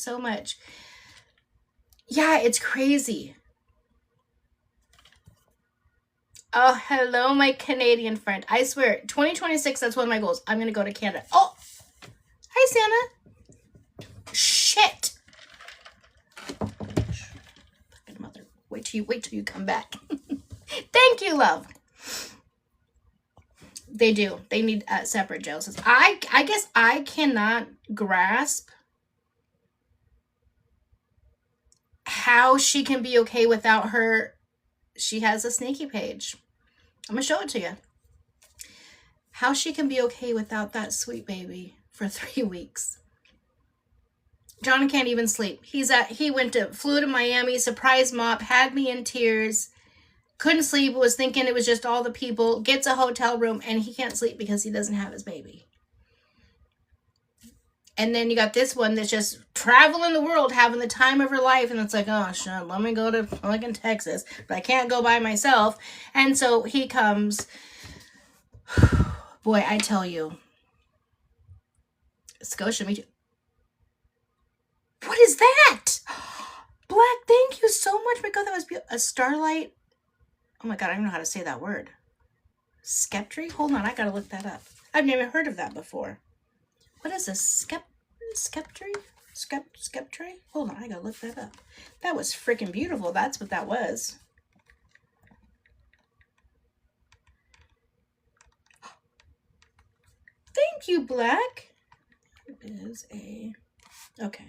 so much. Yeah, it's crazy. Oh, hello, my Canadian friend. I swear, 2026, that's one of my goals. I'm going to go to Canada. Oh, hi, Santa. Shit. Fucking mother. Wait till you come back. Thank you, love. They do. They need separate jails. I guess I cannot grasp how she can be okay without her. She has a sneaky page. I'm going to show it to you. How she can be okay without that sweet baby for 3 weeks. John can't even sleep. He flew to Miami, surprise mop, had me in tears, couldn't sleep, was thinking it was just all the people, gets a hotel room, and he can't sleep because he doesn't have his baby. And then you got this one that's just traveling the world, having the time of her life. And it's like, oh, shit, let me go to fucking Texas. But I can't go by myself. And so he comes. Boy, I tell you. Scotia, me too. What is that? Black, thank you so much. My God, that was beautiful. A starlight. Oh my God, I don't know how to say that word. Skeptry? Hold on, I gotta look that up. I've never heard of that before. What is this? Skeptry? Hold on, I gotta look that up. That was freaking beautiful. That's what that was. Thank you, Black. It is a... Okay.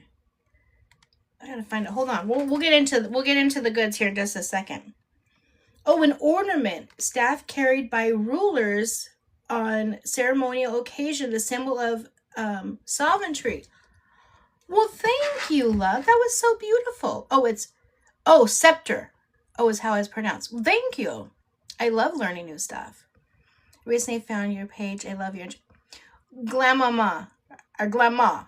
I gotta find it. Hold on. We'll get into the goods here in just a second. Oh, an ornament. Staff carried by rulers on ceremonial occasion, the symbol of sovereignty. Well, thank you, love. That was so beautiful. Oh, scepter. Oh, is how it's pronounced. Well, thank you. I love learning new stuff. Recently found your page. I love your Glamama or Glama.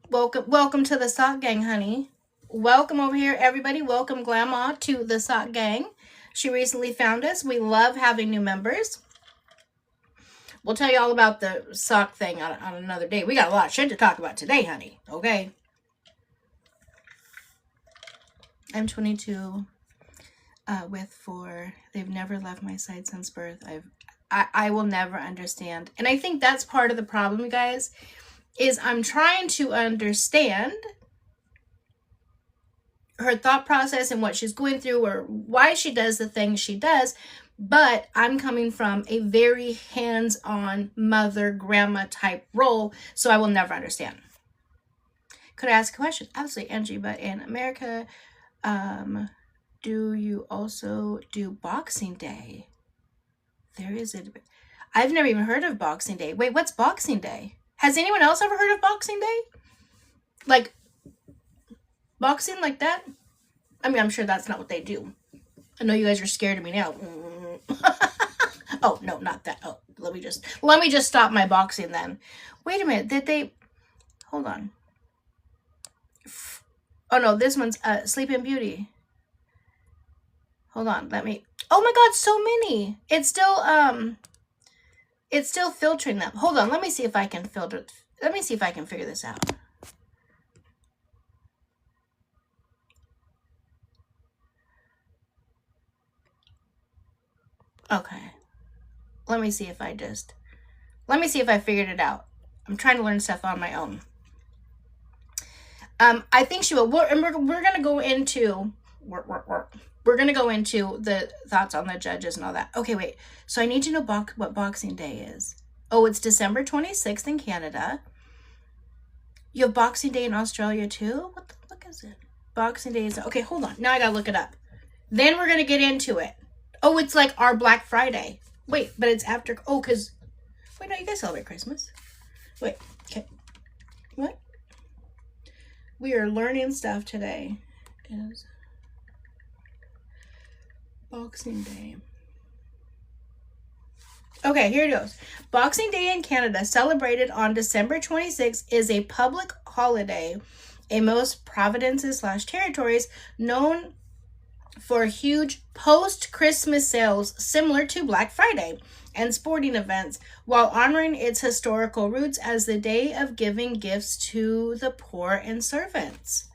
Welcome to the Sock Gang, honey. Welcome over here, everybody. Welcome, Glama, to the Sock Gang. She recently found us. We love having new members. We'll tell you all about the sock thing on another day. We got a lot of shit to talk about today, honey. Okay? I'm 22 with 4. They've never left my side since birth. I will never understand. And I think that's part of the problem, you guys, is I'm trying to understand her thought process and what she's going through or why she does the things she does. But I'm coming from a very hands-on mother, grandma type role, so I will never understand. Could I ask a question? Absolutely, Angie. But in America, do you also do Boxing Day? There is a... I've never even heard of Boxing Day. Wait, what's Boxing Day? Has anyone else ever heard of Boxing Day? Like, boxing like that? I mean, I'm sure that's not what they do. I know you guys are scared of me now. Oh, no, not that. Oh, let me just stop my boxing then. Wait a minute. Did they... Hold on. Oh, no, this one's Sleeping Beauty. Hold on, let me... Oh my God, so many. It's still filtering them. Hold on, let me see if I can filter... Let me see if I can figure this out. Okay. Let me see if I figured it out. I'm trying to learn stuff on my own. I think she will. We're going to go into... We're going to go into the thoughts on the judges and all that. Okay, wait. So I need to know what Boxing Day is. Oh, it's December 26th in Canada. You have Boxing Day in Australia too? What the fuck is it? Boxing Day is... Okay, hold on. Now I got to look it up. Then we're going to get into it. Oh, it's like our Black Friday. Wait, but it's after... Oh, because... Wait, no, you guys celebrate Christmas. Wait, okay. What? We are learning stuff today. Is Boxing Day. Okay, here it goes. Boxing Day in Canada, celebrated on December 26th, is a public holiday in most provinces/territories known for huge post-Christmas sales similar to Black Friday and sporting events while honoring its historical roots as the day of giving gifts to the poor and servants.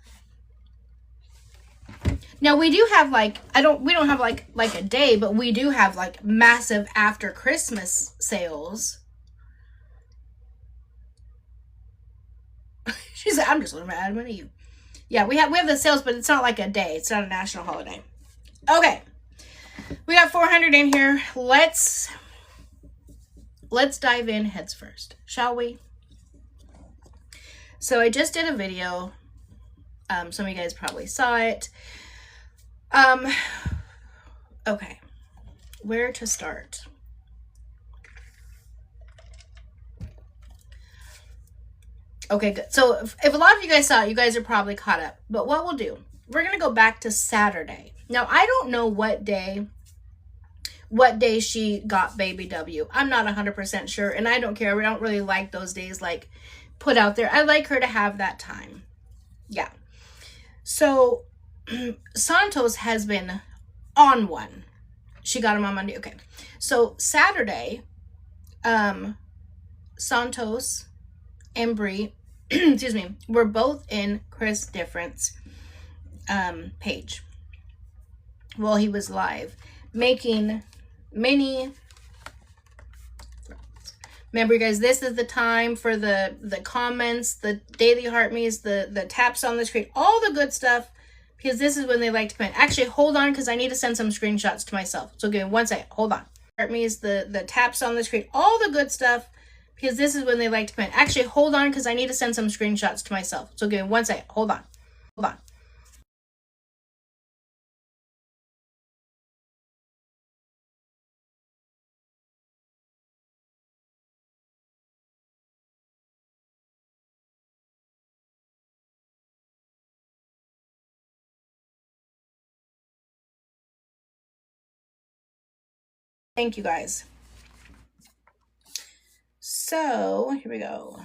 Now we do have like, we don't have like a day, but we do have like massive after Christmas sales. She said, I'm just learning Adam and Eve. Yeah, we have the sales, but it's not like a day. It's not a national holiday. Okay. We got 400 in here. Let's dive in heads first, shall we? So I just did a video. Some of you guys probably saw it. Okay. Where to start? Okay, good. So if a lot of you guys saw it, you guys are probably caught up. But what we'll do, we're going to go back to Saturday. Now, I don't know what day she got baby W. I'm not 100% sure, and I don't care. We don't really like those days like put out there. I like her to have that time. Yeah. So Santos has been on one. She got him on Monday. Okay. So Saturday, Santos and Bree, excuse me, were both in Chris Different's page while he was live making mini. Remember, guys, this is the time for the comments, the daily heart me's, the taps on the screen, all the good stuff, because this is when they like to comment. Actually, hold on, because I need to send some screenshots to myself. So give me 1 second. Hold on. Heart me's, the taps on the screen, all the good stuff, because this is when they like to comment. Actually, hold on, because I need to send some screenshots to myself. So give me 1 second. Hold on. Hold on. Thank you, guys. So, here we go.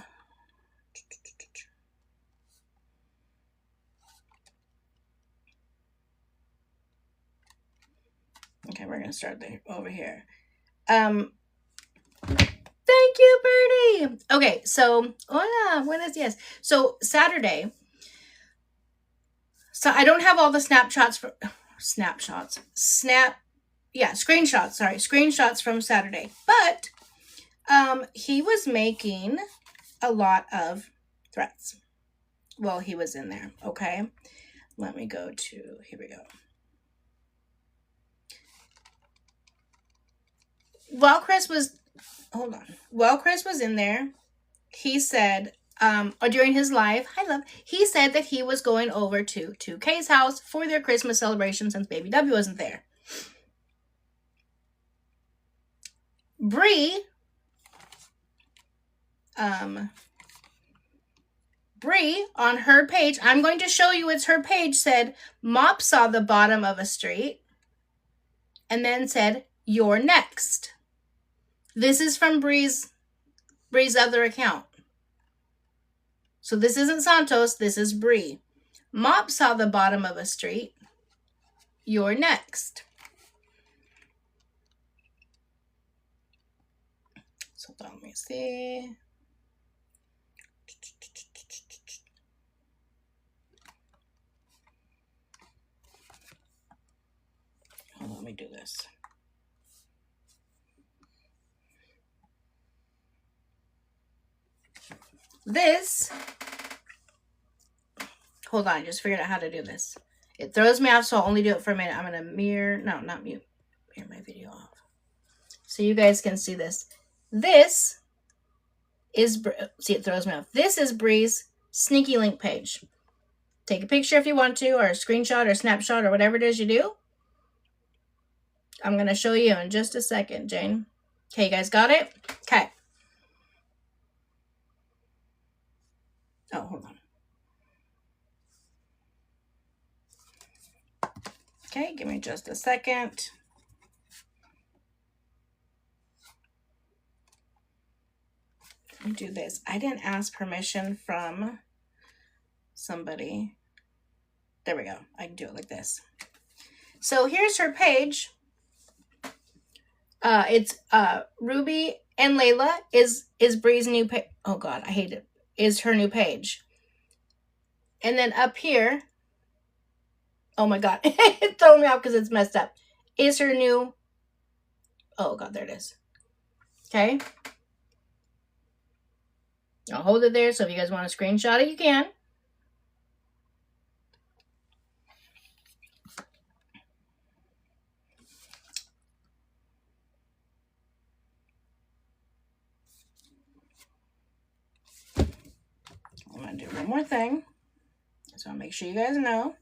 Okay, we're going to start over here. Thank you, Birdie. Okay, so, yes. So, Saturday. So, I don't have all the screenshots, screenshots from Saturday. But, he was making a lot of threats while he was in there, okay? Let me go to, here we go. While Chris was in there, he said, during his live, he said that he was going over to 2K's house for their Christmas celebration since baby W wasn't there. Bree on her page, I'm going to show you, it's her page, said, Mop saw the bottom of a street, and then said, you're next. This is from Bree's other account. So this isn't Santos, this is Bree. Mop saw the bottom of a street. You're next. So let me see. Oh, let me do this. This, hold on, I just figured out how to do this. It throws me off, so I'll only do it for a minute. I'm going to mirror my video off, so you guys can see this. This is, see, it throws me off. This is Bree's sneaky link page. Take a picture if you want to, or a screenshot or snapshot or whatever it is you do. I'm going to show you in just a second, Jane. Okay, you guys got it? Okay. Oh, hold on. Okay, give me just a second. Let me do this. I didn't ask permission from somebody. There we go. I can do it like this. So here's her page. It's Ruby and Layla is Bree's new page. Oh God, I hate it. Is her new page. And then up here, oh my God, it threw me off because it's messed up. Is her new, oh God, there it is. Okay. I'll hold it there, so if you guys want to screenshot it, you can. I'm going to do one more thing. So I'll make sure you guys know.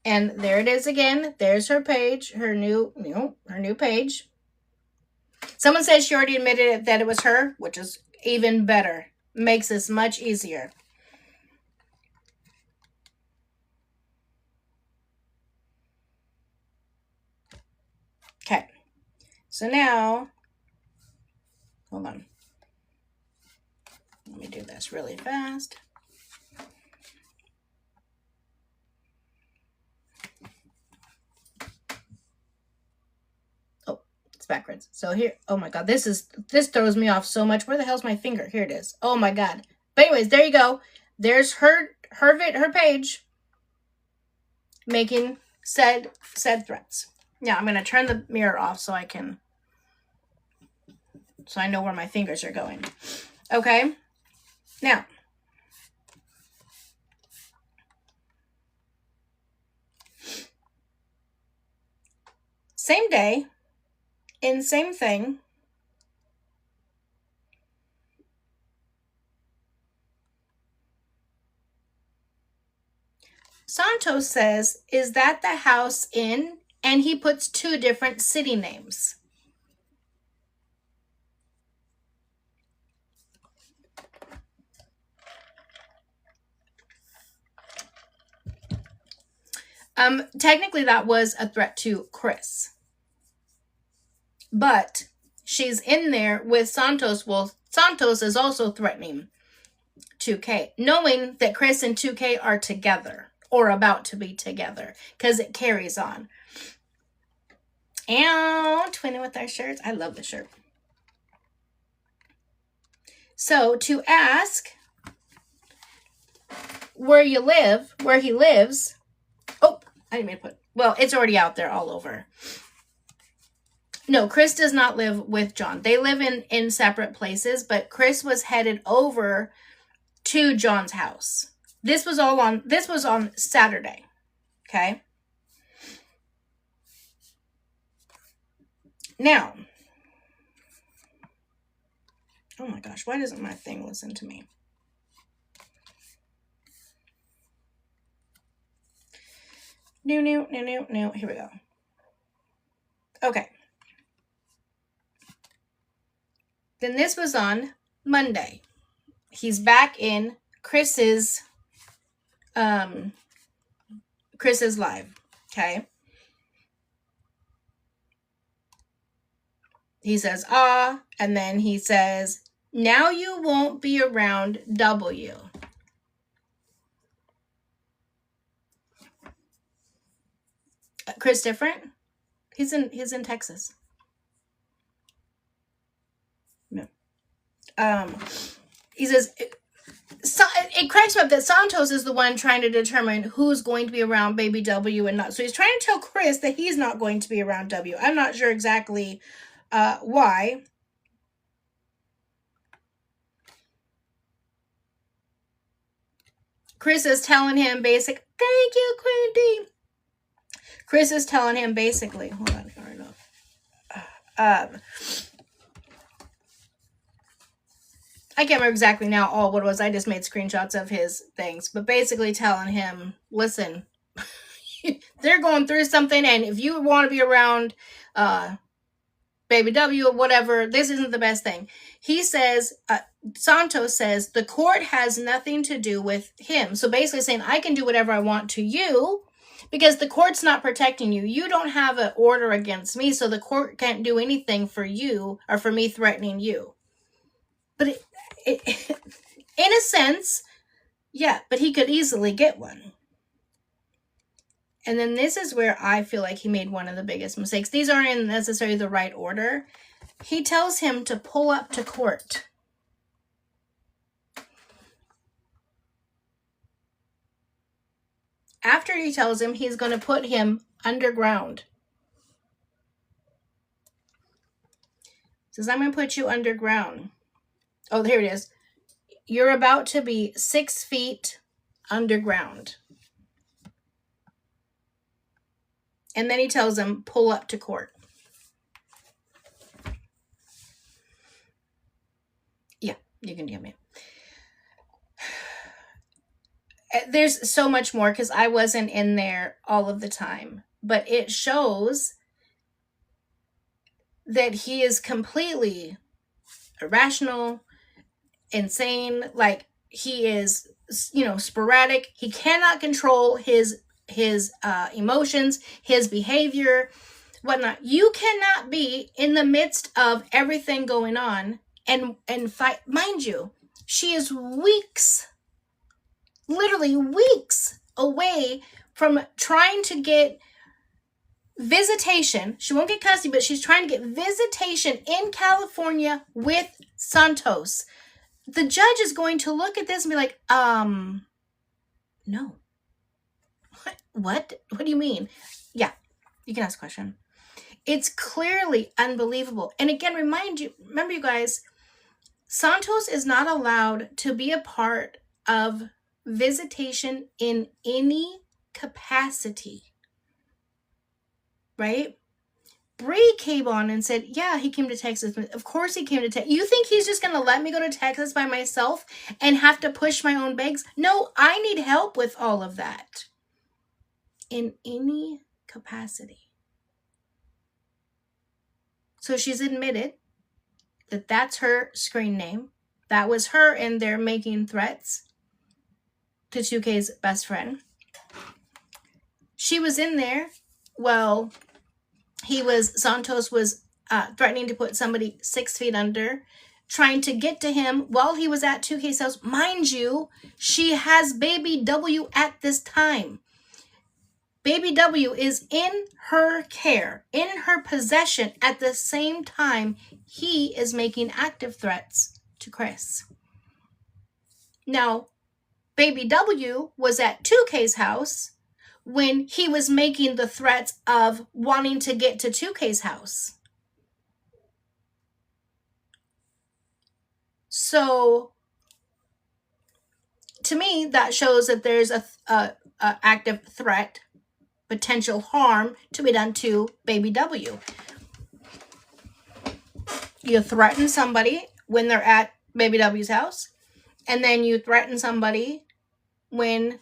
And there it is again. There's her page, her new page. Someone says she already admitted that it was her, which is even better. Makes this much easier. Okay. So now, hold on. Let me do this really fast. Oh, it's backwards. So here, oh my God, this throws me off so much. Where the hell's my finger? Here it is. Oh my God. But anyways, there you go. There's her page making said threats. Now I'm going to turn the mirror off so I know where my fingers are going. Okay. Now, same day, in same thing. Santos says, is that the house in? And he puts 2 different city names. Technically that was a threat to Chris. But she's in there with Santos. Well, Santos is also threatening 2K, knowing that Chris and 2K are together or about to be together because it carries on. And twinning with our shirts. I love the shirt. So to ask where he lives. Oh, I didn't mean to put, well, it's already out there all over. No, Chris does not live with John. They live in separate places, but Chris was headed over to John's house. This was on Saturday. Okay. Now, oh my gosh, why doesn't my thing listen to me? Here we go. Okay. Then this was on Monday. He's back in Chris's live. Okay. He says, and then he says, now you won't be around W. Chris different? He's in Texas. No. He says, it cracks me up that Santos is the one trying to determine who's going to be around baby W and not. So he's trying to tell Chris that he's not going to be around W. I'm not sure exactly why. Chris is telling him thank you, Queen D. Chris is telling him basically, hold on, I can't remember exactly now what it was. I just made screenshots of his things. But basically telling him, listen, they're going through something. And if you want to be around baby W or whatever, this isn't the best thing. He says, Santos says, the court has nothing to do with him. So basically saying, I can do whatever I want to you because the court's not protecting you. You don't have an order against me. So the court can't do anything for you or for me threatening you. But in a sense, yeah, but he could easily get one. And then this is where I feel like he made one of the biggest mistakes. These aren't in necessarily the right order. He tells him to pull up to court. After he tells him he's going to put him underground. Says, I'm going to put you underground. Oh, here it is. You're about to be 6 feet underground. And then he tells him, pull up to court. Yeah, you can give me. There's so much more because I wasn't in there all of the time. But it shows that he is completely irrational, insane. Like, he is, sporadic. He cannot control his emotions, his behavior, whatnot. You cannot be in the midst of everything going on and fight. Mind you, she is weeks, literally weeks away from trying to get visitation. She won't get custody, but she's trying to get visitation in California with Santos. The judge is going to look at this and be like, no. What? What do you mean? Yeah, you can ask a question. It's clearly unbelievable. And again, remember you guys, Santos is not allowed to be a part of visitation in any capacity. Right? Bree came on and said, yeah, he came to Texas. Of course he came to Texas. You think he's just going to let me go to Texas by myself and have to push my own bags? No, I need help with all of that. In any capacity. So she's admitted that that's her screen name. That was her in there making threats to 2K's best friend. She was in there. Well, Santos was threatening to put somebody 6 feet under, trying to get to him while he was at 2K's house. Mind you, she has baby W at this time. Baby W is in her care, in her possession at the same time he is making active threats to Chris. Now, Baby W was at 2K's house when he was making the threats of wanting to get to 2K's house. So, to me, that shows that there's a active threat, potential harm to be done to Baby W. You threaten somebody when they're at Baby W's house, and then you threaten somebody when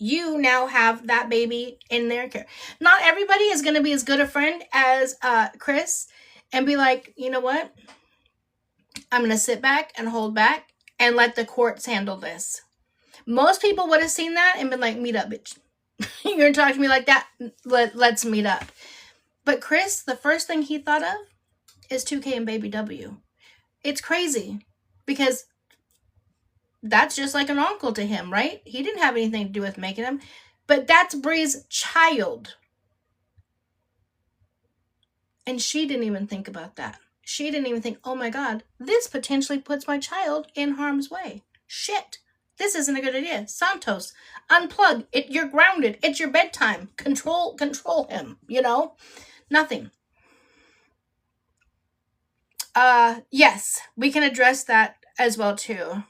you now have that baby in their care. Not everybody is going to be as good a friend as Chris and be like, you know what? I'm going to sit back and hold back and let the courts handle this. Most people would have seen that and been like, meet up, bitch. You're going to talk to me like that? Let's meet up. But Chris, the first thing he thought of is 2K and Baby W. It's crazy because that's just like an uncle to him, right? He didn't have anything to do with making him. But that's Bree's child. And she didn't even think about that. She didn't even think, oh my God, this potentially puts my child in harm's way. Shit. This isn't a good idea. Santos, unplug. You're grounded. It's your bedtime. Control him, Nothing. Yes, we can address that as well too.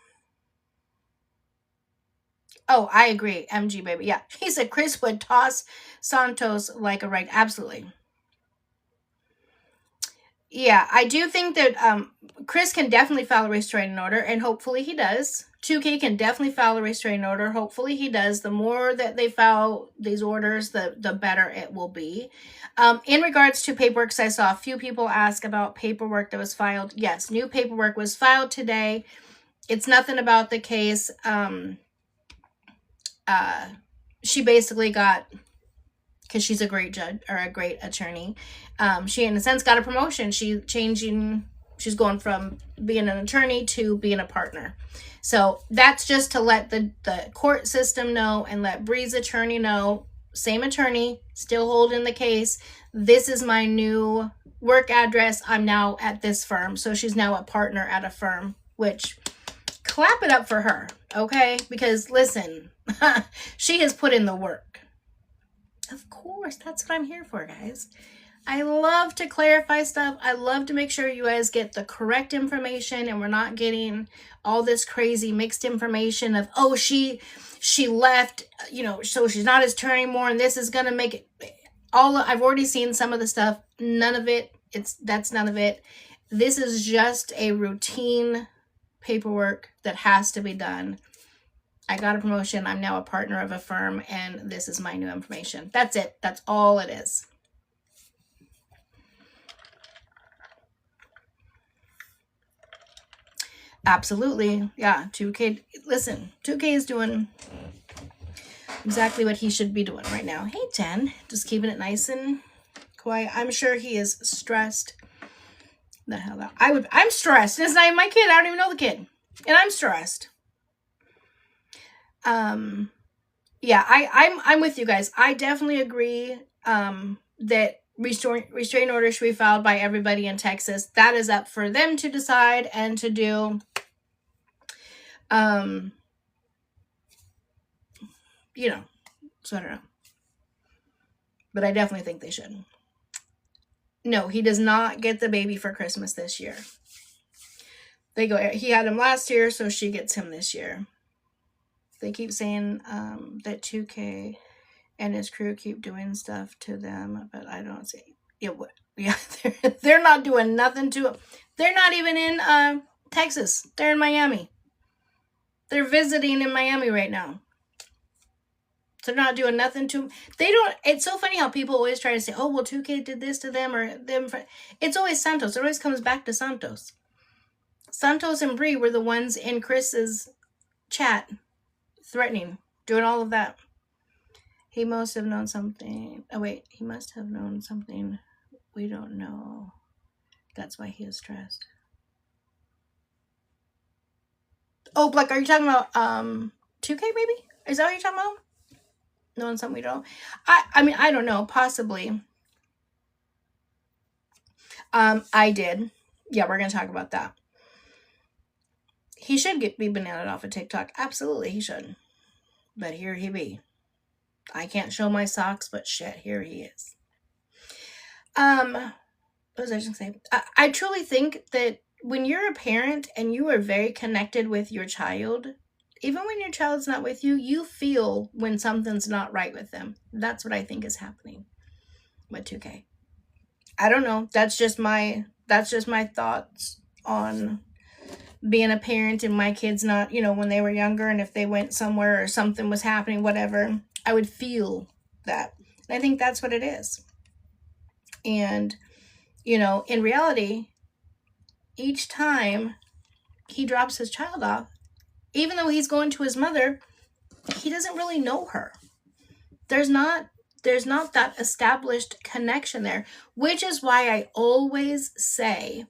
Oh, I agree. MG baby. Yeah. He said Chris would toss Santos like a rag. Absolutely. Yeah, I do think that Chris can definitely file a restraining order, and hopefully he does. 2K can definitely file a restraining order. Hopefully he does. The more that they file these orders, the better it will be. In regards to paperwork, I saw a few people ask about paperwork that was filed. Yes, new paperwork was filed today. It's nothing about the case. She basically got, because she's a great judge or a great attorney, she in a sense got a promotion. She's going from being an attorney to being a partner. So that's just to let the court system know and let Bree's attorney know same attorney, still holding the case. This is my new work address. I'm now at this firm. So she's now a partner at a firm, which clap it up for her, okay? Because listen, she has put in the work. Of course, that's what I'm here for, guys. I love to clarify stuff. I love to make sure you guys get the correct information and we're not getting all this crazy mixed information of, oh, she left, you know, so she's not his attorney anymore and this is going to make it I've already seen some of the stuff. None of it. That's none of it. This is just a routine paperwork that has to be done. I got a promotion. I'm now a partner of a firm and this is my new information. That's it. That's all it is. Absolutely. Yeah. 2K. Listen, 2K is doing exactly what he should be doing right now. Hey, Jen. Just keeping it nice and quiet. I'm sure he is stressed. The hell out. I'm stressed. It's not even my kid. I don't even know the kid. And I'm stressed. Yeah, I'm with you guys. I definitely agree that restraining order should be filed by everybody in Texas. That is up for them to decide and to do. You know, so I don't know. But I definitely think they should. No, he does not get the baby for Christmas this year. He had him last year, so she gets him this year. They keep saying that 2K and his crew keep doing stuff to them, but I don't see. Yeah, they're not doing nothing to him. They're not even in Texas. They're in Miami. They're visiting in Miami right now. They're not doing nothing to them. They don't. It's so funny how people always try to say, oh, well, 2K did this to them or them. It's always Santos. It always comes back to Santos. Santos and Bree were the ones in Chris's chat threatening, doing all of that. He must have known something. Oh, wait. He must have known something we don't know. That's why he is stressed. Oh, Black, are you talking about 2K, maybe? Is that what you're talking about? Knowing something we don't. I mean, I don't know. Possibly. I did. Yeah, we're gonna talk about that. He should be bananaed off of TikTok. Absolutely, he should. But here he be. I can't show my socks, but shit, here he is. What was I just gonna say? I truly think that when you're a parent and you are very connected with your child, even when your child's not with you, you feel when something's not right with them. That's what I think is happening with 2K. I don't know. That's just my thoughts on being a parent and my kids not, you know, when they were younger and if they went somewhere or something was happening, whatever, I would feel that. And I think that's what it is. And, you know, in reality, each time he drops his child off, even though he's going to his mother, he doesn't really know her. There's not that established connection there, which is why I always say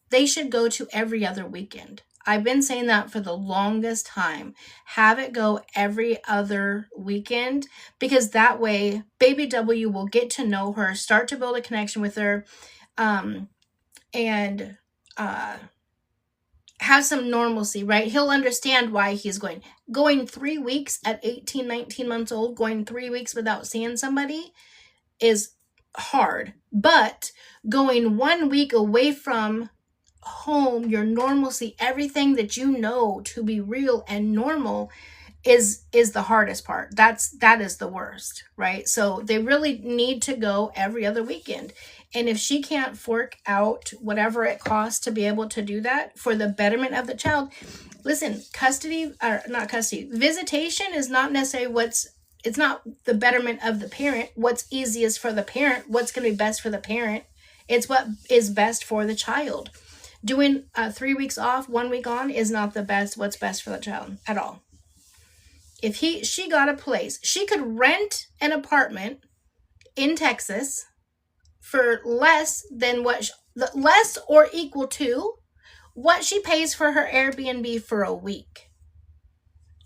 they should go to every other weekend. I've been saying that for the longest time. Have it go every other weekend, because that way baby W will get to know her, start to build a connection with her, and have some normalcy, right? He'll understand why he's going 3 weeks at 18, 19 months old, going 3 weeks without seeing somebody is hard. But going 1 week away from home, your normalcy, everything that you know to be real and normal is the hardest part. That is the worst, right? So they really need to go every other weekend. And if she can't fork out whatever it costs to be able to do that for the betterment of the child, listen, visitation is not necessarily it's not the betterment of the parent, what's easiest for the parent, what's going to be best for the parent. It's what is best for the child. Doing 3 weeks off, 1 week on is not what's best for the child at all. If she got a place, she could rent an apartment in Texas for less or equal to what she pays for her Airbnb for a week.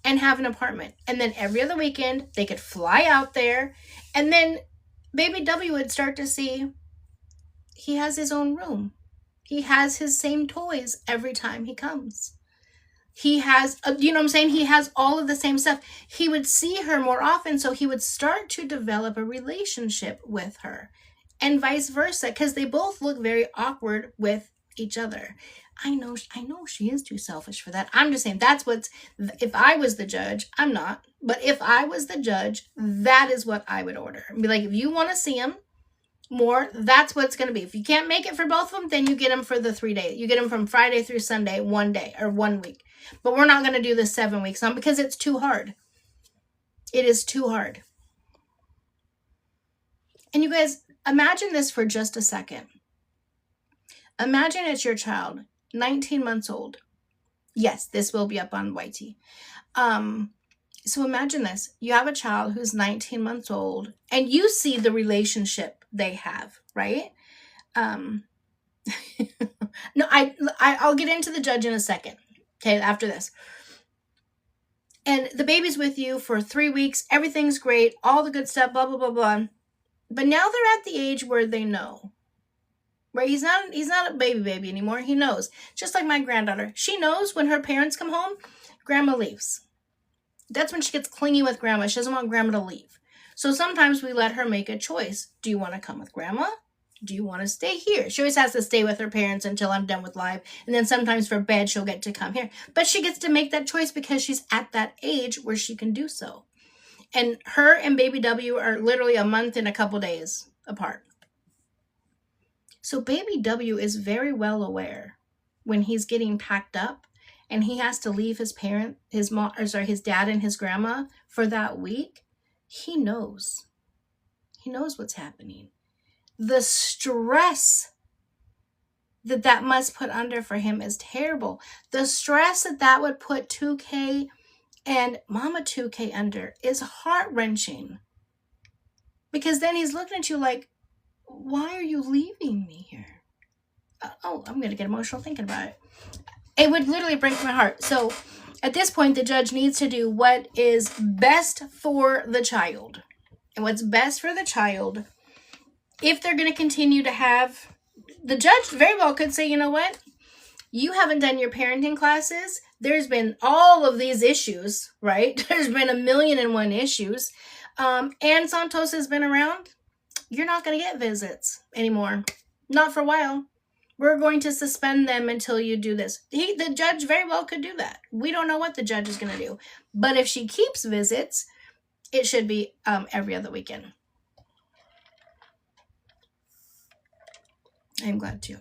and have an apartment. And then every other weekend, they could fly out there. And then baby W would start to see he has his own room. He has his same toys every time he comes. He has, you know what I'm saying? He has all of the same stuff. He would see her more often, so he would start to develop a relationship with her, and vice versa, because they both look very awkward with each other. I know she is too selfish for that. I'm just saying that's what's, if I was the judge, I'm not, but if I was the judge, that is what I would order. Be like, if you want to see him more, that's what it's going to be. If you can't make it for both of them, then you get them for the 3 days. You get them from Friday through Sunday, 1 day or 1 week. But we're not going to do this 7 weeks on, because it's too hard. It is too hard. And you guys, imagine this for just a second. Imagine it's your child, 19 months old. Yes, this will be up on YT. So imagine this. You have a child who's 19 months old, and you see the relationship they have, right? No, I'll get into the judge in a second. Okay, after this. And the baby's with you for 3 weeks. Everything's great. All the good stuff, blah, blah, blah, blah. But now they're at the age where they know. Right? He's not a baby anymore. He knows. Just like my granddaughter. She knows when her parents come home, grandma leaves. That's when she gets clingy with grandma. She doesn't want grandma to leave. So sometimes we let her make a choice. Do you want to come with grandma? Do you want to stay here? She always has to stay with her parents until I'm done with live. And then sometimes for bed, she'll get to come here. But she gets to make that choice because she's at that age where she can do so. And her and baby W are literally a month and a couple days apart. So baby W is very well aware when he's getting packed up and he has to leave his dad and his grandma for that week. He knows. He knows what's happening. The stress that must put under for him is terrible. The stress that would put 2K and Mama 2K under is heart-wrenching. Because then he's looking at you like, why are you leaving me here? I'm going to get emotional thinking about it. It would literally break my heart. So at this point, the judge needs to do what is best for the child. And what's best for the child, if they're going to continue to have, the judge very well could say, you know what? You haven't done your parenting classes. There's been all of these issues, right? There's been 1,000,001 issues. And Santos has been around. You're not going to get visits anymore. Not for a while. We're going to suspend them until you do this. The judge very well could do that. We don't know what the judge is going to do. But if she keeps visits, it should be every other weekend. I'm glad too.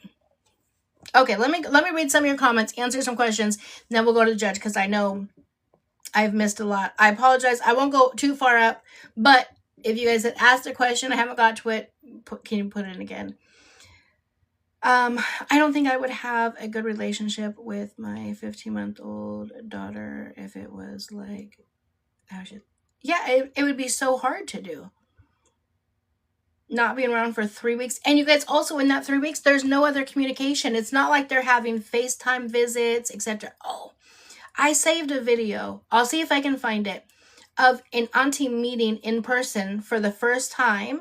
Okay, let me read some of your comments, answer some questions, then we'll go to the judge because I know I've missed a lot. I apologize. I won't go too far up, but if you guys had asked a question, I haven't got to it. Can you put it in again? I don't think I would have a good relationship with my 15-month-old daughter if it was like, it would be so hard to do. Not being around for 3 weeks. And you guys also in that 3 weeks, there's no other communication. It's not like they're having FaceTime visits, etc. Oh, I saved a video. I'll see if I can find it. Of an auntie meeting in person for the first time.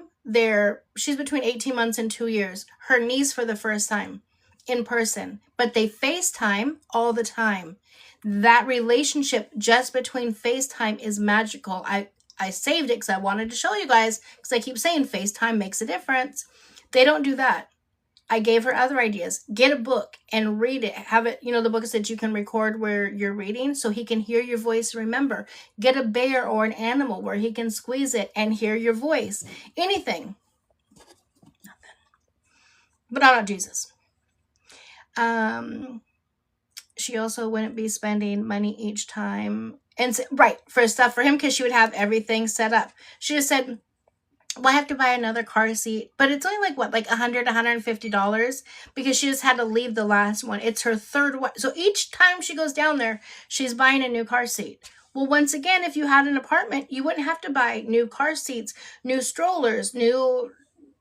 She's between 18 months and 2 years. Her niece for the first time in person. But they FaceTime all the time. That relationship just between FaceTime is magical. I saved it because I wanted to show you guys. Because I keep saying FaceTime makes a difference. They don't do that. I gave her other ideas. Get a book and read it. Have it, the books that you can record where you're reading so he can hear your voice. Remember, get a bear or an animal where he can squeeze it and hear your voice. Anything. Nothing. But not Jesus. She also wouldn't be spending money each time. And for stuff for him because she would have everything set up. She just said, well, I have to buy another car seat. But it's only like $100, $150 because she just had to leave the last one. It's her third one. So each time she goes down there, she's buying a new car seat. Well, once again, if you had an apartment, you wouldn't have to buy new car seats, new strollers, new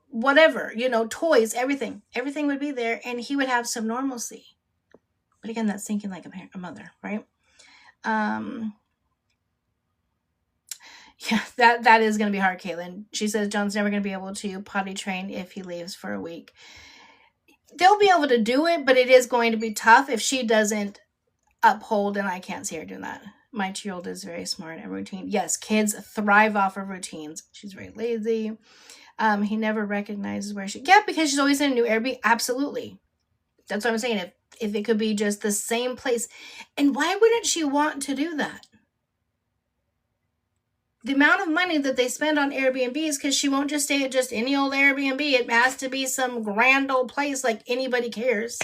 whatever, toys, everything. Everything would be there and he would have some normalcy. But again, that's thinking like a mother, right? Yeah, that is going to be hard, Caitlin. She says John's never going to be able to potty train if he leaves for a week. They'll be able to do it, but it is going to be tough if she doesn't uphold, and I can't see her doing that. My 2-year-old is very smart and routine. Yes, kids thrive off of routines. She's very lazy. He never recognizes where she... Yeah, because she's always in a new Airbnb. Absolutely. That's what I'm saying. If it could be just the same place. And why wouldn't she want to do that? The amount of money that they spend on Airbnb is because she won't just stay at just any old Airbnb. It has to be some grand old place like anybody cares.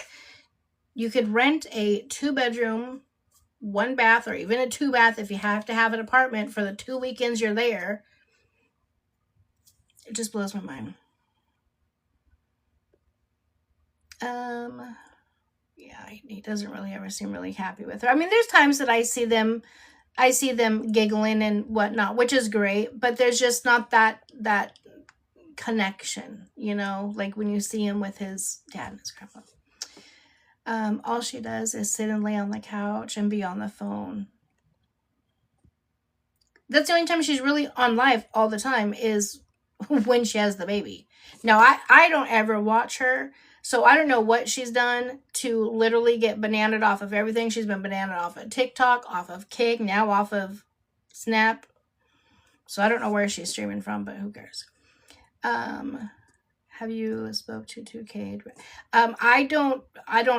You could rent a 2-bedroom, 1 bath, or even a 2-bath if you have to have an apartment for the 2 weekends you're there. It just blows my mind. Yeah, he doesn't really ever seem really happy with her. I mean, there's times that I see them giggling and whatnot, which is great, but there's just not that connection, you know, like when you see him with his dad and his grandpa. All she does is sit and lay on the couch and be on the phone. That's the only time she's really on live all the time is when she has the baby. Now, I don't ever watch her, so I don't know what she's done to literally get bananaed off of everything. She's been bananaed off of TikTok, off of Kick, now off of Snap. So I don't know where she's streaming from, but who cares? Have you spoke to 2K? I don't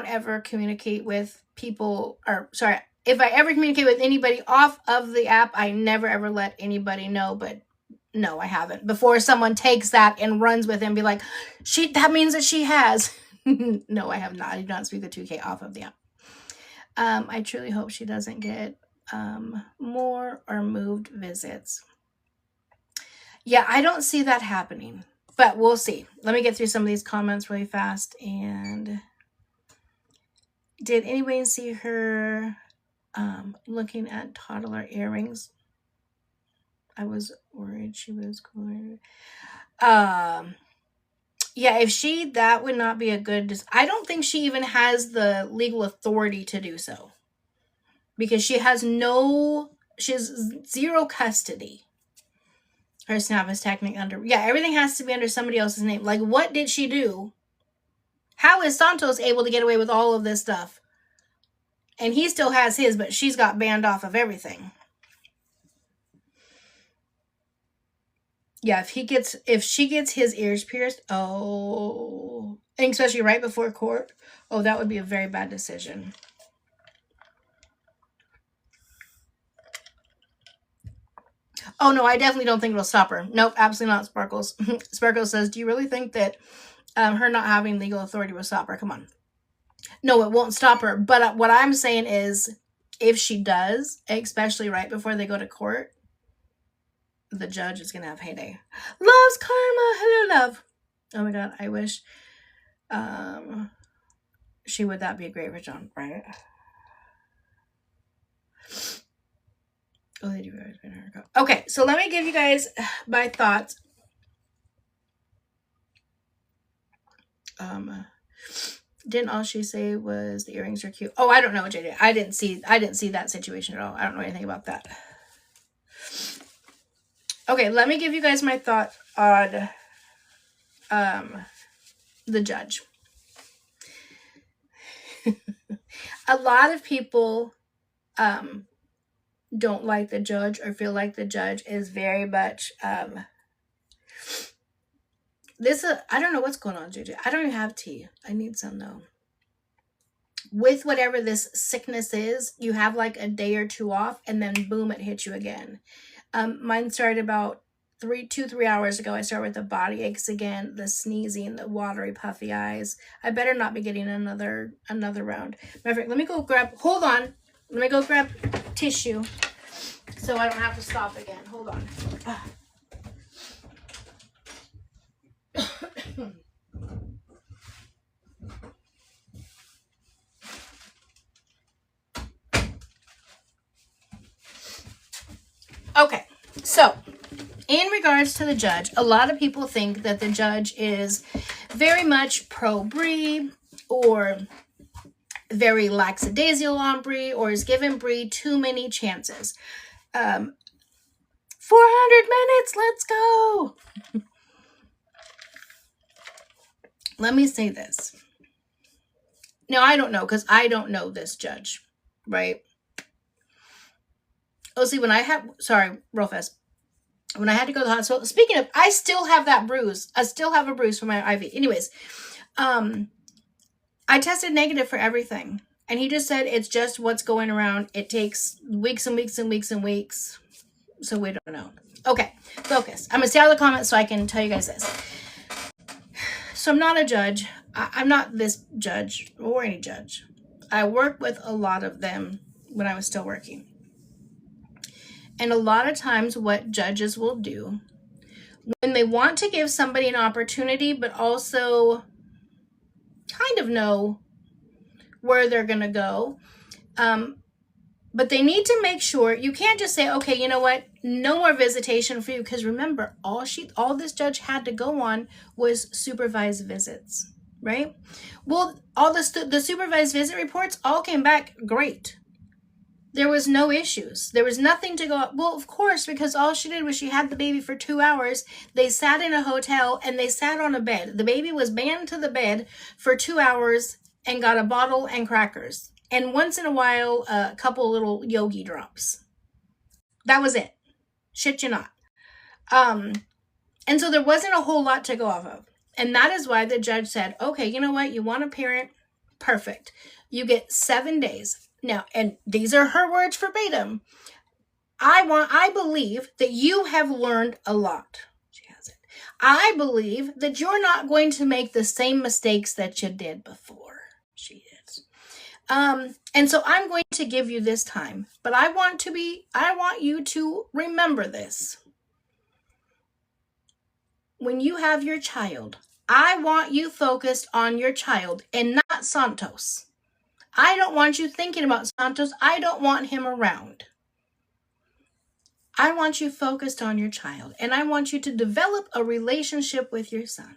ever communicate with people, or sorry, if I ever communicate with anybody off of the app, I never ever let anybody know, but no, I haven't. Before someone takes that and runs with it and be like, that means that she has. No, I have not. I do not speak with 2K off of the app. I truly hope she doesn't get more or moved visits. Yeah, I don't see that happening, but we'll see. Let me get through some of these comments really fast. And did anybody see her looking at toddler earrings? I was worried she was going. Yeah, if that would not be a good. I don't think she even has the legal authority to do so, because she has zero custody. Her Snap is technically under. Yeah, everything has to be under somebody else's name. Like, what did she do? How is Santos able to get away with all of this stuff? And he still has his, but she's got banned off of everything. Yeah, if she gets his ears pierced, and especially right before court, that would be a very bad decision. Oh no, I definitely don't think it'll stop her. Nope, absolutely not, Sparkles. Sparkles says, do you really think that her not having legal authority will stop her? Come on. No, it won't stop her. But what I'm saying is, if she does, especially right before they go to court, the judge is going to have heyday. Loves karma. Hello, love. Oh my God, I wish she would. That be a great for John, right? Oh, they do always been her. Okay, so let me give you guys my thoughts. Didn't all she say was the earrings are cute? Oh, I don't know, JJ. I didn't see that situation at all. I don't know anything about that. Okay, let me give you guys my thought on the judge. A lot of people don't like the judge or feel like the judge is very much I don't know what's going on, JJ. I don't even have tea. I need some though. With whatever this sickness is, you have like a day or two off, and then boom, it hits you again. Mine started about 3 hours ago. I started with the body aches again, the sneezing, the watery, puffy eyes. I better not be getting another round. Matter of fact, let me go grab. Hold on. Let me go grab tissue so I don't have to stop again. Hold on. Okay, so in regards to the judge, a lot of people think that the judge is very much pro-Bree or very lackadaisical on Bree or is giving Bree too many chances. For 200 minutes. Let's go. Let me say this. Now, I don't know, because I don't know this judge, right? Oh, see, real fast. When I had to go to the hospital, speaking of, I still have that bruise. I still have a bruise from my IV. Anyways, I tested negative for everything. And he just said it's just what's going around. It takes weeks and weeks and weeks and weeks. So we don't know. Okay, focus. I'm going to stay out of the comments so I can tell you guys this. So I'm not a judge. I'm not this judge or any judge. I worked with a lot of them when I was still working. And a lot of times what judges will do when they want to give somebody an opportunity, but also kind of know where they're going to go. But they need to make sure, you can't just say, okay, you know what? No more visitation for you. Because remember, all this judge had to go on was supervised visits, right? Well, all the supervised visit reports all came back great. There was no issues. There was nothing to go up. Well, of course, because all she did was she had the baby for 2 hours. They sat in a hotel and they sat on a bed. The baby was banded to the bed for 2 hours and got a bottle and crackers. And once in a while, a couple little yogi drops. That was it. Shit you not. And so there wasn't a whole lot to go off of. And that is why the judge said, okay, you know what? You want a parent? Perfect. You get 7 days. Now, and these are her words verbatim. I believe that you have learned a lot. She has it. I believe that you're not going to make the same mistakes that you did before. She is. And so I'm going to give you this time, but I want you to remember this. When you have your child, I want you focused on your child and not Santos. I don't want you thinking about Santos. I don't want him around. I want you focused on your child, and I want you to develop a relationship with your son.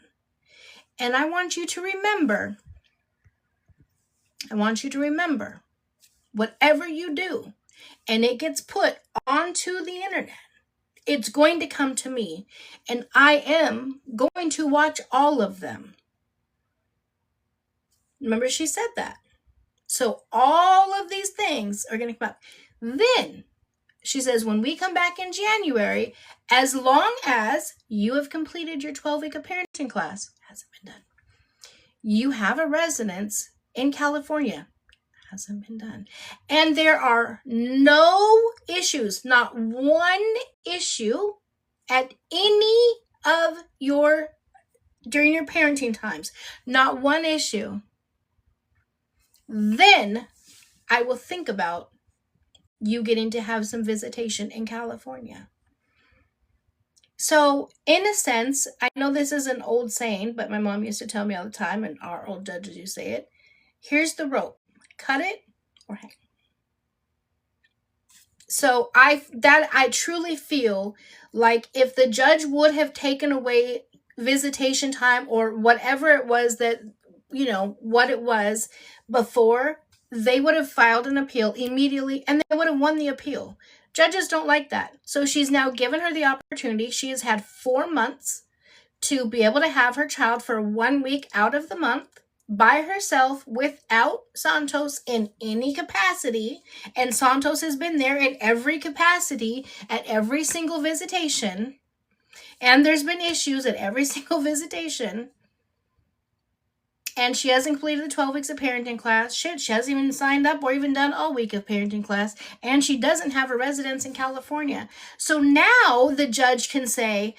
And I want you to remember, whatever you do, and it gets put onto the internet, it's going to come to me, and I am going to watch all of them. Remember, she said that. So all of these things are going to come up. Then she says, when we come back in January, as long as you have completed your 12-week of parenting class, hasn't been done. You have a residence in California, hasn't been done. And there are no issues, not one issue at any of during your parenting times, not one issue. Then I will think about you getting to have some visitation in California. So in a sense, I know this is an old saying, but my mom used to tell me all the time, and our old judges used to say it. Here's the rope. Cut it or hang. So I truly feel like if the judge would have taken away visitation time or whatever it was that, what it was before, they would have filed an appeal immediately and they would have won the appeal. Judges don't like that. So she's now given her the opportunity. She has had 4 months to be able to have her child for 1 week out of the month by herself without Santos in any capacity. And Santos has been there in every capacity at every single visitation. And there's been issues at every single visitation. And she hasn't completed the 12 weeks of parenting class. Shit, she hasn't even signed up or even done a week of parenting class. And she doesn't have a residence in California. So now the judge can say,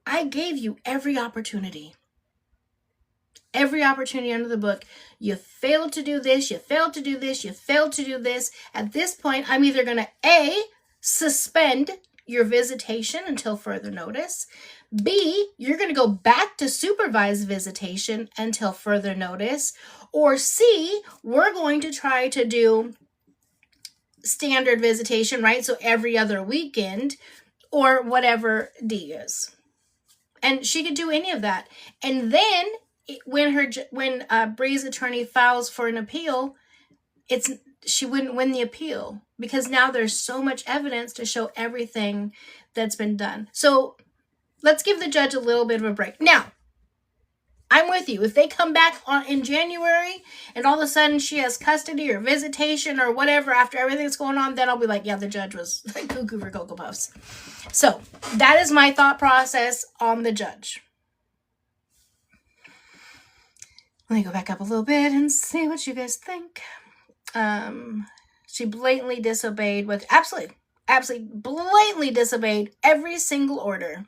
I gave you every opportunity. Every opportunity under the book. You failed to do this. You failed to do this. You failed to do this. At this point, I'm either going to A, suspend your visitation until further notice. B, you're going to go back to supervised visitation until further notice. Or C, we're going to try to do standard visitation, right? So every other weekend or whatever D is. And she could do any of that. And then when Bree's attorney files for an appeal, she wouldn't win the appeal because now there's so much evidence to show everything that's been done. So let's give the judge a little bit of a break. Now, I'm with you. If they come back in January and all of a sudden she has custody or visitation or whatever after everything's going on, then I'll be like, yeah, the judge was cuckoo for Cocoa Puffs. So that is my thought process on the judge. Let me go back up a little bit and see what you guys think. She blatantly disobeyed absolutely blatantly disobeyed every single order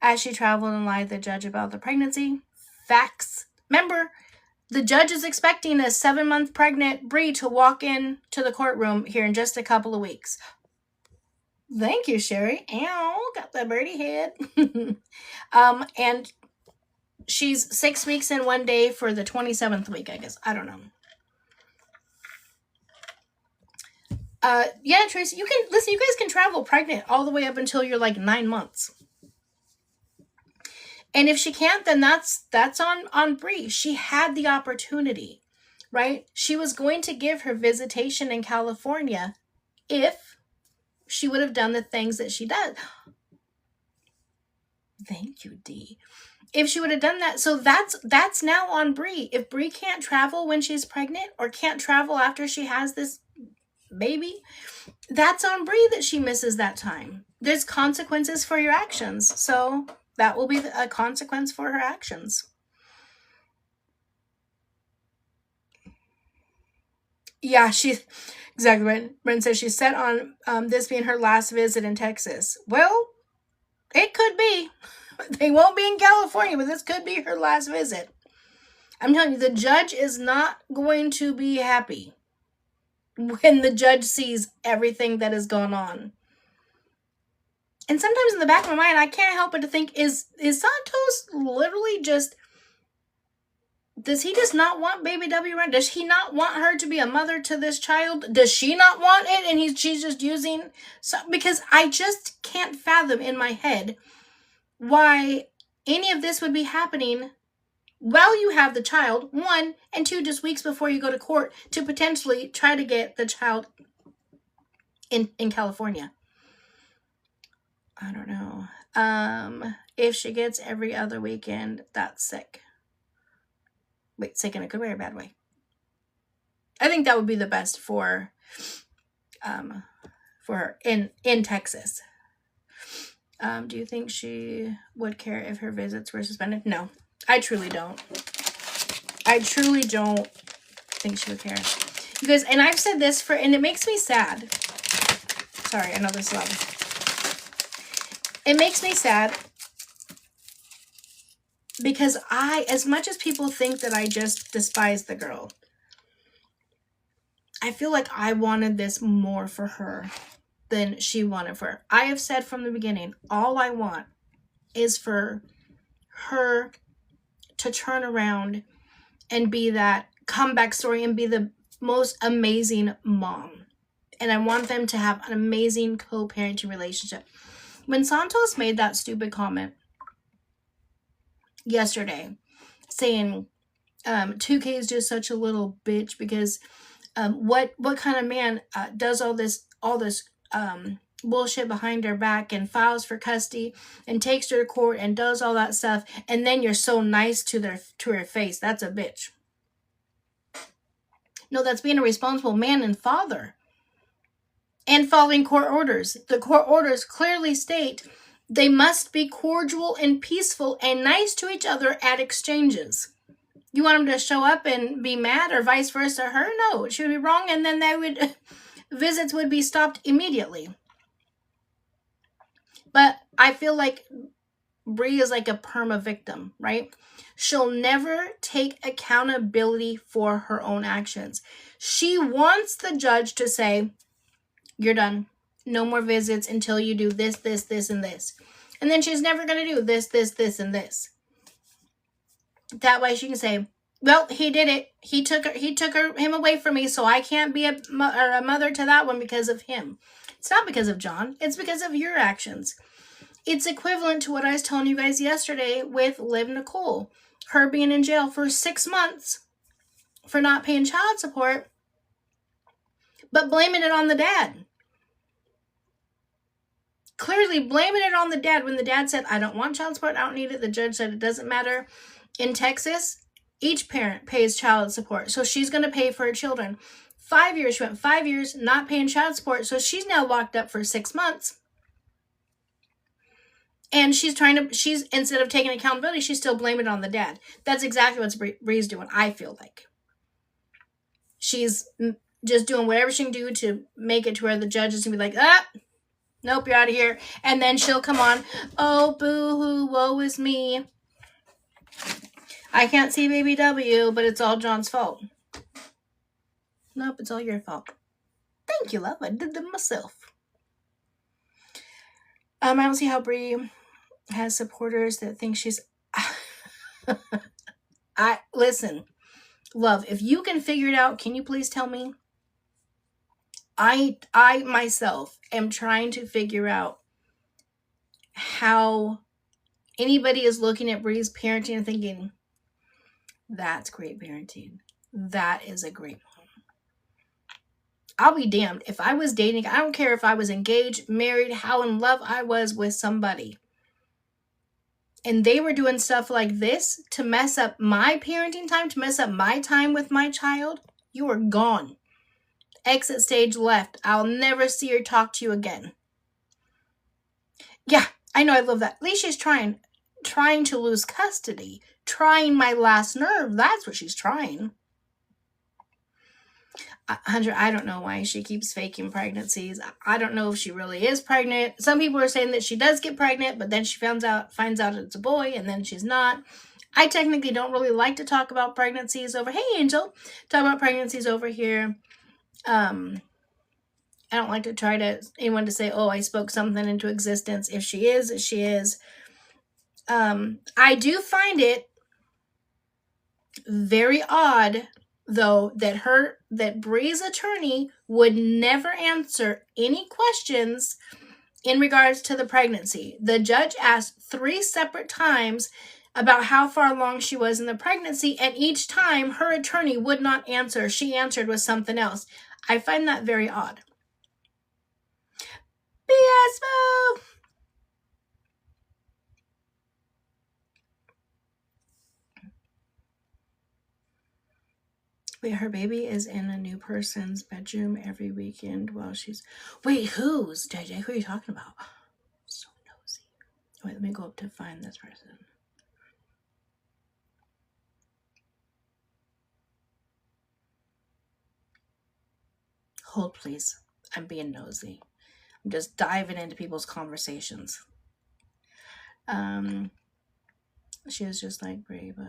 as she traveled and lied to the judge about the pregnancy. Facts. Remember, the judge is expecting a 7-month pregnant Bree to walk in to the courtroom here in just a couple of weeks. Thank you, Sherry. Ow, got the birdie head. And she's 6 weeks in 1 day for the 27th week, I guess. I don't know. Yeah, Tracy, you guys can travel pregnant all the way up until you're like 9 months. And if she can't, then that's on Bree. She had the opportunity, right? She was going to give her visitation in California if she would have done the things that she does. Thank you, Dee. If she would have done that, so that's now on Bree. If Bree can't travel when she's pregnant or can't travel after she has this baby, that's on Bree that she misses that time. There's consequences for your actions, so that will be a consequence for her actions. Yeah, exactly right. Brent says she's set on this being her last visit in Texas. Well, it could be. They won't be in California, but this could be her last visit. I'm telling you, the judge is not going to be happy when the judge sees everything that has gone on. And sometimes in the back of my mind, I can't help but to think, is Santos literally just, does he just not want baby W around? Does he not want her to be a mother to this child? Does she not want it? And she's just using, because I just can't fathom in my head why any of this would be happening while you have the child, 1, and 2, just weeks before you go to court to potentially try to get the child in California. I don't know. If she gets every other weekend, that's sick. Wait, sick in a good way or bad way? I think that would be the best for her in Texas. Do you think she would care if her visits were suspended? No, I truly don't. I truly don't think she would care. You guys, and I've said this and it makes me sad. Sorry, I know this is loud. It makes me sad because as much as people think that I just despise the girl, I feel like I wanted this more for her than she wanted for her. I have said from the beginning, all I want is for her to turn around and be that comeback story and be the most amazing mom. And I want them to have an amazing co-parenting relationship. When Santos made that stupid comment yesterday saying 2K is just such a little bitch because what kind of man does all this bullshit behind her back and files for custody and takes her to court and does all that stuff, and then you're so nice to her face? That's a bitch. No, that's being a responsible man and father and following court orders. The court orders clearly state they must be cordial and peaceful and nice to each other at exchanges. You want them to show up and be mad or vice versa her? No, she would be wrong, and then visits would be stopped immediately. But I feel like Bree is like a perma victim, right? She'll never take accountability for her own actions. She wants the judge to say, you're done. No more visits until you do this, this, this, and this. And then she's never going to do this, this, this, and this. That way she can say, well, he did it. He took him away from me, so I can't be a mother to that one because of him. It's not because of John. It's because of your actions. It's equivalent to what I was telling you guys yesterday with Liv Nicole. Her being in jail for 6 months for not paying child support. but blaming it on the dad. Clearly blaming it on the dad when the dad said, I don't want child support, I don't need it. The judge said it doesn't matter. In Texas, each parent pays child support. So she's going to pay for her children. 5 years, she went 5 years not paying child support. So she's now locked up for 6 months. And she's instead of taking accountability, she's still blaming it on the dad. That's exactly what Bree's doing, I feel like. She's just doing whatever she can do to make it to where the judge is going to be like, nope, you're out of here. And then she'll come on, oh, boo-hoo, woe is me. I can't see baby W, but it's all John's fault. Nope, it's all your fault. Thank you, love. I did them myself. I don't see how Bree has supporters that think she's... Listen, love, if you can figure it out, can you please tell me? I myself am trying to figure out how anybody is looking at Bree's parenting and thinking, that's great parenting. That is a great one. I'll be damned. If I was dating, I don't care if I was engaged, married, how in love I was with somebody, and they were doing stuff like this to mess up my parenting time, to mess up my time with my child, you are gone. Exit stage left. I'll never see or talk to you again. Yeah, I know, I love that. At least she's trying to lose custody. Trying my last nerve. That's what she's trying. 100, I don't know why she keeps faking pregnancies. I don't know if she really is pregnant. Some people are saying that she does get pregnant, but then she finds out it's a boy, and then she's not. I technically don't really like to talk about pregnancies over. Hey, Angel. Talk about pregnancies over here. I don't like to try to anyone to say, oh, I spoke something into existence. If she is, she is. I do find it very odd, though, that Bree's attorney would never answer any questions in regards to the pregnancy. The judge asked 3 separate times about how far along she was in the pregnancy, and each time her attorney would not answer. She answered with something else. I find that very odd. BS move! Wait, her baby is in a new person's bedroom every weekend while she's... Wait, who's? JJ, who are you talking about? So nosy. Wait, let me go up to find this person. Hold, please. I'm being nosy. I'm just diving into people's conversations. She was just like Brie, but...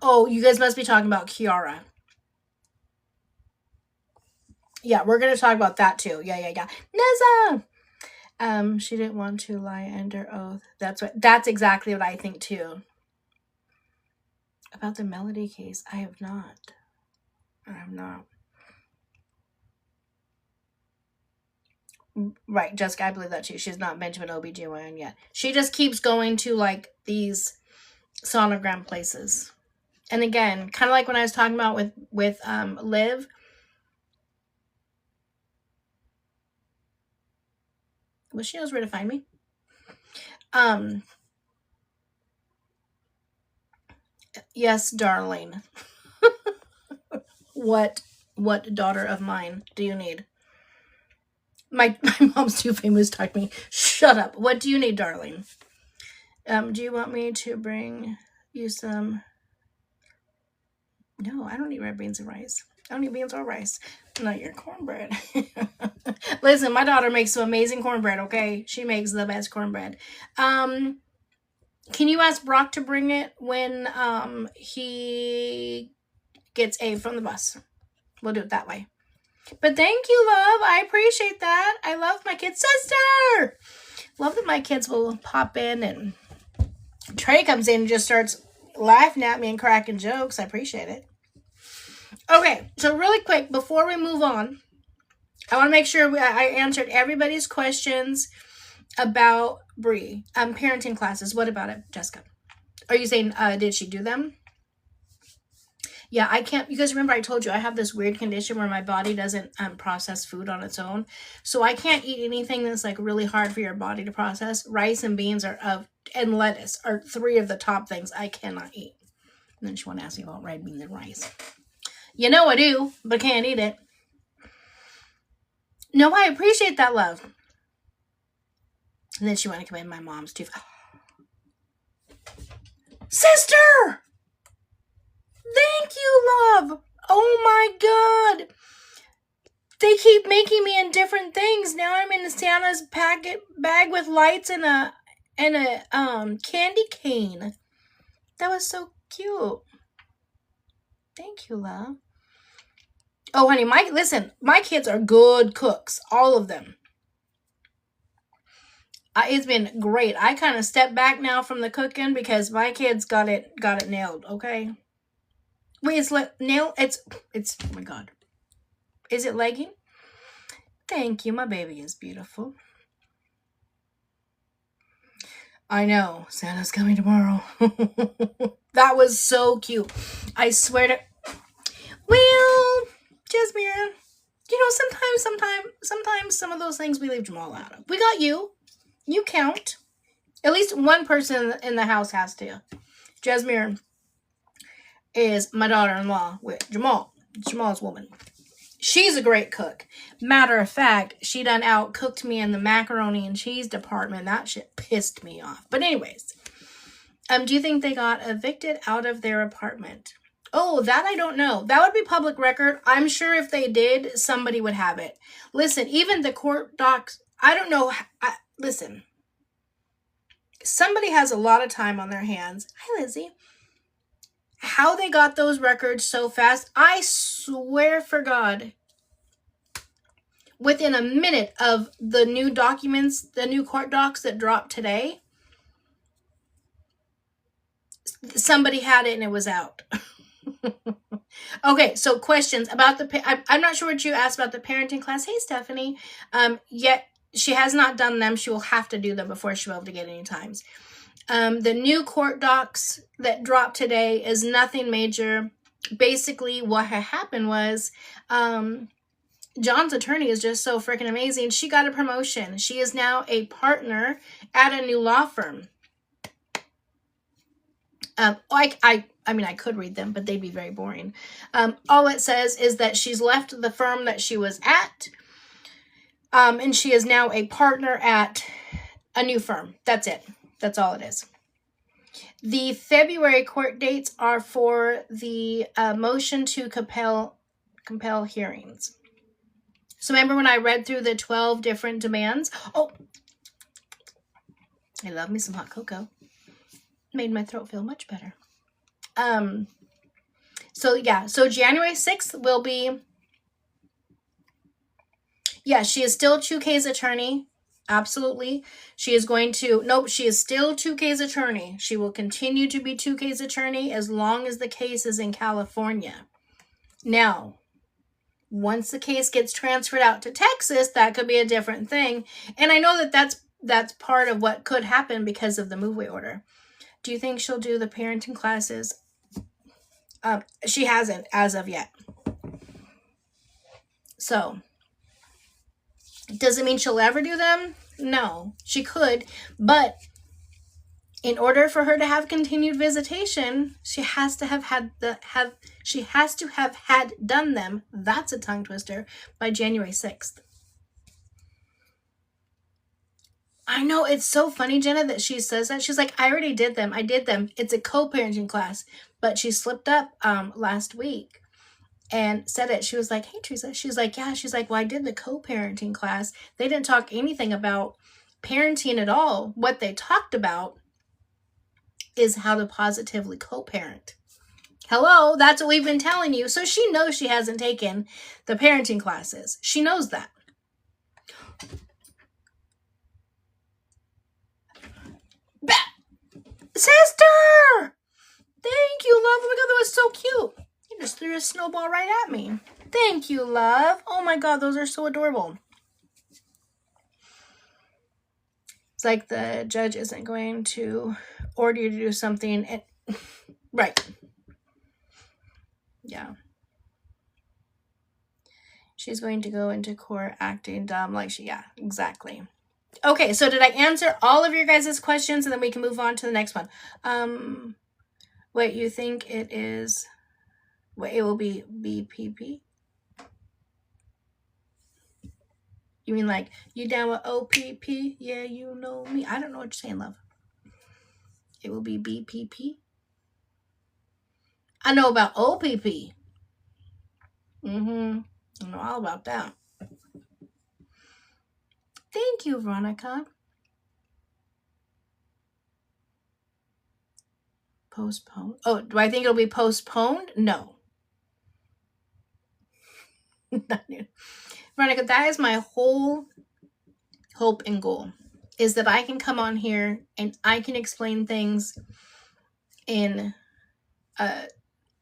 Oh, you guys must be talking about Kiara. Yeah, we're going to talk about that too. Yeah. Nessa! She didn't want to lie under oath. That's exactly what I think too. About the Melody case, I have not. Right, Jessica, I believe that too. She's not been to an OB/GYN yet. She just keeps going to like these sonogram places. And again, kind of like when I was talking about with Liv. Well, she knows where to find me. Yes, darling. What daughter of mine do you need? My mom's too famous to talk to me. Shut up. What do you need, darling? Do you want me to bring you some? No, I don't need red beans and rice. I don't need beans or rice. Not your cornbread. Listen, my daughter makes some amazing cornbread, okay? She makes the best cornbread. Can you ask Brock to bring it when he gets A from the bus? We'll do it that way. But thank you, love. I appreciate that. I love my kid sister. Love that my kids will pop in, and Trey comes in and just starts laughing at me and cracking jokes. I appreciate it. Okay, so really quick, before we move on, I want to make sure I answered everybody's questions about Bree. Parenting classes. What about it, Jessica? Are you saying, did she do them? Yeah, I can't, because remember I told you I have this weird condition where my body doesn't process food on its own. So I can't eat anything that's like really hard for your body to process. Rice and beans and lettuce are 3 of the top things I cannot eat. And then she want to ask me about red beans and rice. You know I do, but can't eat it. No, I appreciate that, love. And then she wanted to come in my mom's too. Sister! Thank you, love. Oh my god. They keep making me in different things. Now I'm in Santa's bag with lights and a candy cane. That was so cute. Thank you, love. Oh, honey, my kids are good cooks. All of them. It's been great. I kind of stepped back now from the cooking because my kids got it nailed. Okay. Wait, it's oh my god. Is it legging? Thank you. My baby is beautiful. I know. Santa's coming tomorrow. That was so cute. I swear to... Well, Jasmine, you know, sometimes some of those things we leave Jamal out of. We got you. You count. At least one person in the house has to. Jasmine is my daughter-in-law with Jamal's woman. She's a great cook. Matter of fact, she done out-cooked me in the macaroni and cheese department. That shit pissed me off. But anyways, do you think they got evicted out of their apartment? Oh, that I don't know. That would be public record. I'm sure if they did, somebody would have it. Listen, even the court docs, I don't know. Listen, somebody has a lot of time on their hands. Hi, Lizzie. How they got those records so fast, I swear for God, within a minute of the new documents, the new court docs that dropped today, somebody had it and it was out. Okay, so questions about I'm not sure what you asked about the parenting class. Hey, Stephanie. Yet she has not done them. She will have to do them before she'll be able to get any times. The new court docs that dropped today is nothing major. Basically, what had happened was John's attorney is just so freaking amazing. She got a promotion. She is now a partner at a new law firm. I mean, I could read them, but they'd be very boring. All it says is that she's left the firm that she was at, and she is now a partner at a new firm. That's it. That's all it is. The February court dates are for the motion to compel hearings. So remember when I read through the 12 different demands? Oh, I love me some hot cocoa. Made my throat feel much better. So yeah, so January 6th will be, yeah, she is still 2K's attorney. Absolutely. She is going to, nope, she is still 2K's attorney. She will continue to be 2K's attorney as long as the case is in California. Now, once the case gets transferred out to Texas, that could be a different thing. And I know that that's part of what could happen because of the move-away order. Do you think she'll do the parenting classes? She hasn't as of yet. So, does it mean she'll ever do them? No, she could, but in order for her to have continued visitation, she has to have had done them. That's a tongue twister by January 6th. I know, it's so funny, Jenna, that she says that. She's like, I already did them. I did them. It's a co-parenting class. But she slipped up last week and said it. She was like, hey, Teresa. She's like, yeah. She's like, well, I did the co-parenting class. They didn't talk anything about parenting at all. What they talked about is how to positively co-parent. Hello, that's what we've been telling you. So she knows she hasn't taken the parenting classes. She knows that. Sister! Thank you, love. Oh my God, that was so cute. You just threw a snowball right at me. Thank you, love. Oh my God, those are so adorable. It's like the judge isn't going to order you to do something. Right. Yeah. She's going to go into court acting dumb like she, yeah, exactly. Okay, so did I answer all of your guys' questions, and then we can move on to the next one? Wait, you think it is, wait, it will be BPP? You mean like, you down with OPP? Yeah, you know me. I don't know what you're saying, love. It will be BPP. I know about OPP. I know all about that. Thank you, Veronica. Postponed. Oh, do I think it'll be postponed? No. Veronica, that is my whole hope and goal, is that I can come on here and I can explain things in a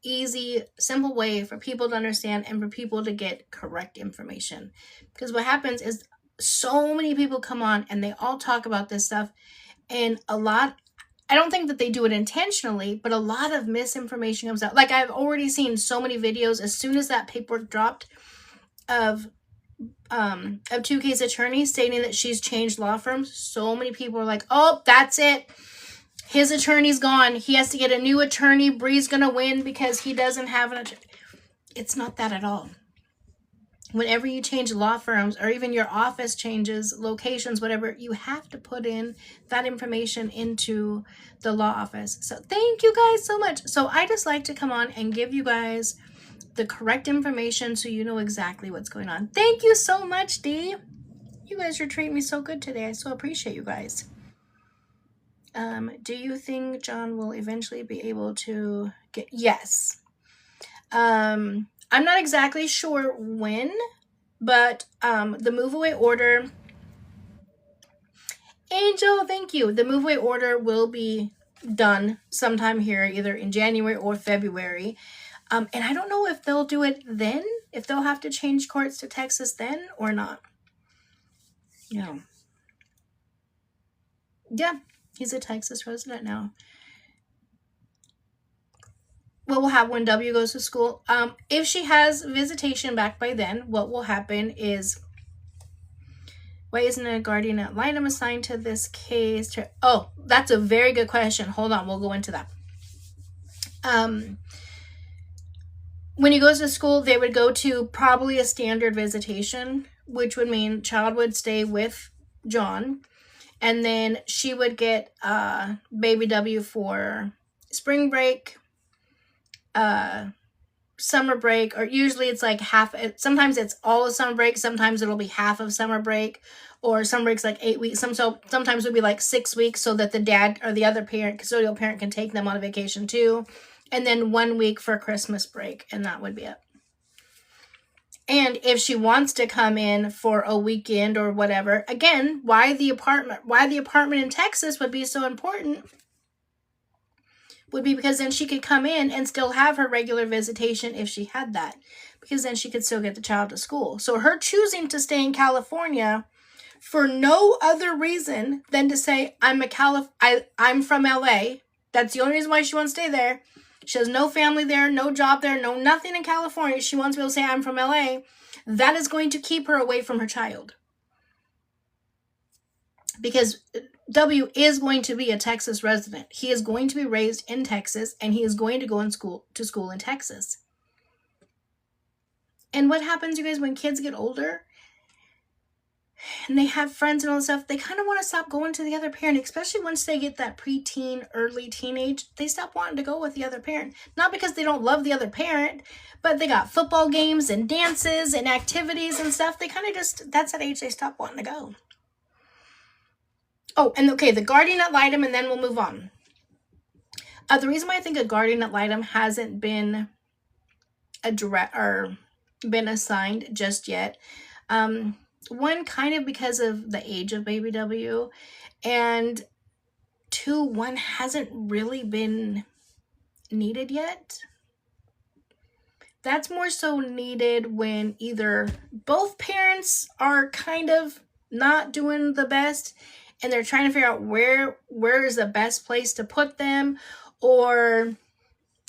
easy, simple way for people to understand and for people to get correct information. Because what happens is so many people come on and they all talk about this stuff, and a lot, I don't think that they do it intentionally, but a lot of misinformation comes out. Like, I've already seen so many videos as soon as that paperwork dropped of 2K's attorney stating that she's changed law firms. So many people are like, oh, that's it. His attorney's gone. He has to get a new attorney. Bree's going to win because he doesn't have an attorney. It's not that at all. Whenever you change law firms, or even your office changes locations, whatever, you have to put in that information into the law office. So thank you guys so much. So I just like to come on and give you guys the correct information so you know exactly what's going on. Thank you so much, Dee. You guys are treating me so good today. I so appreciate you guys. Do you think John will eventually be able to get... Yes. I'm not exactly sure when, but the move away order... Angel, thank you. The move away order will be done sometime here, either in January or February. And I don't know if they'll do it then, if they'll have to change courts to Texas then or not. Yeah. Yeah, he's a Texas resident now. What will happen when W goes to school? If she has visitation back by then, what will happen is... Why isn't a guardian ad litem assigned to this case? Oh, that's a very good question. Hold on, we'll go into that. When he goes to school, they would go to probably a standard visitation, which would mean child would stay with John, and then she would get baby W for spring break, summer break, or usually it's like half. Sometimes it's all of summer break. Sometimes it'll be half of summer break, or summer break's like 8 weeks. Sometimes it'll be like 6 weeks, so that the dad or the other parent, custodial parent, can take them on a vacation too. And then 1 week for Christmas break, and that would be it. And if she wants to come in for a weekend or whatever, again, why the apartment in Texas would be so important would be because then she could come in and still have her regular visitation if she had that, because then she could still get the child to school. So her choosing to stay in California for no other reason than to say, I'm from LA. That's the only reason why she wants to stay there. She has no family there, no job there, no nothing in California. She wants to be able to say, I'm from LA. That is going to keep her away from her child. Because W is going to be a Texas resident. He is going to be raised in Texas, and he is going to go to school in Texas. And what happens, you guys, when kids get older and they have friends and all this stuff, they kind of want to stop going to the other parent, especially once they get that preteen, early teenage. They stop wanting to go with the other parent. Not because they don't love the other parent, but they got football games and dances and activities and stuff. They kind of just, that's that age they stop wanting to go. Oh, and okay, the guardian ad litem, and then we'll move on. The reason why I think a guardian ad litem hasn't been assigned just yet, one, kind of because of the age of baby W, and two, one hasn't really been needed yet. That's more so needed when either both parents are kind of not doing the best and they're trying to figure out where is the best place to put them, or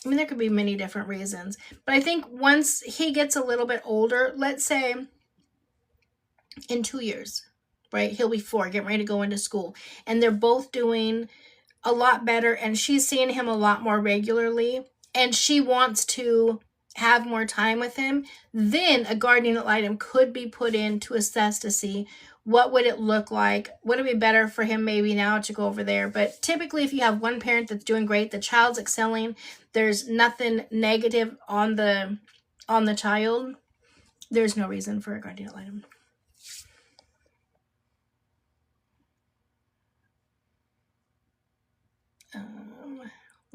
I mean, there could be many different reasons. But I think once he gets a little bit older, let's say in 2 years, right? He'll be 4, getting ready to go into school. And they're both doing a lot better. And she's seeing him a lot more regularly. And she wants to have more time with him. Then a guardian ad litem could be put in to assess to see what would it look like. Would it be better for him maybe now to go over there? But typically if you have one parent that's doing great, the child's excelling, there's nothing negative on the child, there's no reason for a guardian ad litem.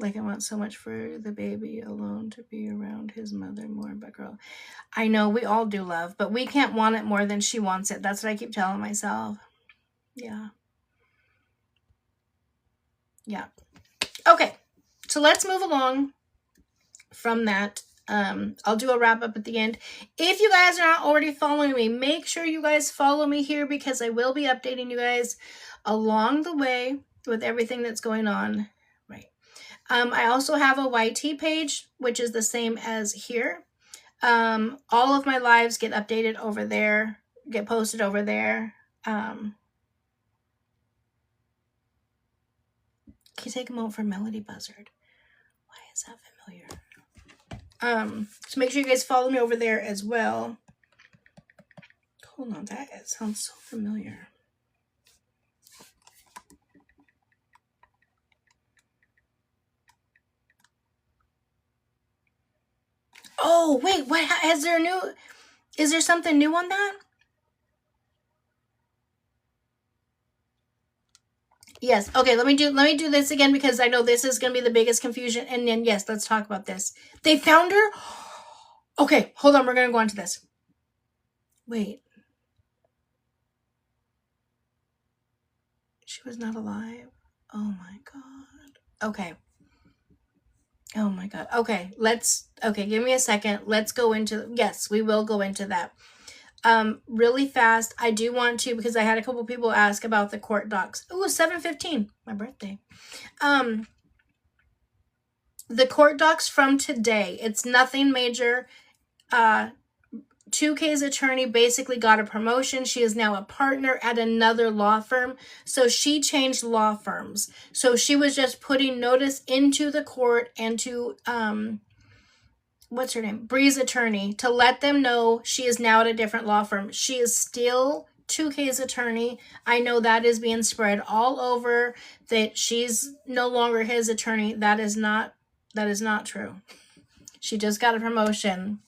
Like I want so much for the baby alone to be around his mother more, but girl, I know we all do love, but we can't want it more than she wants it. That's what I keep telling myself. Yeah. Yeah. Okay. So let's move along from that. I'll do a wrap up at the end. If you guys are not already following me, make sure you guys follow me here because I will be updating you guys along the way with everything that's going on. Right. I also have a YT page, which is the same as here. All of my lives get updated over there, get posted over there. Can you take a moment for Melody Buzzard? Why is that familiar? So make sure you guys follow me over there as well. Hold on, that sounds so familiar. Oh, wait, what is there something new on that? Yes. Okay, let me do this again because I know this is going to be the biggest confusion. And then yes, let's talk about this. They found her? Okay, hold on, we're going to go on to this. Wait. She was not alive? Oh my god. Okay. Oh my god. Okay, give me a second. Let's go into, yes, we will go into that. Really fast, I do want to, because I had a couple people ask about the court docs. Ooh, 7:15, my birthday. The court docs from today, it's nothing major. 2K's attorney basically got a promotion. She is now a partner at another law firm. So she changed law firms. So she was just putting notice into the court and to, what's her name? Bree's attorney, to let them know she is now at a different law firm. She is still 2K's attorney. I know that is being spread all over that she's no longer his attorney. That is not true. She just got a promotion.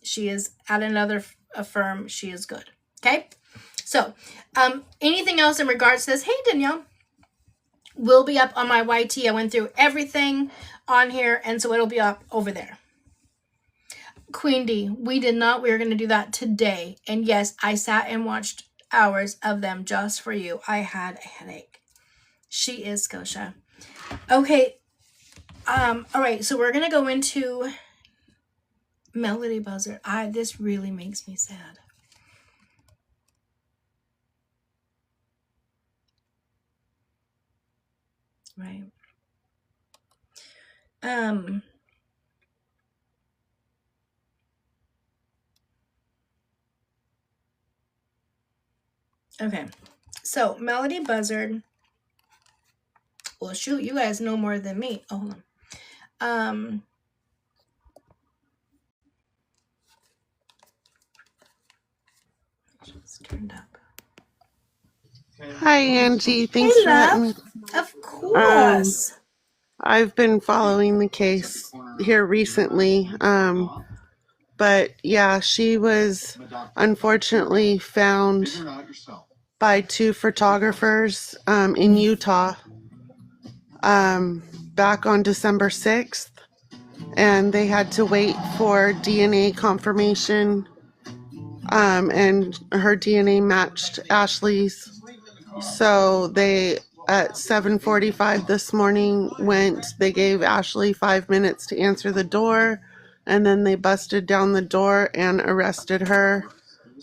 She is at another firm. She is good. Okay? So, anything else in regards to this? Hey, Danielle. Will be up on my YT. I went through everything on here, and so it'll be up over there. Queen D, we did not. We were going to do that today. And yes, I sat and watched hours of them just for you. I had a headache. She is Scotia. Okay. All right. So we're going to go into Melody Buzzard. This really makes me sad. Right. Okay. So Melody Buzzard. Well, shoot, you guys know more than me. Oh, hold on. Just turned up. Hi, Angie. Thanks Hey, for letting me. Of course. I've been following the case here recently. But yeah, she was unfortunately found by 2 photographers in Utah back on December 6th. And they had to wait for DNA confirmation. And her DNA matched Ashley's. So they, at 7:45 this morning, they gave Ashley 5 minutes to answer the door, and then they busted down the door and arrested her.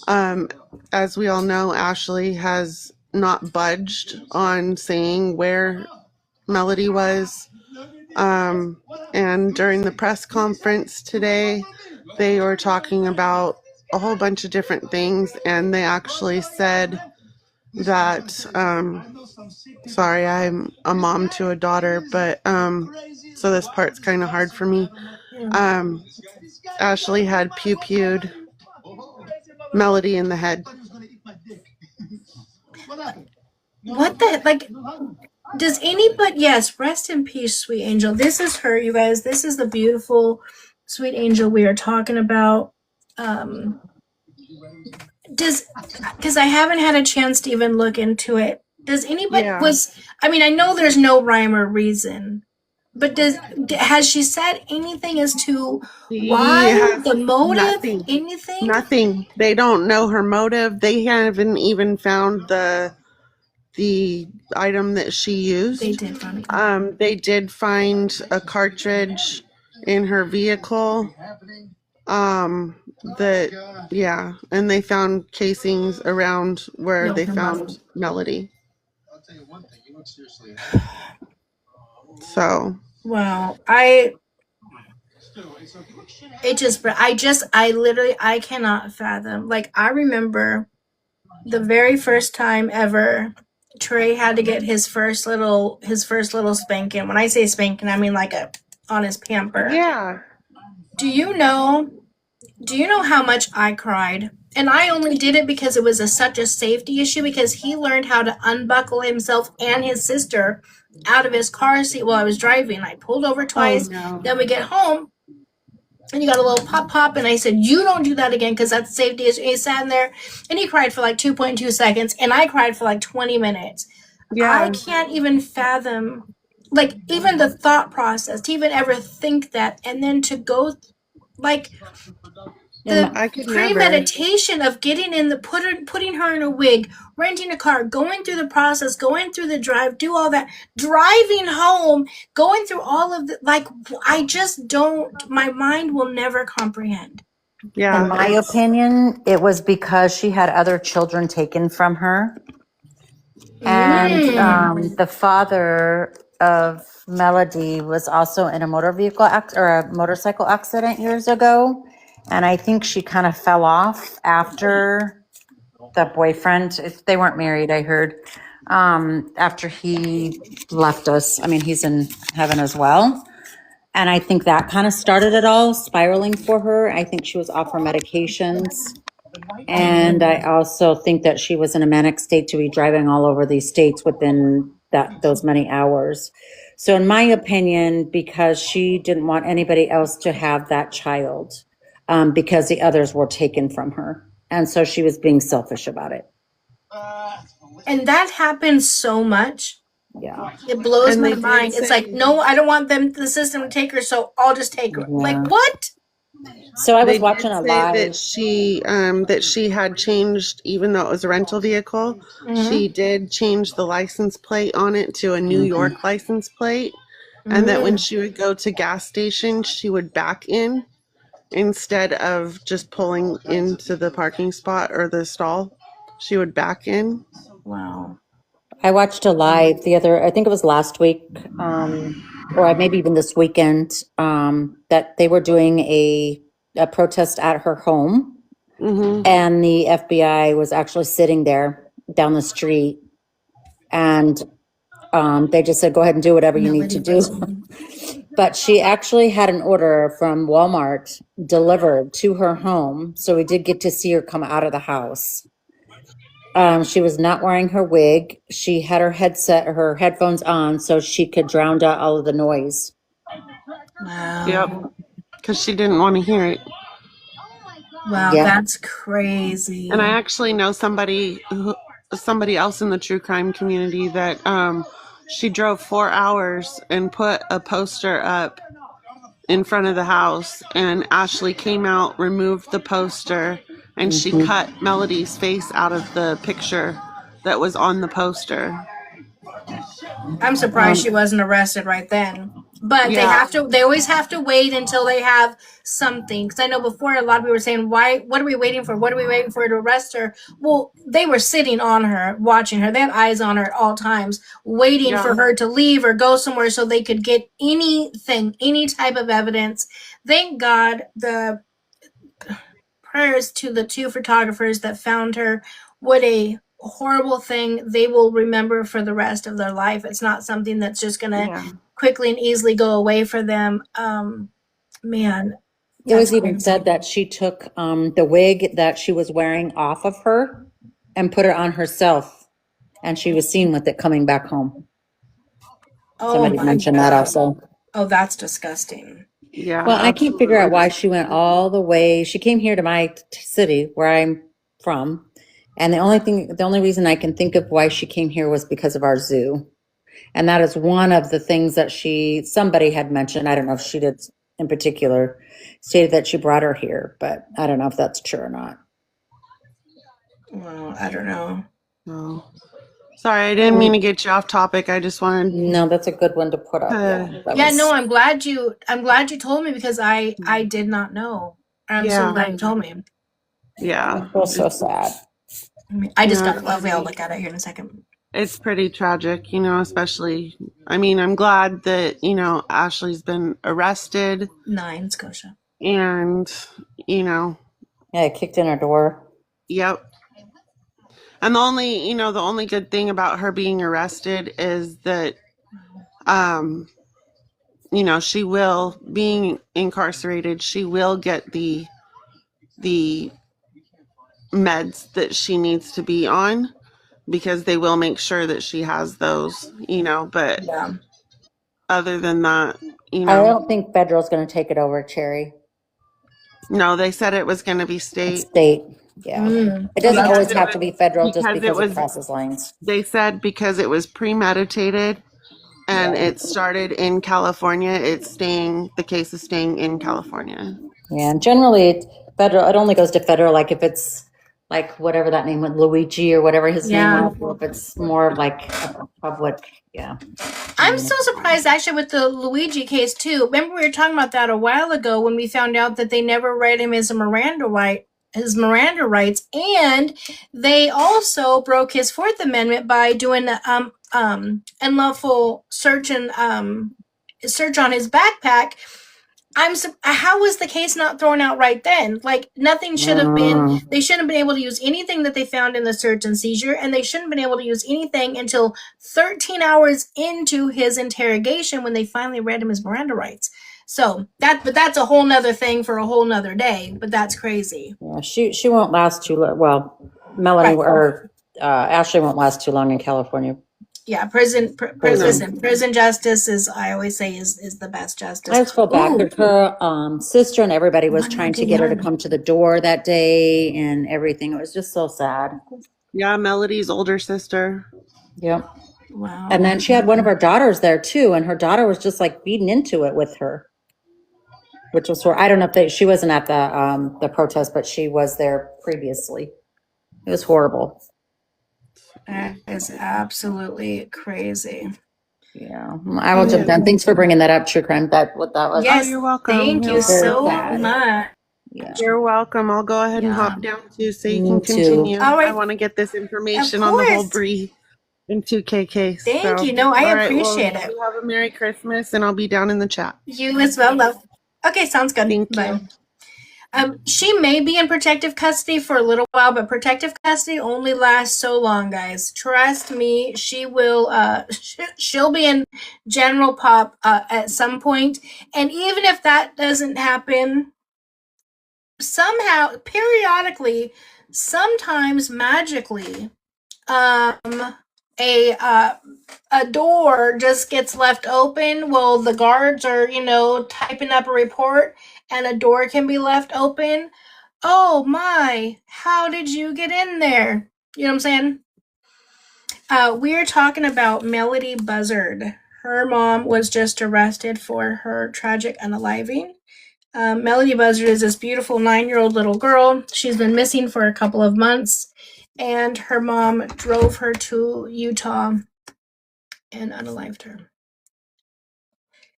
As we all know, Ashley has not budged on saying where Melody was. And during the press conference today, they were talking about a whole bunch of different things, and they actually said that, sorry, I'm a mom to a daughter, but so this part's kind of hard for me. Um, Ashley had pew-pewed Melody in the head. What the, like, does anybody, yes, rest in peace, sweet angel. This is her, you guys. This is the beautiful, sweet angel we are talking about. Because I haven't had a chance to even look into it. Does anybody, Yeah. I mean, I know there's no rhyme or reason, but has she said anything as to She why, has the motive, nothing. anything? Nothing. They don't know her motive. They haven't even found the item that she used. They did find it. They did find a cartridge in her vehicle. That yeah, and they found casings around where No, they her found mother. Melody. So Wow, I literally, I cannot fathom. Like, I remember the very first time ever Trey had to get his first little spanking. When I say spanking, I mean like a on his pamper. yeah, Do you know? Do you know how much I cried? And I only did it because it was such a safety issue because he learned how to unbuckle himself and his sister out of his car seat while I was driving. I pulled over oh twice. no, Then we get home and you got a little pop pop, and I said, "You don't do that again because that's safety issue." And he sat in there and he cried for like 2.2 seconds, and I cried for like 20 minutes. I yeah. can't even fathom, like, even the thought process to even ever think that, and then to go, like, the I could never. premeditation of getting in the putting her in a wig, renting a car, going through the process, going through the drive, do all that, driving home, going through all of the, like, I just don't, my mind will never comprehend. In Yeah, my it's opinion, it was because she had other children taken from her. And the father of Melody was also in a motor vehicle or a motorcycle accident years ago. And I think she kind of fell off after the boyfriend, if they weren't married, I heard, after he left us. I mean, he's in heaven as well. And I think that kind of started it all spiraling for her. I think she was off her medications. And I also think that she was in a manic state to be driving all over these states within those many hours. So in my opinion, because she didn't want anybody else to have that child, because the others were taken from her. And so she was being selfish about it. And that happens so much. Yeah. It blows and my they did mind. It's like, say no, I don't want the system to take her, so I'll just take her. Like, Yeah. what? So I they was watching did a say live. that she had changed, even though it was a rental vehicle. She did change the license plate on it to a New York license plate, and that when she would go to gas stations, she would back in instead of just pulling into the parking spot or the stall. She would back in. Wow. I watched a live I think it was last week, or maybe even this weekend, that they were doing a protest at her home. Mm-hmm. And the FBI was actually sitting there down the street. And they just said, go ahead and do whatever you need to do. But she actually had an order from Walmart delivered to her home. So we did get to see her come out of the house. She was not wearing her wig. She had her headphones on so she could drown out all of the noise. Wow. Yep. Because she didn't want to hear it. Wow, Yeah. that's crazy. And I actually know somebody else in the true crime community that she drove 4 hours and put a poster up in front of the house, and Ashley came out, removed the poster, and she cut Melody's face out of the picture that was on the poster. I'm surprised she wasn't arrested right then. But Yeah. they always have to wait until they have something. Because I know before a lot of people were saying, what are we waiting for? What are we waiting for to arrest her? Well, they were sitting on her, watching her. They had eyes on her at all times, waiting Yeah. for her to leave or go somewhere so they could get anything, any type of evidence. Thank God the prayers to the two photographers that found her. What a horrible thing they will remember for the rest of their life. It's not something that's just going to Yeah. quickly and easily go away for them. Man, It that's was even crazy. said that she took the wig that she was wearing off of her and put it on herself, and she was seen with it coming back home. Oh Somebody my mentioned that God. also. Oh, that's disgusting. Yeah. Well, I can't figure out absolutely. why she went all the way. She came here to my city where I'm from, and the only reason I can think of why she came here was because of our zoo. And that is one of the things that somebody had mentioned. I don't know if she did in particular, stated that she brought her here, but I don't know if that's true or not. Well, I don't know. Oh. Sorry, I didn't mean to get you off topic. I just wanted No, that's a good one to put up. Yeah, no, I'm glad you told me because I did not know. I'm so glad you told me. Yeah. I feel so sad. I just Yeah, got love. I'll look at it here in a second. It's pretty tragic, especially, I'm glad that, Ashley's been arrested 9 Scotia. and, Yeah, I kicked in her door. yep. And the only good thing about her being arrested is that, she will, being incarcerated, she will get the meds that she needs to be on because they will make sure that she has those, but Yeah. other than that, I don't think federal's going to take it over, Cherry. no, they said it was going to be state. State, yeah. It doesn't Because always it have to be federal just because because it crosses lines. They said because it was premeditated and Yeah. it started in California, the case is staying in California. Yeah, and generally federal, it only goes to federal, like if it's like whatever that name was, Luigi or whatever his name Yeah. was, if it's more like a public, yeah. I'm so surprised actually with the Luigi case too. Remember we were talking about that a while ago when we found out that they never read him his Miranda rights, and they also broke his Fourth Amendment by doing unlawful search and search on his backpack. How was the case not thrown out right then? Like nothing should have been. They shouldn't have been able to use anything that they found in the search and seizure, and they shouldn't have been able to use anything until 13 hours into his interrogation when they finally read him his Miranda rights. So but that's a whole nother thing for a whole nother day. But that's crazy. Yeah, she won't last too long. Well, Melanie or Ashley won't last too long in California. Yeah, prison justice is, I always say, is the best justice. I just feel bad. Her sister and everybody was trying to get her to come to the door that day and everything. It was just so sad. Yeah, Melody's older sister. Yep. Wow. And then she had one of her daughters there too, and her daughter was just like feeding into it with her, which was I don't know if she wasn't at the protest, but she was there previously. It was horrible. That is absolutely crazy. Yeah, I will jump in. Thanks for bringing that up, True Crime. That was. Yes, you're welcome. Thank you so much. Yeah. You're welcome. I'll go ahead and hop down too so you can continue. All right. I want to get this information on the whole Bree and 2K case. Thank you. No, I appreciate it. You have a Merry Christmas, and I'll be down in the chat. You as well, love. Okay, sounds good. Thank Bye. you. She may be in protective custody for a little while, but protective custody only lasts so long, guys. Trust me, she will. She'll be in general pop at some point, and even if that doesn't happen, somehow, periodically, sometimes magically, a door just gets left open while the guards are, typing up a report, and a door can be left open. Oh my, how did you get in there? You know what I'm saying? We're talking about Melody Buzzard. Her mom was just arrested for her tragic unaliving. Melody Buzzard is this beautiful 9-year-old little girl. She's been missing for a couple of months, and her mom drove her to Utah and unalived her.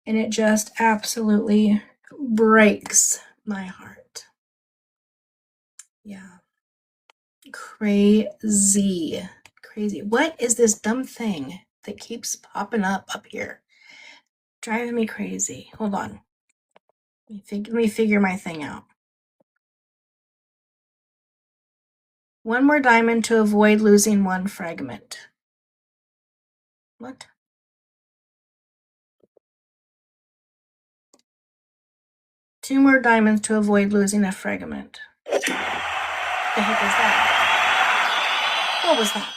And it just absolutely breaks my heart. Yeah. Crazy. Crazy. What is this dumb thing that keeps popping up here? Driving me crazy. Hold on. Let me figure my thing out. One more diamond to avoid losing one fragment. What? Two more diamonds to avoid losing a fragment. The heck is that? What was that?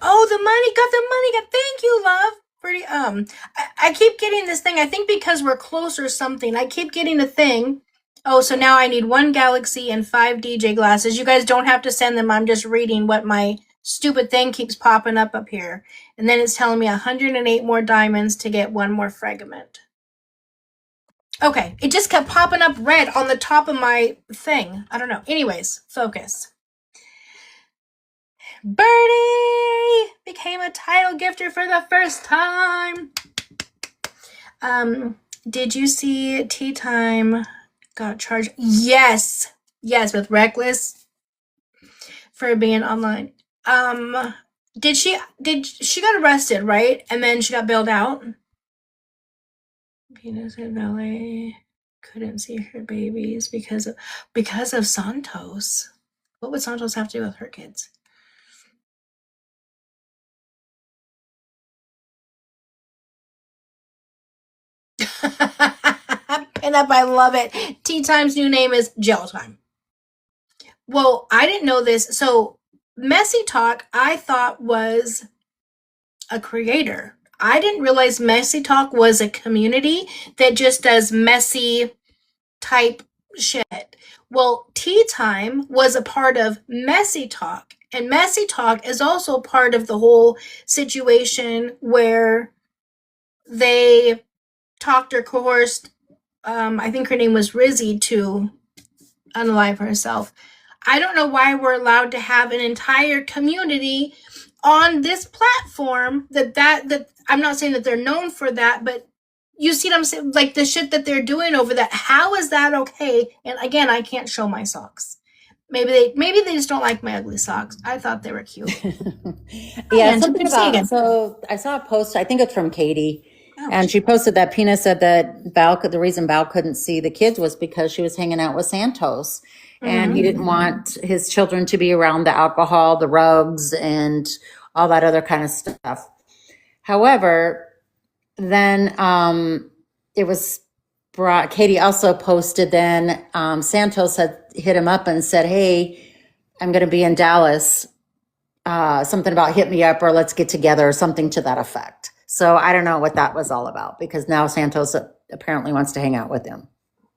Oh, the money. Got the money. Thank you, love. Pretty. I keep getting this thing. I think because we're close or something. I keep getting a thing. Oh, so now I need 1 Galaxy and 5 DJ glasses. You guys don't have to send them. I'm just reading what my stupid thing keeps popping up here. And then it's telling me 108 more diamonds to get 1 more fragment. Okay, it just kept popping up red on the top of my thing. I don't know. Anyways, focus. Birdie became a title gifter for the first time. Did you see Tea Time got charged? Yes, with Reckless for being online. Did she got arrested, right? And then she got bailed out? Penis and Valet couldn't see her babies because of Santos. What would Santos have to do with her kids? Pinup, I love it. Tea Time's new name is Gel Time. Well, I didn't know this. So Messy Talk, I thought was a creator. I didn't realize Messy Talk was a community that just does messy type shit. Well, Tea Time was a part of Messy Talk, and Messy Talk is also part of the whole situation where they talked or coerced, I think her name was Rizzy, to unalive herself. I don't know why we're allowed to have an entire community on this platform that I'm not saying that they're known for that, but you see what I'm saying? Like the shit that they're doing over that. How is that okay? And again, I can't show my socks. Maybe they just don't like my ugly socks. I thought they were cute. Yeah, something about, so I saw a post, I think it's from Katie, and she posted that Pina said that the reason Val couldn't see the kids was because she was hanging out with Santos, and he didn't want his children to be around the alcohol, the rugs, and all that other kind of stuff. However, then it was brought, Katie also posted then, Santos had hit him up and said, hey, I'm going to be in Dallas. Something about hit me up or let's get together or something to that effect. So I don't know what that was all about because now Santos apparently wants to hang out with him.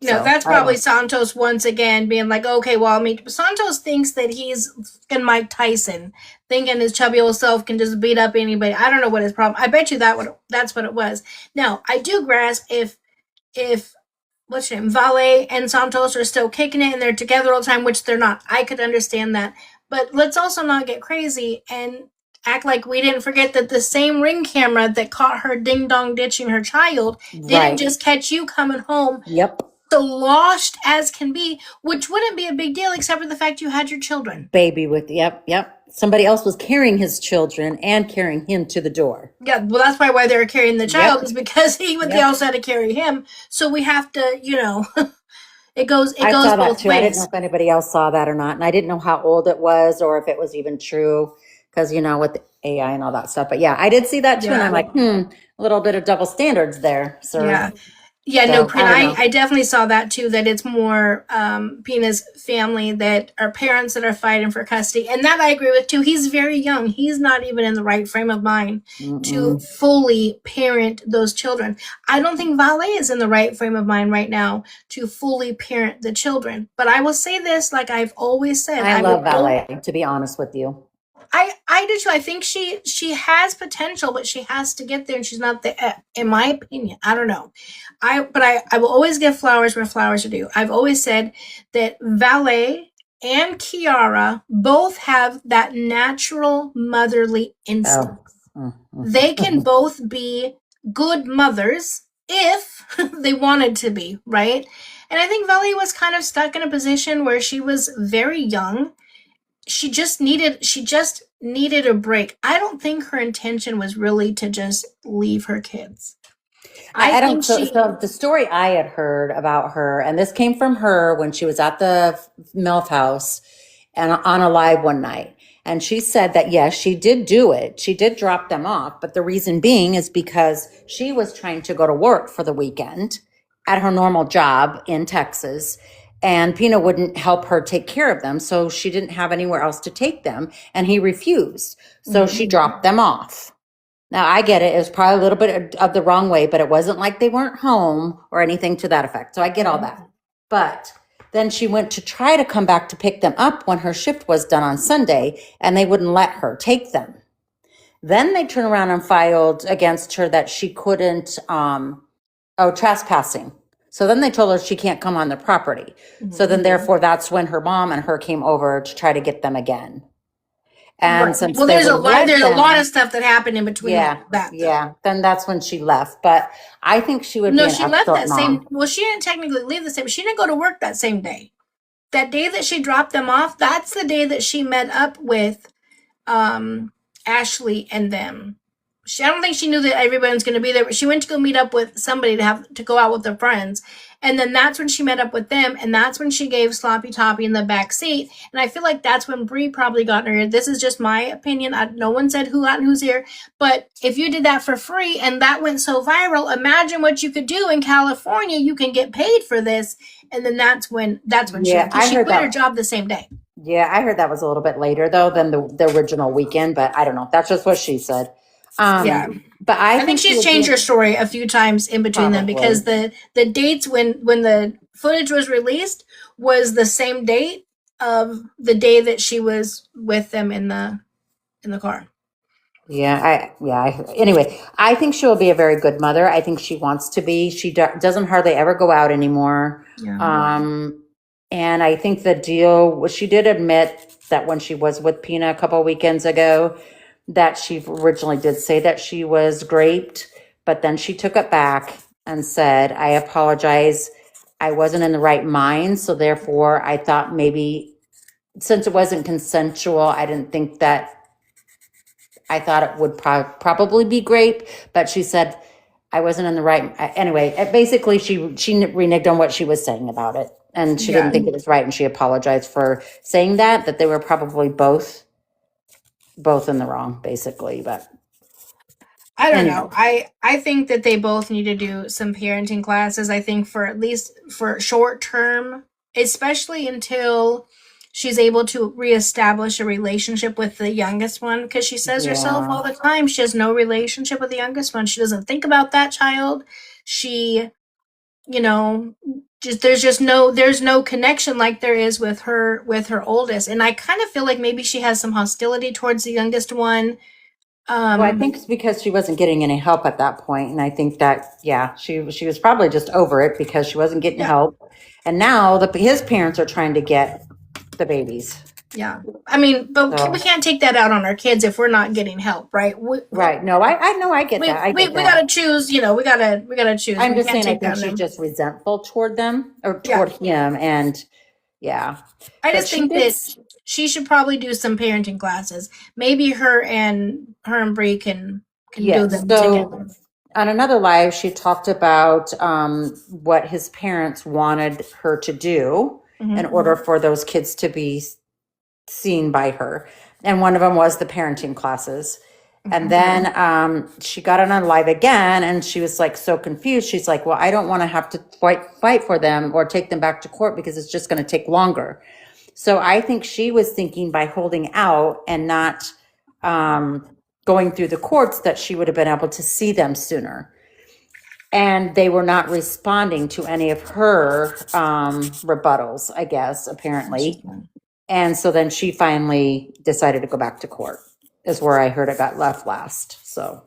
No, that's probably Santos once again being like, okay, well, I mean, Santos thinks that he's fucking Mike Tyson, thinking his chubby old self can just beat up anybody. I don't know what his problem. I bet you that's what it was. Now, I do grasp if what's your name, Valet and Santos are still kicking it and they're together all the time, which they're not. I could understand that. But let's also not get crazy and act like we didn't forget that the same Ring camera that caught her ding-dong ditching her child didn't just catch you coming home. Yep. So lost as can be, which wouldn't be a big deal except for the fact you had your children. Baby with, yep. Somebody else was carrying his children and carrying him to the door. Yeah, well, that's probably why they were carrying the child is because they also had to carry him. So we have to, it goes I saw that both too. ways. I didn't know if anybody else saw that or not. And I didn't know how old it was or if it was even true because, with the AI and all that stuff. But yeah, I did see that too. And I'm like, a little bit of double standards there, sir. Yeah. Yeah, so, I definitely saw that too, that it's more Pina's family that are parents that are fighting for custody. And that I agree with too. He's very young. He's not even in the right frame of mind to fully parent those children. I don't think Valet is in the right frame of mind right now to fully parent the children. But I will say this, like I've always said. I love Valet, to be honest with you. I do too. I think she has potential, but she has to get there, and she's not there. In my opinion, I don't know. I will always give flowers where flowers are due. I've always said that Valet and Kiara both have that natural motherly instinct. They can both be good mothers if they wanted to be, right? And I think Valley was kind of stuck in a position where she was very young. She just needed a break. I don't think her intention was really to just leave her kids. I I don't. think So the story I had heard about her, and this came from her when she was at the MILF house and on a live one night. And she said that, yes, she did do it. She did drop them off. But the reason being is because she was trying to go to work for the weekend at her normal job in Texas. And Pina wouldn't help her take care of them. So she didn't have anywhere else to take them. And he refused. So she dropped them off. Now, I get it. It was probably a little bit of the wrong way, but it wasn't like they weren't home or anything to that effect. So I get all that. But then she went to try to come back to pick them up when her shift was done on Sunday, and they wouldn't let her take them. Then they turned around and filed against her that she couldn't, trespassing. So then they told her she can't come on the property. So then, therefore, that's when her mom and her came over to try to get them again. And Right. since Well, they there's a wouldn't lot. let There's a them- lot of stuff that happened in between yeah, that. Though. yeah. Then that's when she left. But I think she would No, be an she left excellent that same. mom. Well, she didn't technically leave the same. She didn't go to work that same day. That day that she dropped them off, that's the day that she met up with Ashley and them. I don't think she knew that everybody was going to be there, but she went to go meet up with somebody to go out with her friends. And then that's when she met up with them, and that's when she gave Sloppy Toppy in the back seat. And I feel like that's when Bree probably got in her ear. This is just my opinion. No one said who got in whose ear. But if you did that for free and that went so viral, imagine what you could do in California. You can get paid for this. And then that's when Yeah, she quit her job the same day. Yeah, I heard that was a little bit later though than the original weekend, but I don't know. That's just what she said. Yeah. But I think she's changed her story a few times in between them because the dates when the footage was released was the same date of the day that she was with them in the car. Anyway, I think she'll be a very good mother. I think she wants to be. She doesn't hardly ever go out anymore. Yeah. And I think the deal was she did admit that when she was with Pina a couple weekends ago, that she originally did say that she was raped, but then she took it back and said, I apologize. I wasn't in the right mind. So therefore, I thought maybe since it wasn't consensual, I didn't think that I thought it would probably be rape, but she said I wasn't in the right. Anyway, basically she reneged on what she was saying about it. And she didn't think it was right. And she apologized for saying that they were probably both in the wrong, basically. But I don't know. I think that they both need to do some parenting classes. I think for at least for short term, especially until she's able to reestablish a relationship with the youngest one, because she says herself all the time she has no relationship with the youngest one. She doesn't think about that child. She, there's no connection like there is with her oldest. And I kind of feel like maybe she has some hostility towards the youngest one. Well, I think it's because she wasn't getting any help at that point, and I think that she was probably just over it because she wasn't getting help, and now his parents are trying to get the babies. Yeah, I mean, but we can't take that out on our kids if we're not getting help, right? Right? No, I know, I get that. We gotta choose. We gotta choose. I'm just saying, I think she's just resentful toward them or toward him, and I just think that she should probably do some parenting classes. Maybe her and Bree can do them together. On another live, she talked about what his parents wanted her to do in order for those kids to be seen by her. And one of them was the parenting classes. And then she got on a live again and she was like so confused. She's like, well, I don't want to have to fight for them or take them back to court because it's just going to take longer. So I think she was thinking by holding out and not going through the courts that she would have been able to see them sooner. And they were not responding to any of her rebuttals, I guess, apparently. And so then she finally decided to go back to court, is where I heard it got left last. So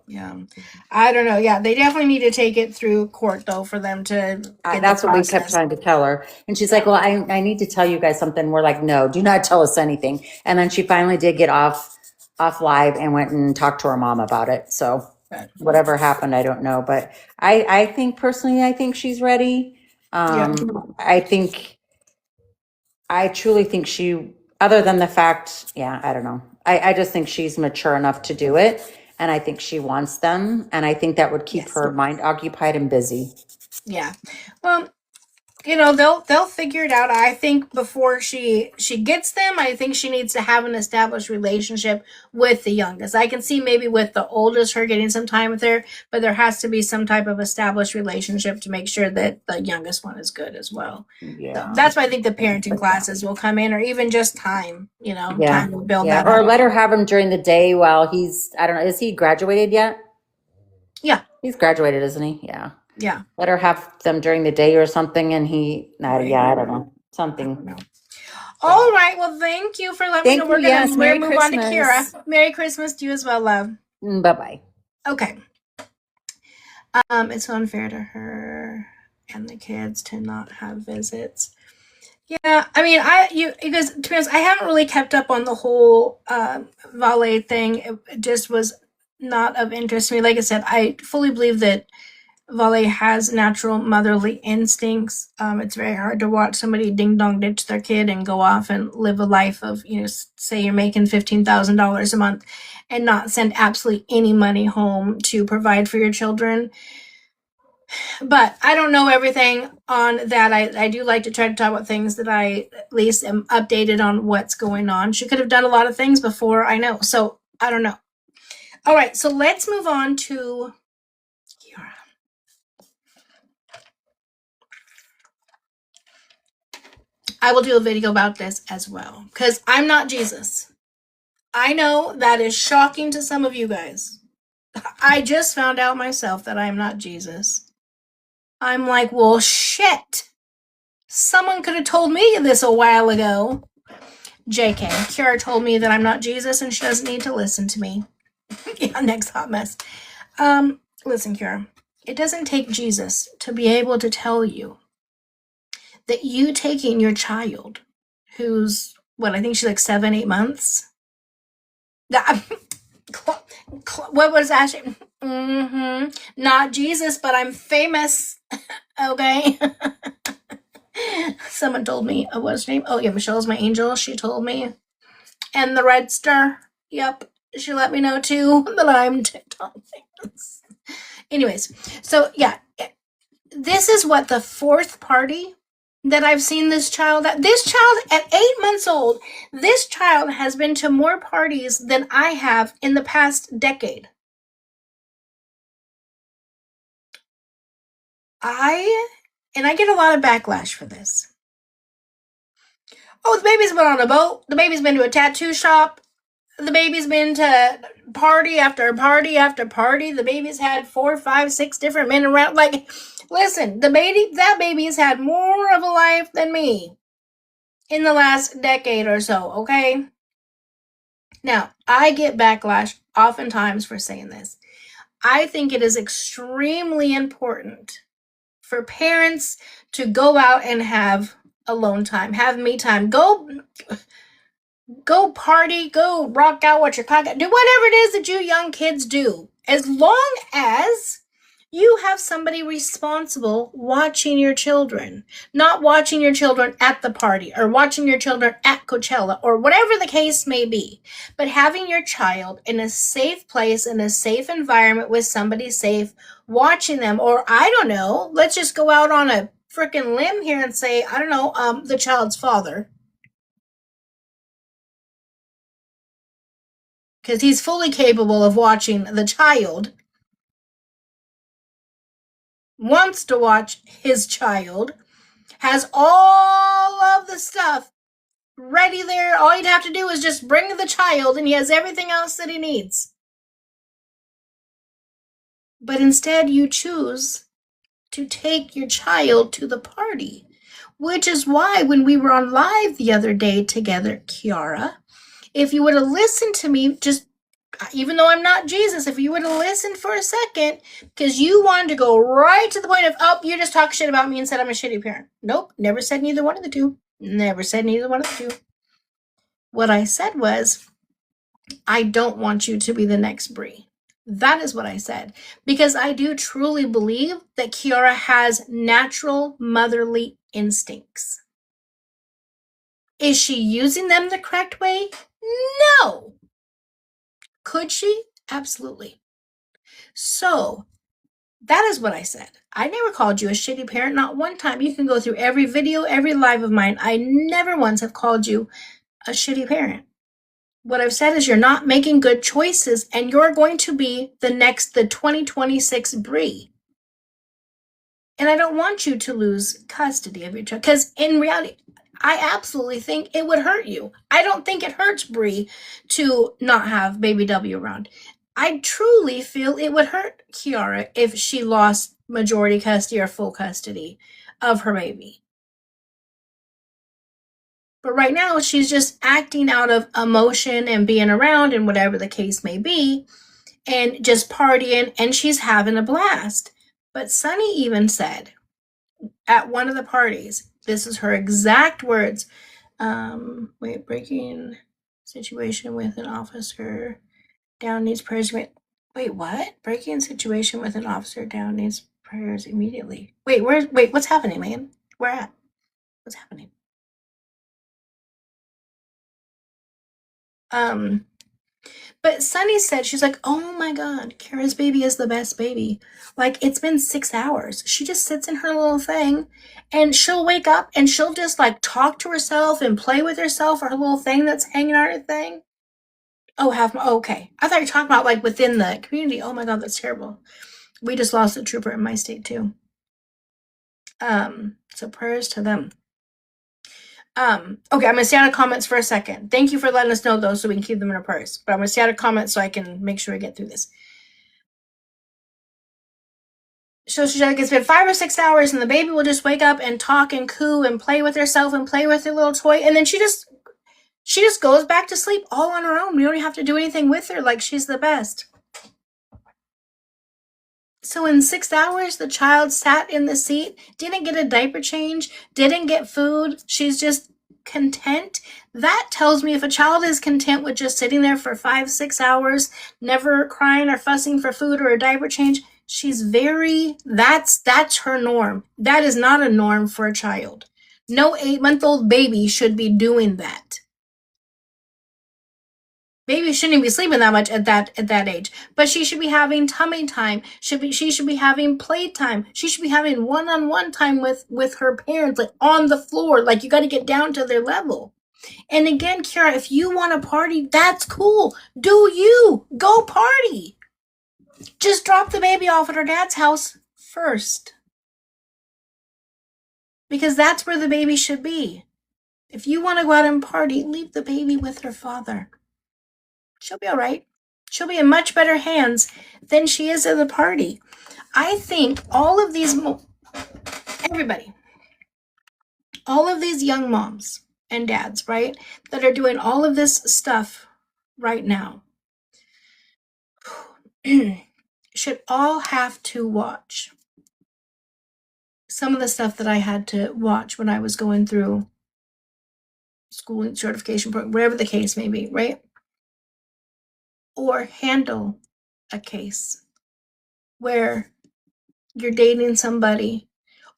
I don't know. Yeah, they definitely need to take it through court though for them to. That's what we kept trying to tell her, and she's like, "Well, I need to tell you guys something." We're like, "No, do not tell us anything." And then she finally did get off live and went and talked to her mom about it. So But, whatever happened, I don't know. But I think personally, I think she's ready. yeah. I truly think she, other than the fact, yeah, I don't know. I just think she's mature enough to do it. And I think she wants them. And I think that would keep Yes. her mind occupied and busy. Yeah. Well, you know, they'll figure it out. I think before she gets them, I think she needs to have an established relationship with the youngest. I can see maybe with the oldest her getting some time with her, but there has to be some type of established relationship to make sure that the youngest one is good as well. Yeah. So that's why I think the parenting classes will come in, or even just time, you know, Yeah. time to build Yeah. that Or up. let her have him during the day while he's, I don't know, is he graduated yet? Yeah. He's graduated, isn't he? Yeah. Yeah. Let her have them during the day or something. And he, Right. yeah, I don't know. I don't Something. know. All right. Well, thank you for letting me know. Thank We're you. gonna Yes. Merry move on to Christmas. Kiara. Merry Christmas to you as well, love. Bye bye. Okay. It's unfair to her and the kids to not have visits. Yeah, I mean, because to be honest, I haven't really kept up on the whole valet thing. It just was not of interest to me. Like I said, I fully believe that Valet has natural motherly instincts. It's very hard to watch somebody ding dong ditch their kid and go off and live a life of, you know, say you're making $15,000 a month and not send absolutely any money home to provide for your children. But I don't know everything on that. I do like to try to talk about things that I at least am updated on what's going on. She could have done a lot of things before I know. So I don't know. All right, so let's move on to Kiara. I will do a video about this as well because I'm not Jesus. I know that is shocking to some of you guys. I just found out myself that I'm not Jesus. I'm like, well, shit. Someone could have told me this a while ago. JK, Kiara told me that I'm not Jesus and she doesn't need to listen to me. Yeah, next hot mess. Listen, Kiara, it doesn't take Jesus to be able to tell you that you taking your child, who's what, I think she's like 7-8 months. What was that? Not Jesus, but I'm famous. Okay. Someone told me, what's her name? Oh yeah, Michelle's my angel. She told me, and the Red Star. Yep, she let me know too that I'm TikTok famous. Anyways, so yeah, this is what the fourth party that I've seen this child at. This child at 8 months old, this child has been to more parties than I have in the past decade. I get a lot of backlash for this. Oh, the baby's been on a boat. The baby's been to a tattoo shop. The baby's been to party after party after party. The baby's had 4, 5, 6 different men around. Like, listen, that baby's had more of a life than me in the last decade or so, okay? Now, I get backlash oftentimes for saying this. I think it is extremely important for parents to go out and have alone time, have me time, go party, go rock out with your cock, do whatever it is that you young kids do, as long as you have somebody responsible watching your children, not watching your children at the party or watching your children at Coachella or whatever the case may be, but having your child in a safe place, in a safe environment with somebody safe watching them. Or I don't know, let's just go out on a freaking limb here and say, I don't know, the child's father, because he's fully capable of watching the child, wants to watch his child, has all of the stuff ready there. All you'd have to do is just bring the child and he has everything else that he needs. But instead you choose to take your child to the party, which is why when we were on live the other day together, Kiara, if you would have listened to me, just even though I'm not Jesus, if you would have listened for a second, because you wanted to go right to the point of, oh, you just talk shit about me and said I'm a shitty parent. Nope, never said neither one of the two. Never said neither one of the two. What I said was, I don't want you to be the next Brie. That is what I said. Because I do truly believe that Kiara has natural motherly instincts. Is she using them the correct way? No. Could she? Absolutely. So, that is what I said. I never called you a shitty parent, not one time. You can go through every video, every live of mine. I never once have called you a shitty parent. What I've said is you're not making good choices and you're going to be the 2026 Brie. And I don't want you to lose custody of your child because in reality, I absolutely think it would hurt you. I don't think it hurts Brie to not have baby W around. I truly feel it would hurt Kiara if she lost majority custody or full custody of her baby. But right now, she's just acting out of emotion and being around and whatever the case may be, and just partying, and she's having a blast. But Sunny even said at one of the parties, this is her exact words, breaking situation with an officer down needs prayers. Wait, what? Breaking situation with an officer down needs prayers immediately. Wait, what's happening, Megan? Where at? What's happening? But Sunny said, she's like, oh my God, Kara's baby is the best baby. Like, it's been 6 hours. She just sits in her little thing and she'll wake up and she'll just like talk to herself and play with herself or her little thing that's hanging on her thing. Okay. I thought you were talking about like within the community. Oh my God, that's terrible. We just lost a trooper in my state too. So prayers to them. Okay, I'm gonna stay out of comments for a second. Thank you for letting us know those so we can keep them in our purse. But I'm gonna stay out of comments so I can make sure I get through this. So she's like, it's been 5 or 6 hours and the baby will just wake up and talk and coo and play with herself and play with her little toy. And then she just goes back to sleep all on her own. We don't even have to do anything with her. Like, she's the best. So in 6 hours, the child sat in the seat, didn't get a diaper change, didn't get food. She's just content. That tells me if a child is content with just sitting there for 5, 6 hours, never crying or fussing for food or a diaper change, that's her norm. That is not a norm for a child. No 8-month-old baby should be doing that. Baby shouldn't be sleeping that much at that age, but she should be having tummy time. She should be having play time. She should be having one-on-one time with her parents, like on the floor. Like, you got to get down to their level. And again, Kiara, if you want to party, that's cool. Do you go party? Just drop the baby off at her dad's house first, because that's where the baby should be. If you want to go out and party, leave the baby with her father. She'll be all right. She'll be in much better hands than she is at the party. I think all of these, everybody, all of these young moms and dads, right, that are doing all of this stuff right now, should all have to watch some of the stuff that I had to watch when I was going through schooling certification program, whatever the case may be, right? Or handle a case where you're dating somebody,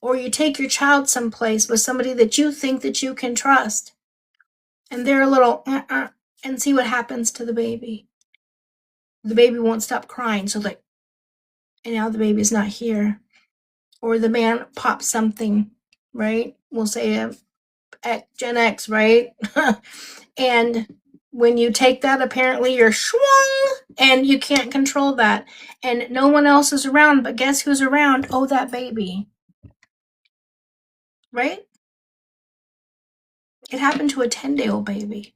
or you take your child someplace with somebody that you think that you can trust, and they're a little and see what happens to the baby. The baby won't stop crying, so like, and now the baby's not here. Or the man pops something, right? We'll say Gen X, right? And when you take that, apparently you're swung and you can't control that. And no one else is around, but guess who's around? Oh, that baby. Right? It happened to a 10-day-old baby.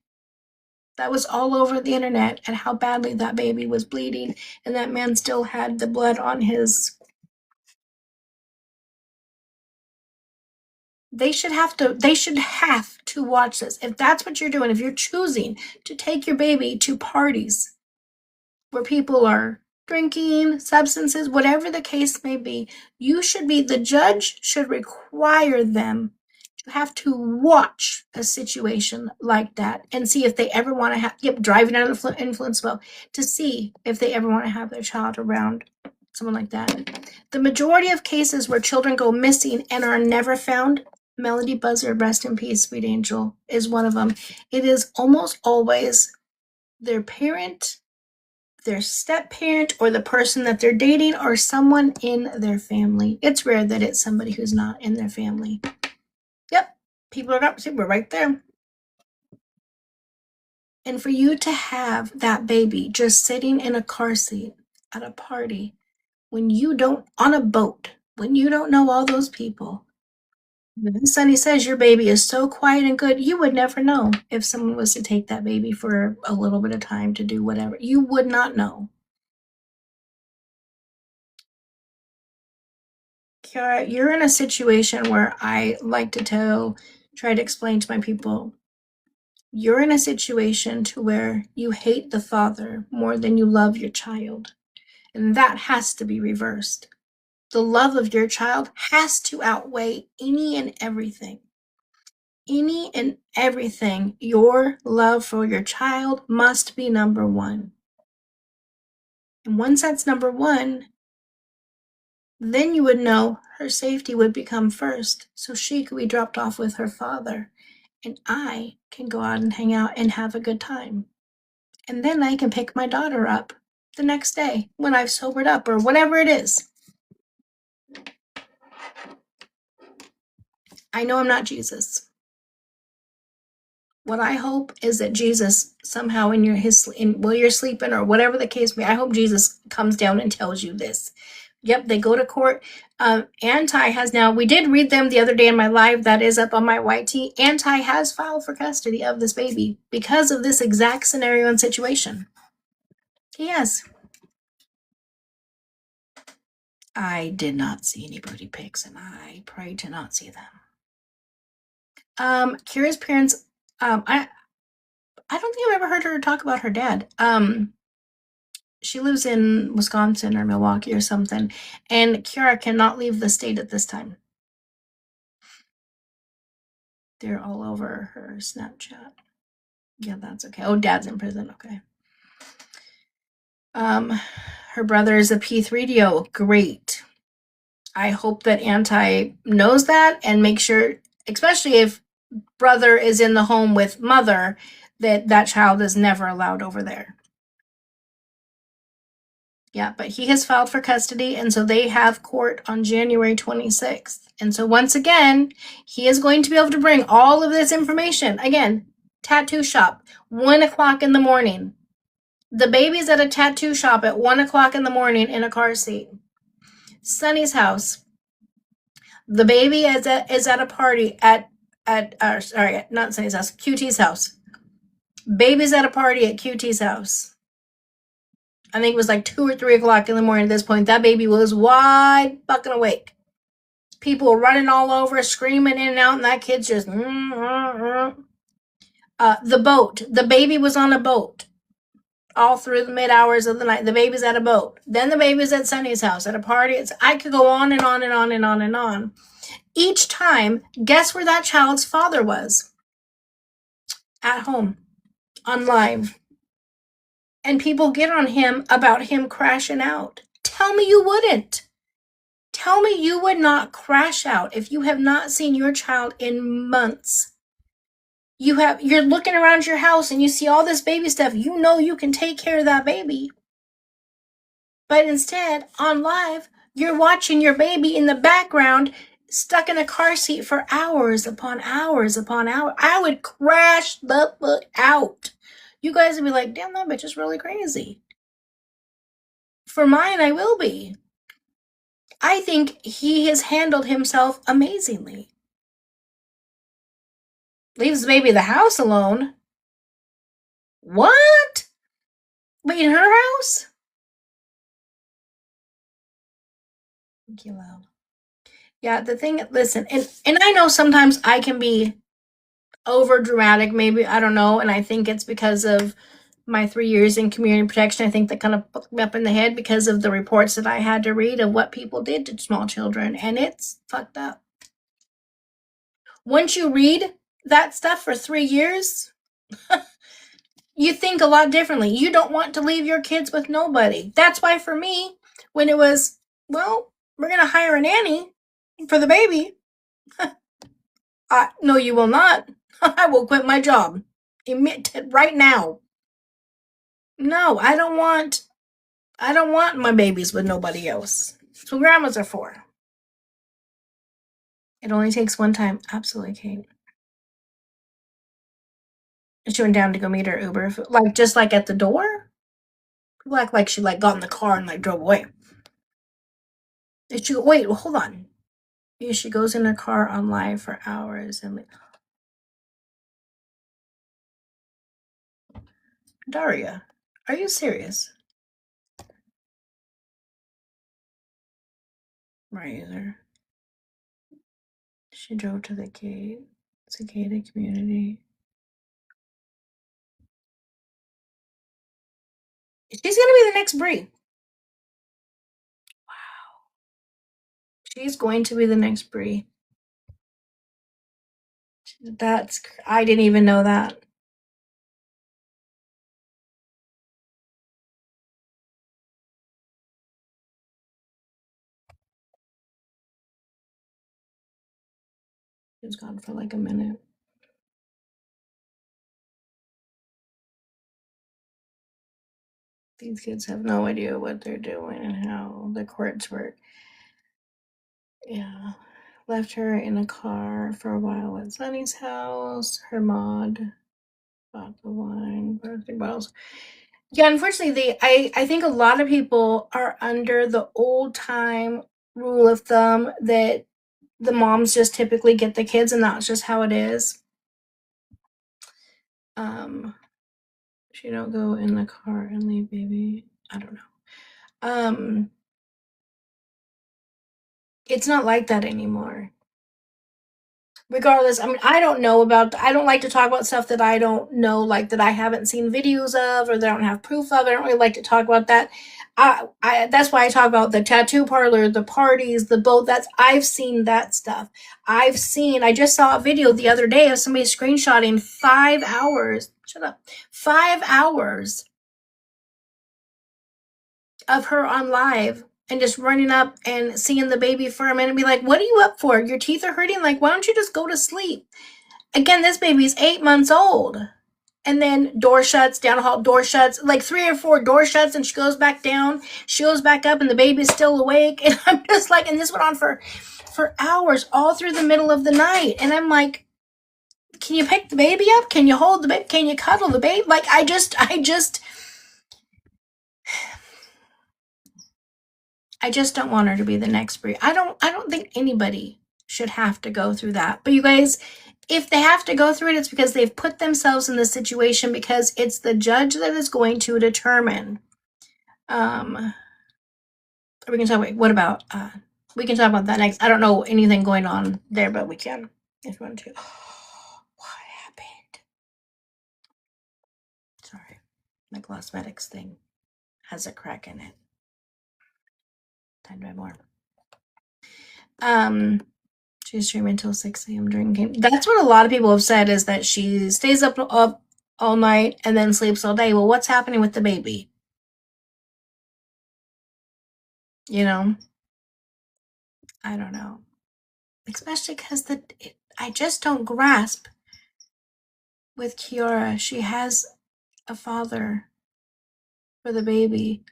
That was all over the internet, and how badly that baby was bleeding, and that man still had the blood on his. They should have to watch this. If that's what you're doing, if you're choosing to take your baby to parties where people are drinking, substances, whatever the case may be, the judge should require them You have to watch a situation like that and see if they ever want to have, driving under the influence well, to see if they ever want to have their child around someone like that. The majority of cases where children go missing and are never found, Melody Buzzard, rest in peace, sweet angel, is one of them. It is almost always their parent, their step parent, or the person that they're dating, or someone in their family. It's rare that it's somebody who's not in their family. Yep, people are see, we're right there. And for you to have that baby just sitting in a car seat at a party when you don't, on a boat, when you don't know all those people. Sonny says your baby is so quiet and good, you would never know if someone was to take that baby for a little bit of time to do whatever. You would not know. Kiara, you're in a situation where I like to try to explain to my people, you're in a situation to where you hate the father more than you love your child. And that has to be reversed. The love of your child has to outweigh any and everything. Any and everything. Your love for your child must be number one. And once that's number one, then you would know her safety would become first, so she could be dropped off with her father, and I can go out and hang out and have a good time. And then I can pick my daughter up the next day when I've sobered up or whatever it is. I know I'm not Jesus. What I hope is that Jesus somehow while you're sleeping or whatever the case may be, I hope Jesus comes down and tells you this. Yep, they go to court. Anti has now, we did read them the other day in my live that is up on my YT. Anti has filed for custody of this baby because of this exact scenario and situation. He has. I did not see any booty pics, and I pray to not see them. Kira's parents, I don't think I've ever heard her talk about her dad. She lives in Wisconsin or Milwaukee or something, and Kiara cannot leave the state at this time. They're all over her Snapchat. Yeah, that's okay. Oh, dad's in prison. Okay. Her brother is a P3DO. Great. I hope that Anti knows that and make sure, especially if brother is in the home with mother, that child is never allowed over there. Yeah, but he has filed for custody, and so they have court on January 26th. And so once again, he is going to be able to bring all of this information. Again, tattoo shop, 1 o'clock in the morning. The baby's at a tattoo shop at 1 o'clock in the morning in a car seat. Sonny's house. The baby is at a party not Sonny's house, QT's house. Baby's at a party at QT's house. I think it was like 2 or 3 o'clock in the morning at this point. That baby was wide fucking awake. People were running all over, screaming in and out, and that kid's just... The boat. The baby was on a boat all through the mid-hours of the night. The baby's at a boat. Then the baby's at Sonny's house at a party. I could go on and on and on and on and on. Each time, guess where that child's father was? At home. On live. And people get on him about him crashing out. Tell me you wouldn't. Tell me you would not crash out if you have not seen your child in months. You're looking around your house and you see all this baby stuff. You know you can take care of that baby. But instead, on live, you're watching your baby in the background stuck in a car seat for hours upon hours upon hours. I would crash the fuck out. You guys would be like, damn, that bitch is really crazy. For mine, I will be. I think he has handled himself amazingly. Leaves the baby at the house alone. What? Wait, in her house? Thank you, loud. Yeah, the thing, listen, and I know sometimes I can be over dramatic, maybe, I don't know, and I think it's because of my 3 years in community protection. I think that kind of fucked me up in the head because of the reports that I had to read of what people did to small children, and it's fucked up. Once you read that stuff for 3 years, you think a lot differently. You don't want to leave your kids with nobody. That's why for me, when it was, well, we're going to hire a nanny for the baby. No, you will not. I will quit my job. Right now. No, I don't want my babies with nobody else. That's what grandmas are for. It only takes one time. Absolutely, Kate. And she went down to go meet her Uber, like just like at the door. People act like she like got in the car and like drove away. Did she wait? Well, hold on. Yeah, she goes in her car on live for hours and Daria, are you serious? Right either. She drove to the gate. It's a gated community. She's gonna be the next Brie. Wow. She's going to be the next Brie. I didn't even know that. She was gone for like a minute. These kids have no idea what they're doing and how the courts work. Yeah. Left her in a car for a while at Sunny's house. Her mod bought the wine, birthday bottles. Yeah, unfortunately, I think a lot of people are under the old time rule of thumb that the moms just typically get the kids, and that's just how it is. She don't go in the car and leave baby. I don't know. It's not like that anymore. Regardless, I mean, I don't like to talk about stuff that I don't know, like that I haven't seen videos of or that I don't have proof of. I don't really like to talk about that. That's why I talk about the tattoo parlor, the parties, the boat. I've seen that stuff. I just saw a video the other day of somebody screenshotting 5 hours. Shut up. 5 hours of her on live and just running up and seeing the baby for a minute and be like, what are you up for? Your teeth are hurting? Like, why don't you just go to sleep? Again, this baby's 8 months old. And then door shuts, down the hall, door shuts, like 3 or 4 door shuts, and she goes back down. She goes back up, and the baby's still awake. And I'm just like, and this went on for hours, all through the middle of the night. And I'm like, can you pick the baby up? Can you hold the baby? Can you cuddle the baby? Like, I just don't want her to be the next Brie. I don't think anybody should have to go through that. But you guys, if they have to go through it, it's because they've put themselves in this situation, because it's the judge that is going to determine. We can talk about what about we can talk about that next. I don't know anything going on there, but we can if you want to. What happened? Sorry, my cosmetics thing has a crack in it. Time to buy more. She's streaming until 6 a.m. drinking. That's what a lot of people have said, is that she stays up all night and then sleeps all day. Well, what's happening with the baby? You know? I don't know. Especially because I just don't grasp with Kiara. She has a father for the baby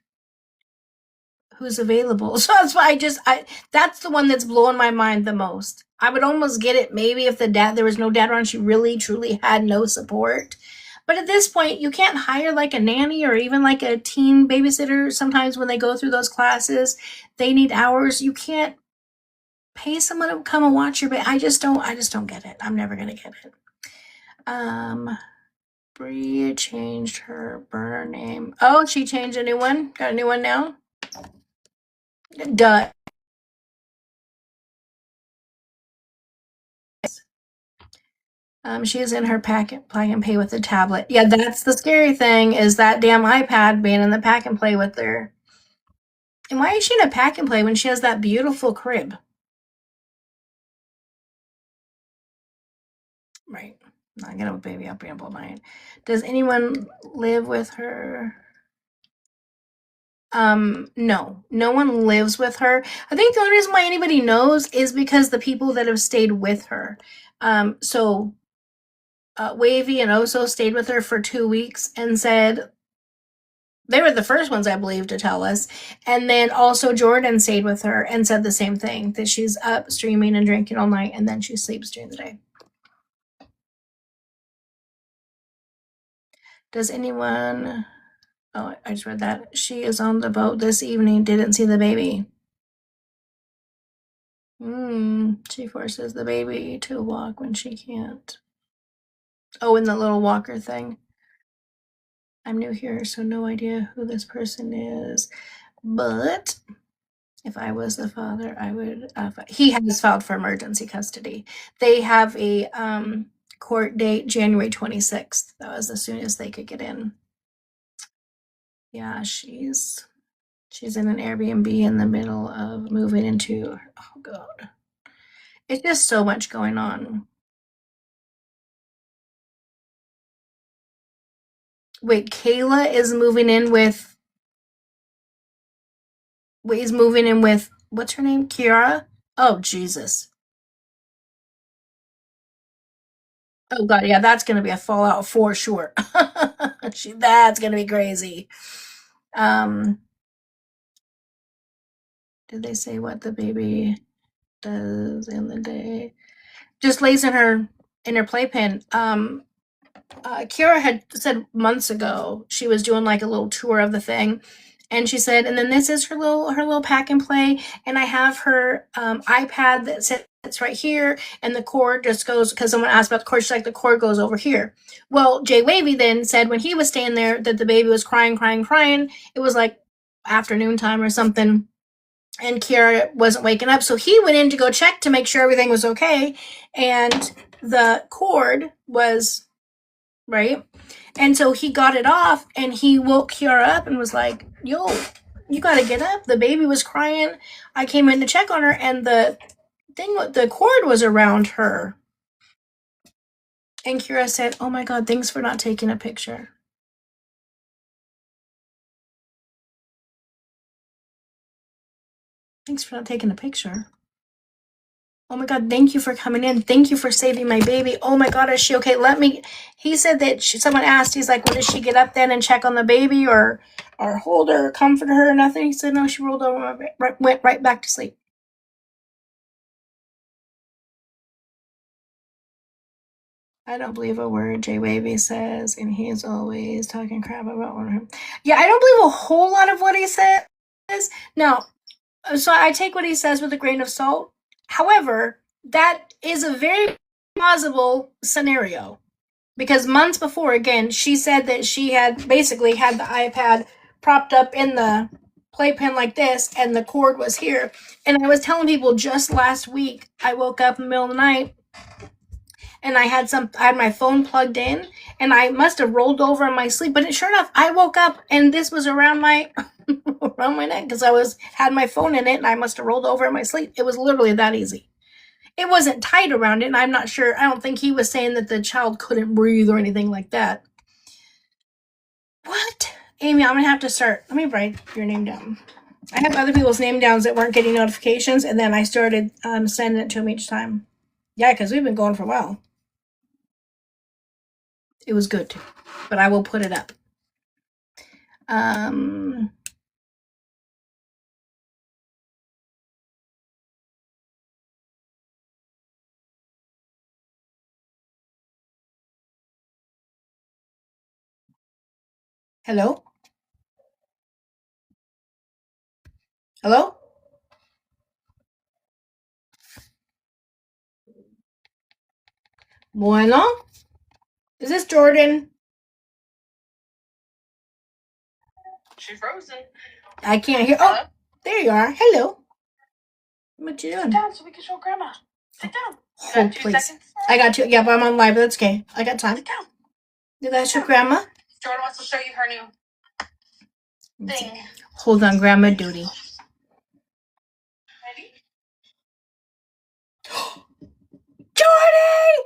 who's available. So that's why that's the one that's blowing my mind the most. I would almost get it maybe if there was no dad around, she really truly had no support. But at this point, you can't hire like a nanny or even like a teen babysitter. Sometimes when they go through those classes, they need hours. You can't pay someone to come and watch your baby. I just don't get it. I'm never gonna get it. Bria changed her burner name. Oh, she changed a new one. Got a new one now. Duh. She is in her pack and play with the tablet. Yeah, that's the scary thing, is that damn iPad being in the pack and play with her. And why is she in a pack and play when she has that beautiful crib? Not gonna baby up all night. Does anyone live with her? No. No one lives with her. I think the only reason why anybody knows is because the people that have stayed with her. So Wavy and Oso stayed with her for 2 weeks and said they were the first ones, I believe, to tell us. And then also Jordan stayed with her and said the same thing, that she's up streaming and drinking all night and then she sleeps during the day. Does anyone... Oh, I just read that. She is on the boat this evening, didn't see the baby. She forces the baby to walk when she can't. Oh, and the little walker thing. I'm new here, so no idea who this person is. But if I was the father, I would. He has filed for emergency custody. They have a court date January 26th. That was as soon as they could get in. Yeah, she's in an Airbnb in the middle of moving into. Oh God, it's just so much going on. Wait, Kayla is moving in with. Wait, he's moving in with what's her name? Kiara? Oh Jesus. Oh God, yeah, that's gonna be a fallout for sure. That's gonna be crazy. Um, did they say what the baby does in the day? Just lays in her playpen. Kiara had said months ago she was doing like a little tour of the thing, and she said, and then this is her little pack and play, and I have her iPad that sits right here, and the cord just goes because someone asked about the cord. She's like, the cord goes over here. Well, Jay Wavy then said when he was staying there that the baby was crying. It was like afternoon time or something. And Kiara wasn't waking up, so he went in to go check to make sure everything was okay, and the cord was right. And so he got it off and he woke Kiara up and was like, yo, you gotta get up. The baby was crying. I came in to check on her and the cord was around her. And Kiara said, oh my God, thanks for not taking a picture. Thanks for not taking a picture. Oh my God, thank you for coming in. Thank you for saving my baby. Oh my God, is she okay? He said that someone asked, he's like, well, did she get up then and check on the baby or hold her, or comfort her or nothing? He said, no, she rolled over, went right back to sleep. I don't believe a word Jay Wavy says, and he is always talking crap about one of him. Yeah, I don't believe a whole lot of what he says. Now, so I take what he says with a grain of salt. However, that is a very plausible scenario because months before, again, she said that she had basically had the iPad propped up in the playpen like this, and the cord was here. And I was telling people just last week, I woke up in the middle of the night and I had my phone plugged in, and I must have rolled over in my sleep. But sure enough, I woke up and this was around my around my neck because I had my phone in it, and I must have rolled over in my sleep. It was literally that easy. It wasn't tight around it, and I'm not sure. I don't think he was saying that the child couldn't breathe or anything like that. What? Amy, I'm gonna have to start. Let me write your name down. I have other people's name downs that weren't getting notifications, and then I started sending it to them each time. Yeah, because we've been going for a while. It was good, but I will put it up. Hello? Hello? Bueno? Is this Jordan? She's frozen. I can't hear. Oh, there you are. Hello. What you doing? Sit down so we can show Grandma. Sit down. Oh, please. I got you. Yeah, but I'm on live. That's okay. I got time. Sit down. Did that show Grandma? Jordan wants to show you her new thing. Hold on, Grandma duty. Ready? Jordan!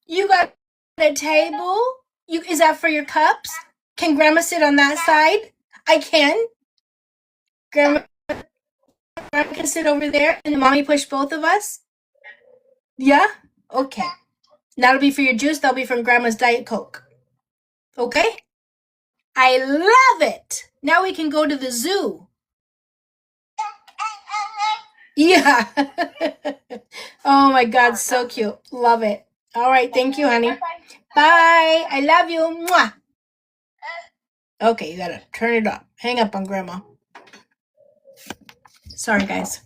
You got a table? Is that for your cups? Can Grandma sit on that side? I can. Grandma can sit over there, and Mommy push both of us? Yeah? Okay. That'll be for your juice. That'll be from Grandma's Diet Coke. Okay? I love it. Now we can go to the zoo. Yeah. Oh my God, so cute. Love it. All right, thank you, honey. Bye. I love you. Mwah. Okay, you gotta turn it up. Hang up on Grandma. Sorry, guys.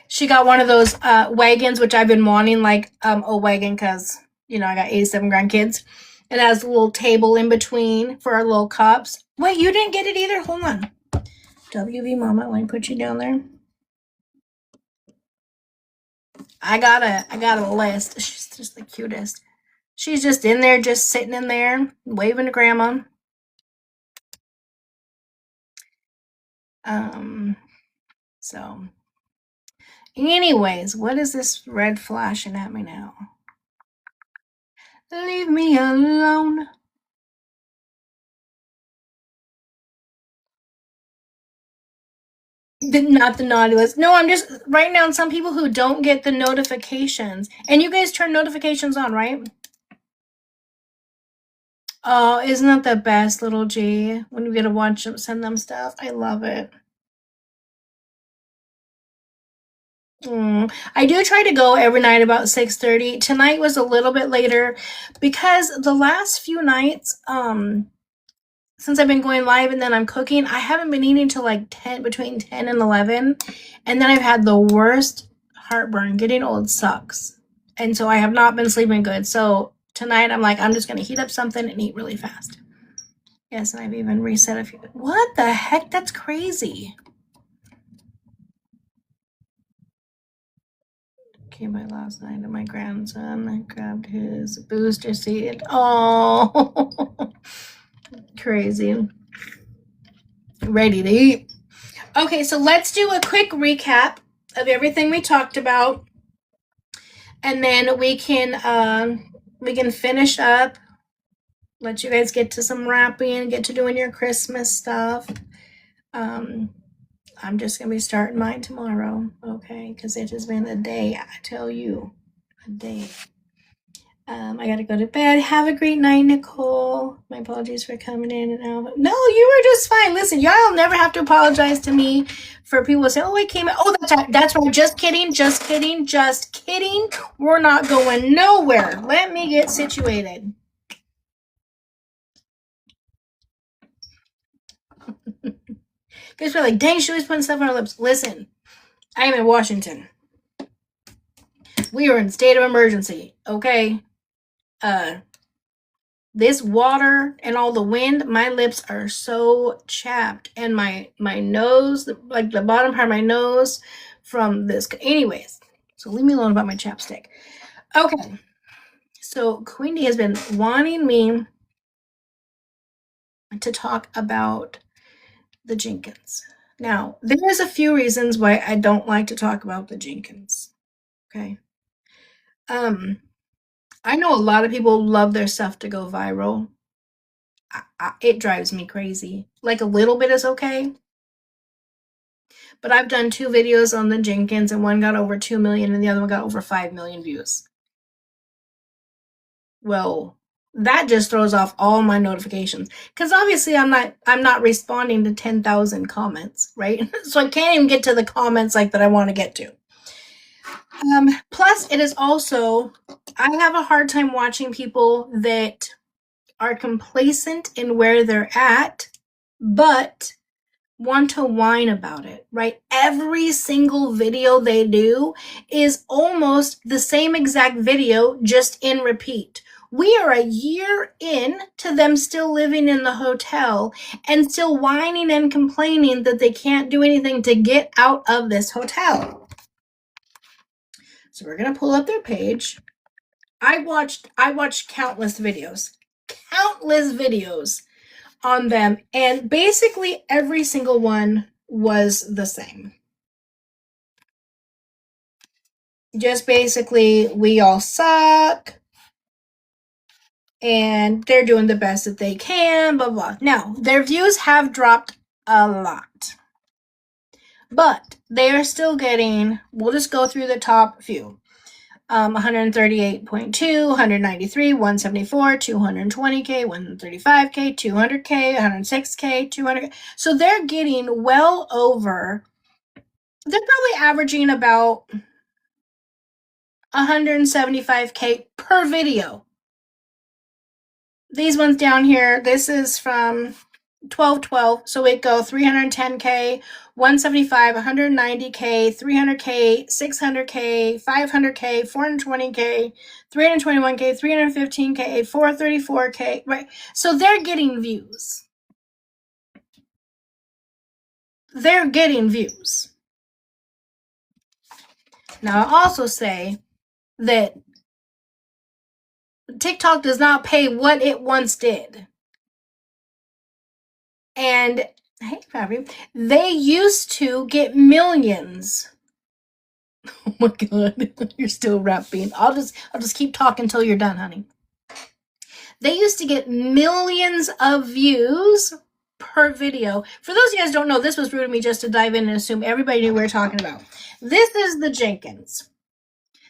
She got one of those wagons, which I've been wanting, like a wagon, because, you know, I got 87 grandkids. It has a little table in between for our little cups. Wait, you didn't get it either? Hold on. WV Mama, let me put you down there. I got a list. She's just the cutest. She's just in there, just sitting in there, waving to Grandma. So anyways, what is this red flashing at me now? Leave me alone. Not the naughty list. No, I'm just writing down some people who don't get the notifications. And you guys turn notifications on, right? Oh, isn't that the best, little G? When you get to watch them, send them stuff. I love it. I do try to go every night about 6:30. Tonight was a little bit later because the last few nights, since I've been going live and then I'm cooking, I haven't been eating till like between 10 and 11. And then I've had the worst heartburn. Getting old sucks. And so I have not been sleeping good. So tonight I'm like, I'm just going to heat up something and eat really fast. Yes, and I've even reset a few. What the heck? That's crazy. Came by last night and my grandson grabbed his booster seat. Oh, crazy. Ready to eat. Okay, so let's do a quick recap of everything we talked about, and then we can finish up. Let you guys get to some wrapping, get to doing your Christmas stuff. I'm just gonna be starting mine tomorrow, okay? Because it has been a day, I tell you, a day. I gotta go to bed. Have a great night, Nicole. My apologies for coming in and out. No, you were just fine. Listen, y'all never have to apologize to me for people saying, "Oh, I came out." Oh, that's right. Just kidding. Just kidding. Just kidding. We're not going nowhere. Let me get situated. Guys were like, "Dang, she always putting stuff on her lips." Listen, I am in Washington. We are in state of emergency. Okay. This water and all the wind, my lips are so chapped, and my nose, like the bottom part of my nose from this. Anyways, so leave me alone about my chapstick. Okay, so Queenie has been wanting me to talk about the Jenkins. Now, there's a few reasons why I don't like to talk about the Jenkins. Okay. I know a lot of people love their stuff to go viral. It drives me crazy. Like a little bit is okay. But I've done 2 videos on the Jenkins, and one got over 2 million and the other one got over 5 million views. Well, that just throws off all my notifications, because obviously I'm not responding to 10,000 comments, right? So I can't even get to the comments like that I want to get to. Plus, it is also, I have a hard time watching people that are complacent in where they're at, but want to whine about it, right? Every single video they do is almost the same exact video, just in repeat. We are a year in to them still living in the hotel and still whining and complaining that they can't do anything to get out of this hotel. So we're going to pull up their page. I watched countless videos on them, and basically every single one was the same. Just basically, we all suck. and they're doing the best that they can, blah, blah. Now, their views have dropped a lot, but they are still getting, we'll just go through the top few. 138.2, 193, 174, 220K, 135K, 200K, 106K, 200K. So they're getting well over, they're probably averaging about 175K per video. These ones down here, this is from 1212, so it go 310K, 175, 190K, 300K, 600K, 500K, 420K, 321K, 315K, 434K, right? So they're getting views. They're getting views. Now, I'll also say that TikTok does not pay what it once did. And hey, Fabi, they used to get millions. Oh my god, you're still rapping. I'll just keep talking until you're done, honey. They used to get millions of views per video. For those of you guys who don't know, this was rude of me just to dive in and assume everybody knew what we were talking about. This is the Jenkins.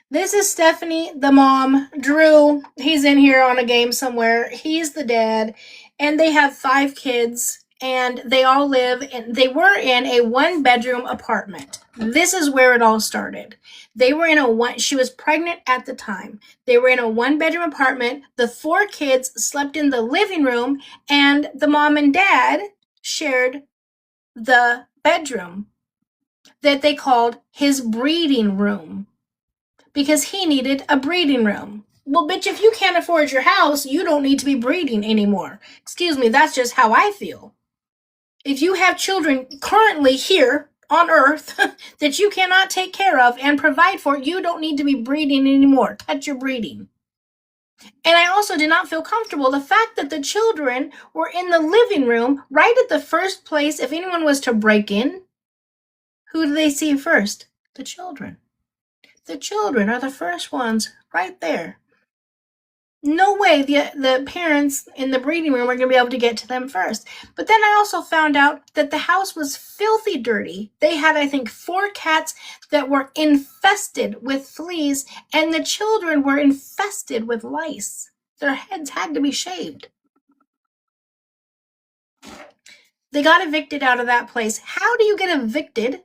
This is Stephanie, the mom. Drew, he's in here on a game somewhere. He's the dad. And they have 5 kids. And they all live in, they were in a 1-bedroom apartment. This is where it all started. They were in she was pregnant at the time. They were in a 1-bedroom apartment. The 4 kids slept in the living room, and the mom and dad shared the bedroom that they called his breeding room because he needed a breeding room. Well, bitch, if you can't afford your house, you don't need to be breeding anymore. Excuse me, that's just how I feel. If you have children currently here on Earth that you cannot take care of and provide for, you don't need to be breeding anymore. Cut your breeding. And I also did not feel comfortable the fact that the children were in the living room right at the first place. If anyone was to break in, who do they see first? The children. The children are the first ones right there. No way the parents in the breeding room are going to be able to get to them first. But then I also found out that the house was filthy dirty. They had, I think, 4 cats that were infested with fleas, and the children were infested with lice. Their heads had to be shaved. They got evicted out of that place. How do you get evicted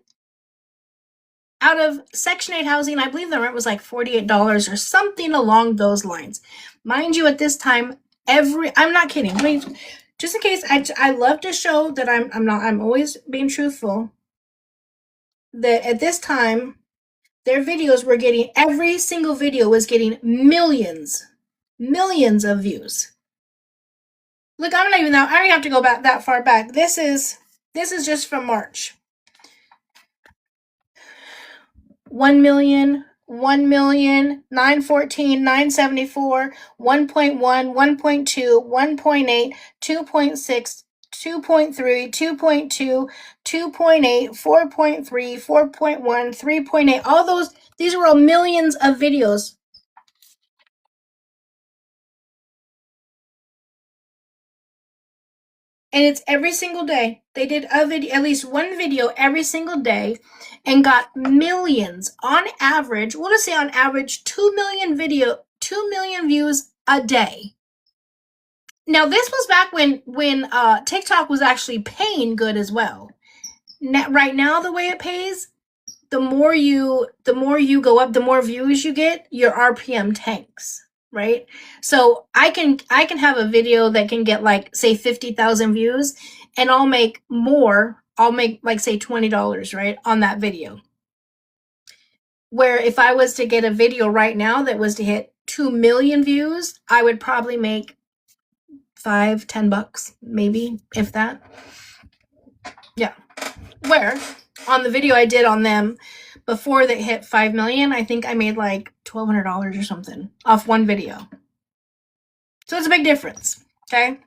out of Section 8 housing? I believe the rent was like $48 or something along those lines. Mind you, at this time, I'm not kidding. I mean, just in case, I love to show that I'm always being truthful. That at this time, their videos were getting, every single video was getting millions of views. Look, I don't even have to go back that far back. This is just from March. 1 million, 1 million, 914, 974, 1.1, 1.2, 1.8, 2.6, 2.3, 2.2, 2.8, 4.3, 4.1, 3.8. All these were all millions of videos. And it's every single day. They did a video, at least one video every single day, and got millions. On average, we'll just say on average, 2 million views a day. Now, this was back when TikTok was actually paying good as well. Right now, the way it pays, the more you go up, the more views you get, your RPM tanks. Right? So I can have a video that can get like, say, 50,000 views, and I'll make more. I'll make like, say, $20, right, on that video. Where if I was to get a video right now that was to hit 2 million views, I would probably make $5-10, maybe, if that. Yeah. Where on the video I did on them before they hit 5 million, I think I made like $1,200 or something off one video. So it's a big difference, okay?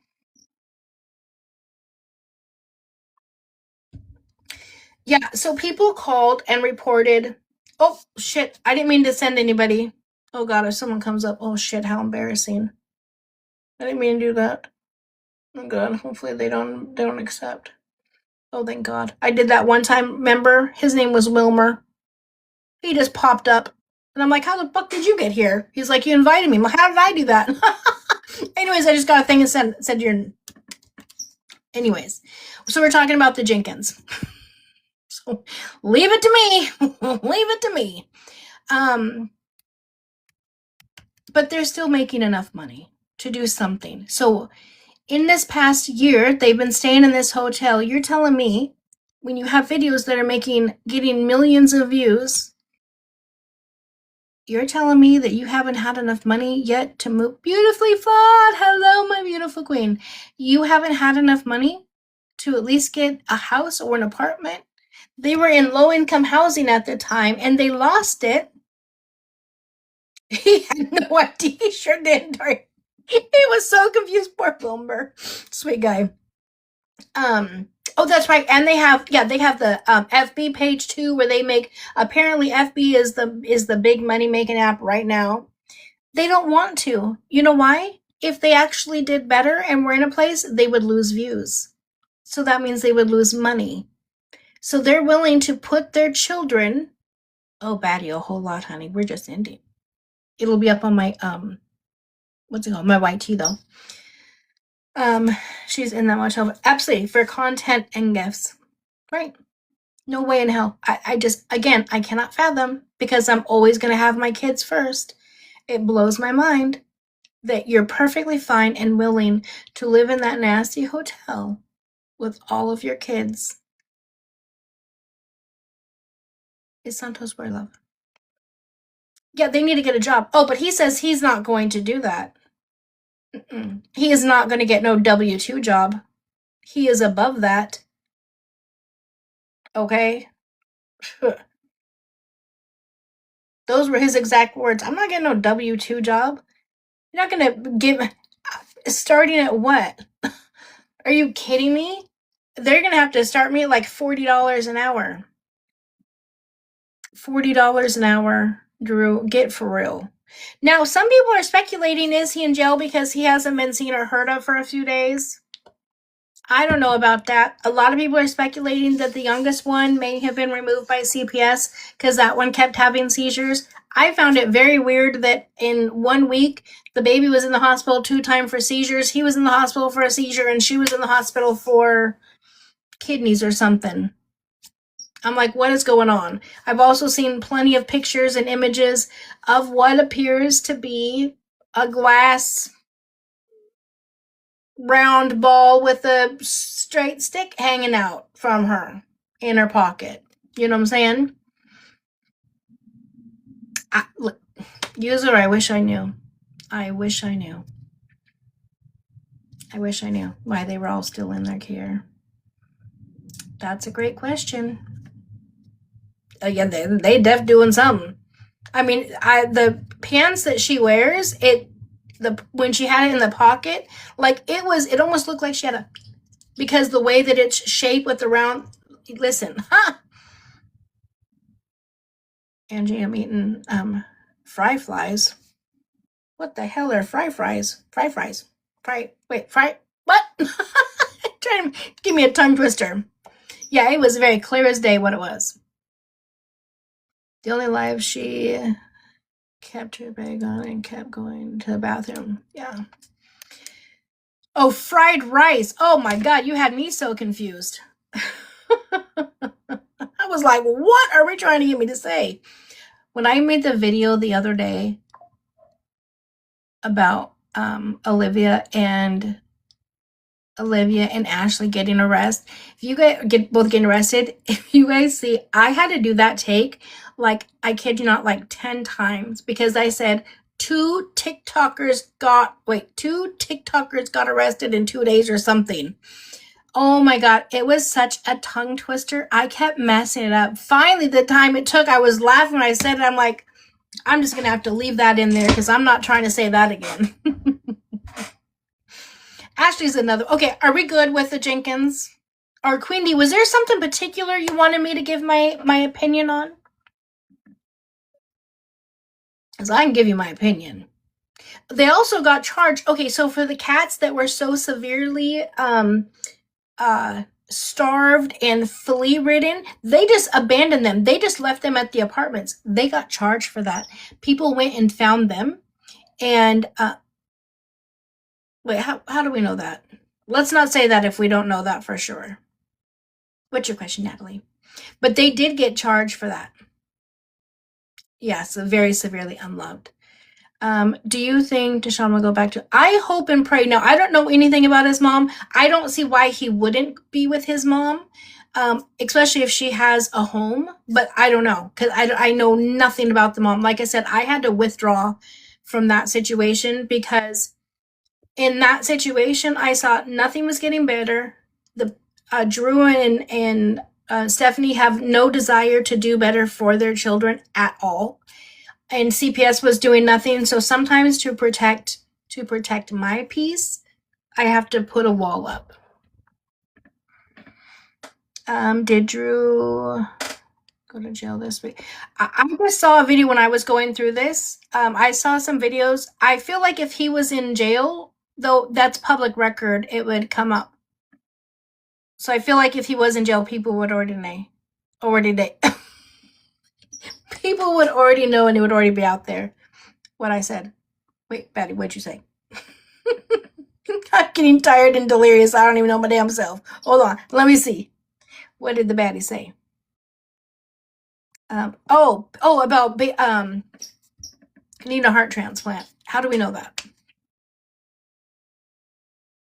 Yeah, so people called and reported, oh, shit, I didn't mean to send anybody. Oh, God, if someone comes up, oh, shit, how embarrassing. I didn't mean to do that. Oh god, hopefully they don't accept. Oh thank god. I did that one time, remember? His name was Wilmer. He just popped up. And I'm like, how the fuck did you get here? He's like, you invited me. Well, how did I do that? Anyways, I just got a thing and said you're anyways. So we're talking about the Jenkins. So leave it to me. Leave it to me. But they're still making enough money to do something. So in this past year, they've been staying in this hotel. You're telling me when you have videos that are getting millions of views, you're telling me that you haven't had enough money yet to move? Beautifully flawed. Hello, my beautiful queen. You haven't had enough money to at least get a house or an apartment? They were in low-income housing at the time, and they lost it. He had no idea. He sure didn't. He was so confused. Poor Wilmer. Sweet guy. Oh, that's right. And they have the FB page too, where they make, apparently FB is the big money making app right now. They don't want to. You know why? If they actually did better and were in a place, they would lose views. So that means they would lose money. So they're willing to put their children. Oh, Batty, a whole lot, honey. We're just ending. It'll be up on my what's it called? My YT though. She's in that motel. Absolutely, for content and gifts. Right. No way in hell. I just, again, I cannot fathom, because I'm always gonna have my kids first. It blows my mind that you're perfectly fine and willing to live in that nasty hotel with all of your kids. Is Santos where, love? Yeah, they need to get a job. Oh, but he says he's not going to do that. He is not going to get no W-2 job. He is above that. Okay? Those were his exact words. I'm not getting no W-2 job. You're not going to give... Starting at what? Are you kidding me? They're going to have to start me at like $40 an hour. $40 an hour, Drew. Get for real. Now, some people are speculating, is he in jail because he hasn't been seen or heard of for a few days? I don't know about that. A lot of people are speculating that the youngest one may have been removed by CPS because that one kept having seizures. I found it very weird that in 1 week, the baby was in the hospital 2 times for seizures. He was in the hospital for a seizure, and she was in the hospital for kidneys or something. I'm like, what is going on? I've also seen plenty of pictures and images of what appears to be a glass round ball with a straight stick hanging out from her in her pocket. You know what I'm saying? Look, user, I wish I knew. I wish I knew. I wish I knew why they were all still in their care. That's a great question. Yeah, they def doing something. I mean, the pants that she wears, when she had it in the pocket, like it almost looked like she had because the way that it's shaped with the round. Listen, Angie, I'm eating fry flies. What the hell are fry fries? Fry fries. Fry. What? Trying to give me a tongue twister. Yeah, it was very clear as day what it was. The only life she kept her bag on and kept going to the bathroom. Yeah. Oh, fried rice. Oh my God, you had me so confused. I was like, what are we trying to get me to say? When I made the video the other day about Olivia and Ashley getting arrested, if you guys both getting arrested, if you guys see, I had to do that take, like, I kid you not, like 10 times, because I said 2 TikTokers got arrested in 2 days or something. Oh my God, it was such a tongue twister. I kept messing it up. Finally, the time it took, I was laughing when I said it. I'm like, I'm just going to have to leave that in there because I'm not trying to say that again. Ashley's another. Okay, are we good with the Jenkins? Or Queenie, was there something particular you wanted me to give my opinion on? Because I can give you my opinion. They also got charged. Okay, so for the cats that were so severely starved and flea ridden, they just abandoned them. They just left them at the apartments. They got charged for that. People went and found them. And wait, how do we know that? Let's not say that if we don't know that for sure. What's your question, Natalie? But they did get charged for that. Yes, very severely unloved. Do you think Deshaun will go back to? I hope and pray. Now, I don't know anything about his mom. I don't see why he wouldn't be with his mom, especially if she has a home. But I don't know because I know nothing about the mom. Like I said, I had to withdraw from that situation because in that situation, I saw nothing was getting better. The Drew and Stephanie have no desire to do better for their children at all, and CPS was doing nothing. So sometimes to protect my peace, I have to put a wall up. Did Drew go to jail this week? I just saw a video when I was going through this. I saw some videos. I feel like if he was in jail, though that's public record, it would come up. So I feel like if he was in jail, people would already people would already know, and it would already be out there what I said. Wait, Betty, what'd you say? I'm getting tired and delirious. I don't even know my damn self. Hold on. Let me see. What did the baddie say? About needing a heart transplant. How do we know that?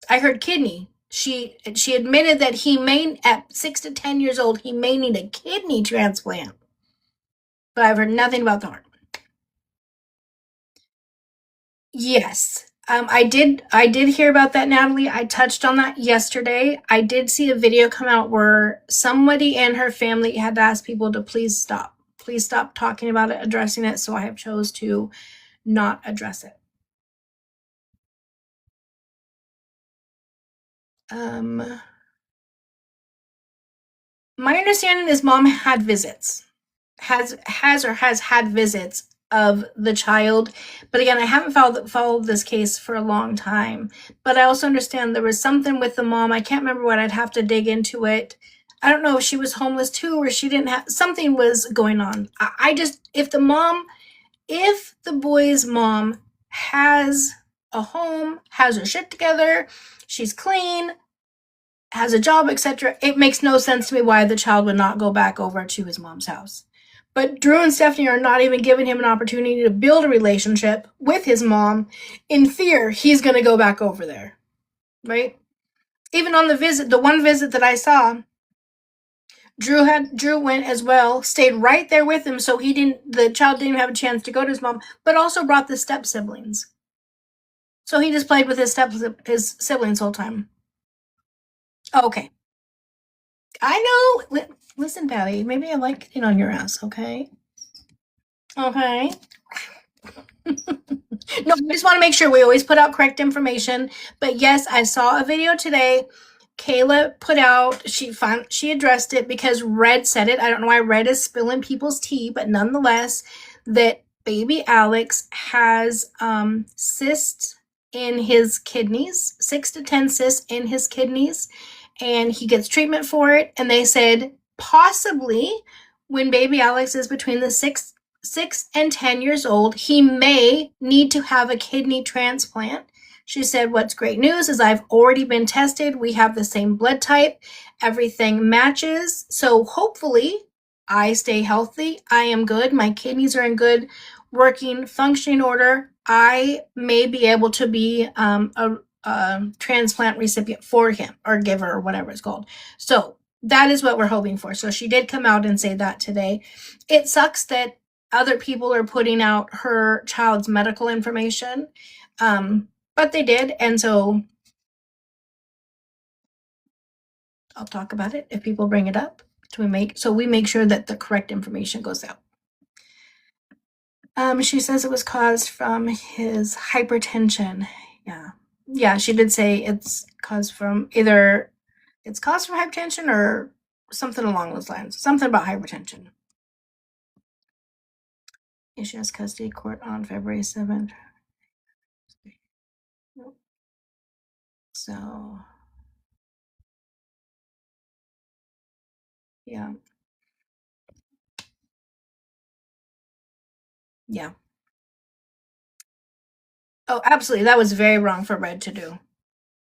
I heard kidney. She admitted that he may, at 6 to 10 years old, he may need a kidney transplant. But I've heard nothing about the heart. Yes. I did hear about that, Natalie. I touched on that yesterday. I did see a video come out where somebody and her family had to ask people to please stop talking about it, addressing it. So I have chose to not address it. My understanding is mom had visits, has had visits of the child. But again, I haven't followed this case for a long time. But I also understand there was something with the mom. I can't remember what. I'd have to dig into it. I don't know if she was homeless too, or she didn't have, something was going on. If the boy's mom has a home, has her shit together, she's clean, has a job, etc., it makes no sense to me why the child would not go back over to his mom's house. But Drew and Stephanie are not even giving him an opportunity to build a relationship with his mom in fear he's going to go back over there. Right? Even on the one visit that I saw, Drew went as well, stayed right there with him, so the child didn't even have a chance to go to his mom, but also brought the step siblings. So he just played with his siblings the whole time. Okay. I know. Listen, Patty, maybe I like getting on your ass, okay? Okay. No, I just want to make sure we always put out correct information. But yes, I saw a video today. Kayla put out, she addressed it because Red said it. I don't know why Red is spilling people's tea, but nonetheless, that baby Alex has cysts in his kidneys, 6 to 10 cysts in his kidneys, and he gets treatment for it. And they said possibly when baby Alex is between the 6 and 10 years old, he may need to have a kidney transplant. She said, what's great news is I've already been tested. We have the same blood type. Everything matches. So hopefully I stay healthy. I am good. My kidneys are in good working, functioning order. I may be able to be a transplant recipient for him, or giver, or whatever it's called. So that is what we're hoping for. So she did come out and say that today. It sucks that other people are putting out her child's medical information, but they did, and so I'll talk about it if people bring it up. So we make sure that the correct information goes out. She says it was caused from his hypertension. Yeah, she did say it's caused from hypertension or something along those lines. Something about hypertension. She has custody court on February 7th. So, yeah. Yeah. Oh, absolutely. That was very wrong for Red to do.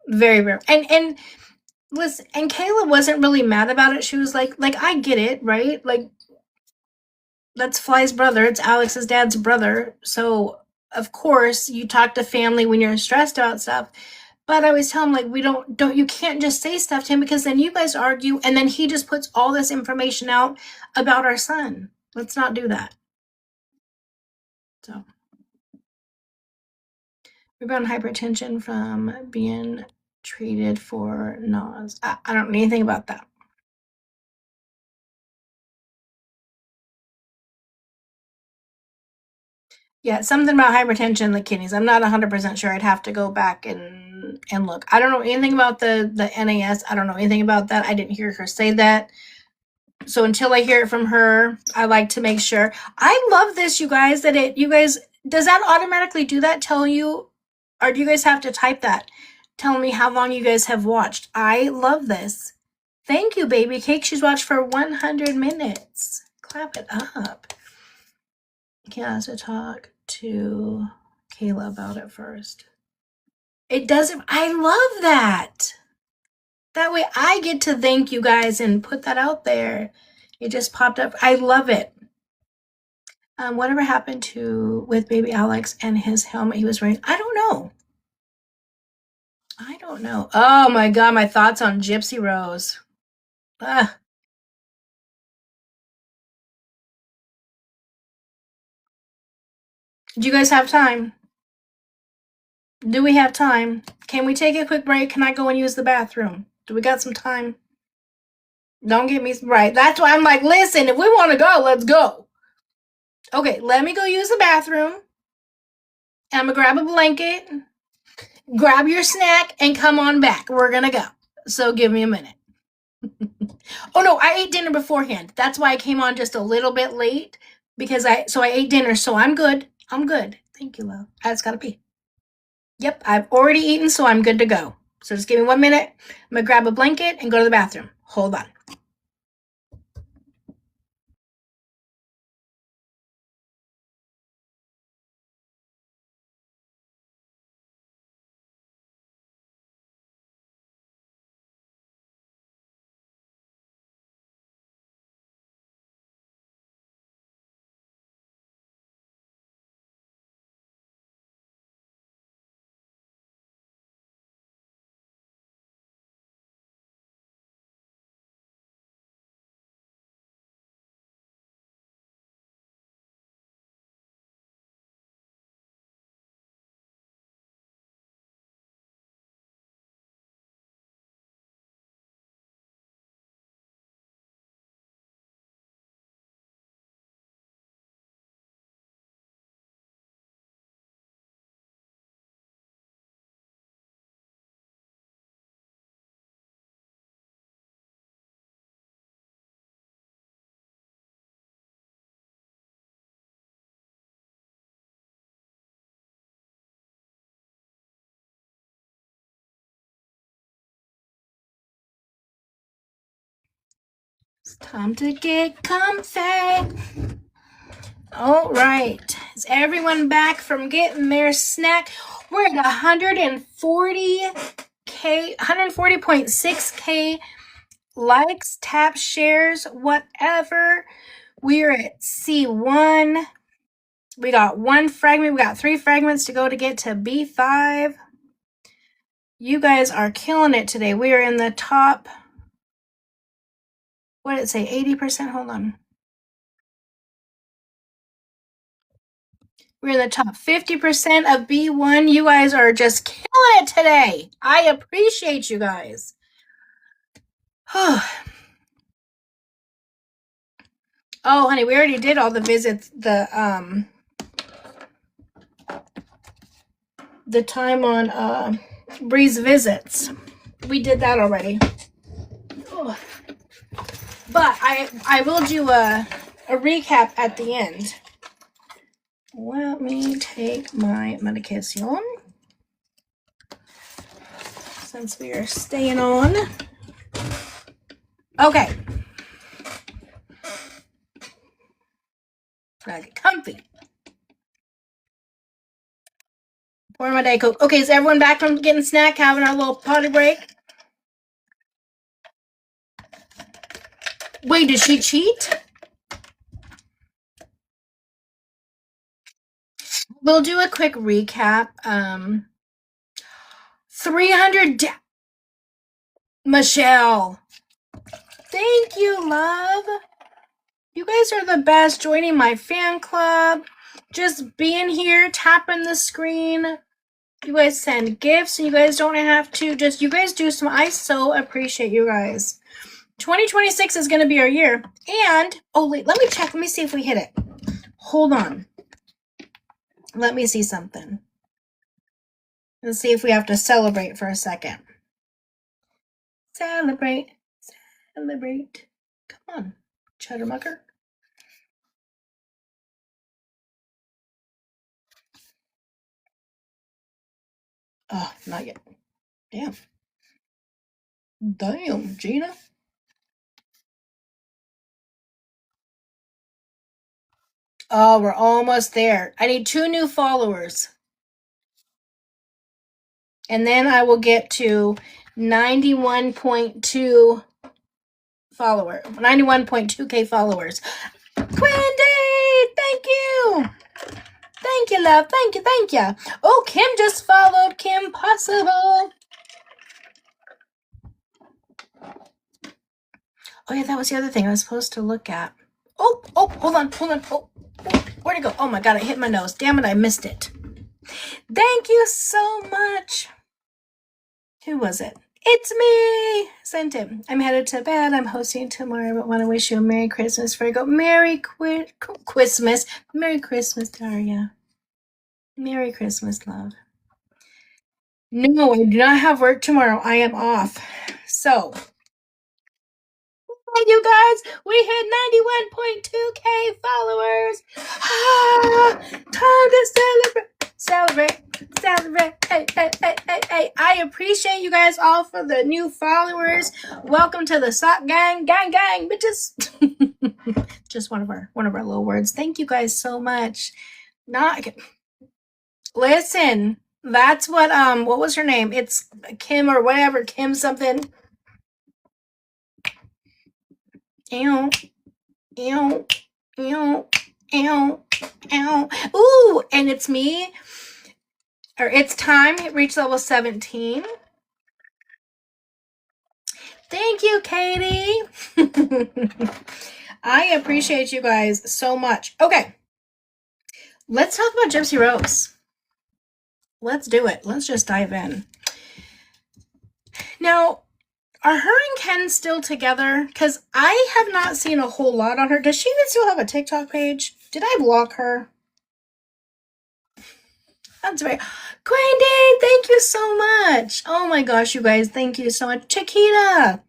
Very, very. And listen, and Kayla wasn't really mad about it. She was like I get it, right? Like that's Fly's brother. It's Alex's dad's brother. So of course you talk to family when you're stressed about stuff. But I always tell him like we don't you can't just say stuff to him because then you guys argue and then he just puts all this information out about our son. Let's not do that. So rebound hypertension from being treated for NOS. I don't know anything about that. Yeah, something about hypertension in the kidneys. I'm not 100% sure. I'd have to go back and look. I don't know anything about the NAS. I don't know anything about that. I didn't hear her say that. So until I hear it from her, I like to make sure. I love this, you guys, does that automatically do that? Tell you, or do you guys have to type that? Tell me how long you guys have watched. I love this. Thank you, Baby Cake. She's watched for 100 minutes. Clap it up. Okay, I have to talk to Kayla about it first. It doesn't. I love that. That way I get to thank you guys and put that out there. It just popped up. I love it. Whatever happened with baby Alex and his helmet he was wearing? I don't know. I don't know. Oh my God, my thoughts on Gypsy Rose. Ah. Do you guys have time? Do we have time? Can we take a quick break? Can I go and use the bathroom? Do we got some time? Don't get me right. That's why I'm like, listen, if we want to go, let's go. Okay, let me go use the bathroom. I'm gonna grab a blanket, grab your snack, and come on back. We're gonna go. So give me a minute. Oh no, I ate dinner beforehand. That's why I came on just a little bit late because I ate dinner, so I'm good. I'm good. Thank you, love. I just gotta pee. Yep, I've already eaten, so I'm good to go. So just give me 1 minute. I'm gonna grab a blanket and go to the bathroom. Hold on. It's time to get comfy. All right. Is everyone back from getting their snack? We're at 140.6K likes, tap, shares, whatever. We are at C1. We got 1 fragment. We got 3 fragments to go to get to B5. You guys are killing it today. We are in the top, what did it say, 80%? Hold on. We're in the top 50% of B1. You guys are just killing it today. I appreciate you guys. Oh, honey, we already did all the visits, the time on Bree's visits. We did that already. Oh. But I will do a recap at the end. Let me take my medication. since we are staying on. Okay. Gotta get comfy. Pour my Diet Coke. Okay, is everyone back from getting a snack, having our little potty break? Wait, did she cheat? We'll do a quick recap. 300 Michelle. Thank you, love. You guys are the best. Joining my fan club. Just being here, tapping the screen. You guys send gifts and you guys don't have to. Just you guys do some. I so appreciate you guys. 2026 is going to be our year. And, oh, wait, let me check. Let me see if we hit it. Hold on. Let me see something. Let's see if we have to celebrate for a second. Celebrate. Celebrate. Come on, Cheddarmucker. Oh, not yet. Damn. Damn, Gina. Oh, we're almost there. I need 2 new followers. And then I will get to 91.2 follower. 91.2K followers. Quindy! Thank you! Thank you, love. Thank you, thank you. Oh, Kim just followed. Kim Possible. Oh, yeah, that was the other thing I was supposed to look at. Oh, hold on. Oh, where'd it go? Oh, my God, I hit my nose. Damn it, I missed it. Thank you so much. Who was it? It's me! Sent him. I'm headed to bed. I'm hosting tomorrow, but want to wish you a Merry Christmas before I go. Merry Christmas. Merry Christmas, Daria. Merry Christmas, love. No, I do not have work tomorrow. I am off. So, you guys, we hit 91.2K followers. Time to celebrate. Hey. I appreciate you guys all for the new followers. Welcome to the Sock Gang, bitches. Just one of our little words. Thank you guys so much. Listen, that's what was her name? It's Kim or whatever, Kim something. Ew. Ooh, and it's me. Or it's time. Reach level 17. Thank you, Katie. I appreciate you guys so much. Okay. Let's talk about Gypsy Rose. Let's do it. Let's just dive in. Now, are her and Ken still together? Because I have not seen a whole lot on her. Does she even still have a TikTok page? Did I block her? That's right. Quindy, thank you so much. Oh my gosh, you guys, thank you so much. Chiquita.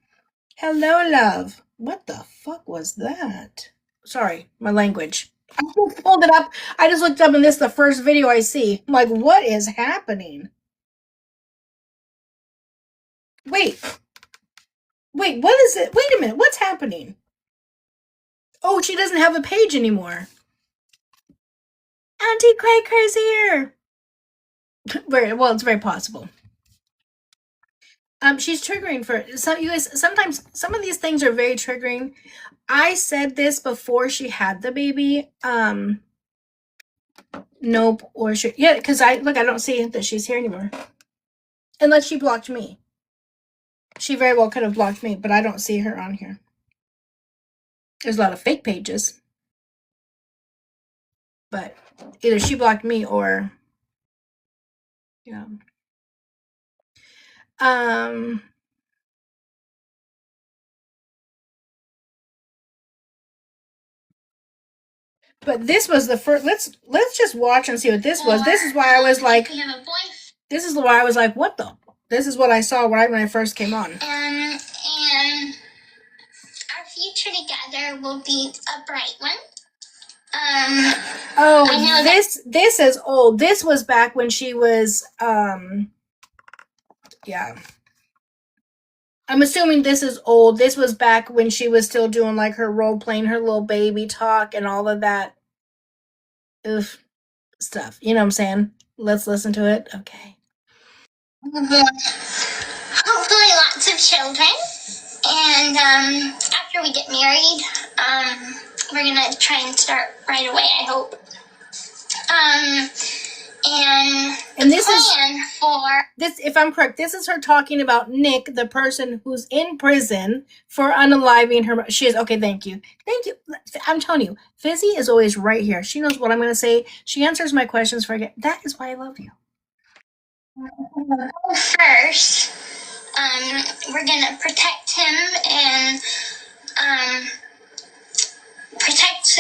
Hello, love. What the fuck was that? Sorry, my language. I just pulled it up. I just looked up and this is the first video I see. I'm like, what is happening? Wait, what is it? Wait a minute, what's happening? Oh, she doesn't have a page anymore. Auntie Cray Crazier. Well, it's very possible. She's triggering for some you guys. Sometimes some of these things are very triggering. I said this before she had the baby. Nope, or yeah, because I don't see that she's here anymore. Unless she blocked me. She very well could have blocked me, but I don't see her on here. There's a lot of fake pages. But either she blocked me or yeah. But this was the first. Let's just watch and see what this was. This is why I was like. This is why I was like, what the? This is what I saw right when I first came on. And our future together will be a bright one. Oh, I know this is old. This was back when she was yeah. I'm assuming this is old. This was back when she was still doing like her role playing, her little baby talk, and all of that stuff. You know what I'm saying? Let's listen to it. Okay. Hopefully, lots of children. And after we get married, we're gonna try and start right away, I hope. And this plan for this, if I'm correct, this is her talking about Nick, the person who's in prison for unaliving her. She is okay. Thank you. I'm telling you, Fizzy is always right here. She knows what I'm going to say. She answers my questions for again. That is why I love you. First, we're gonna protect him and protect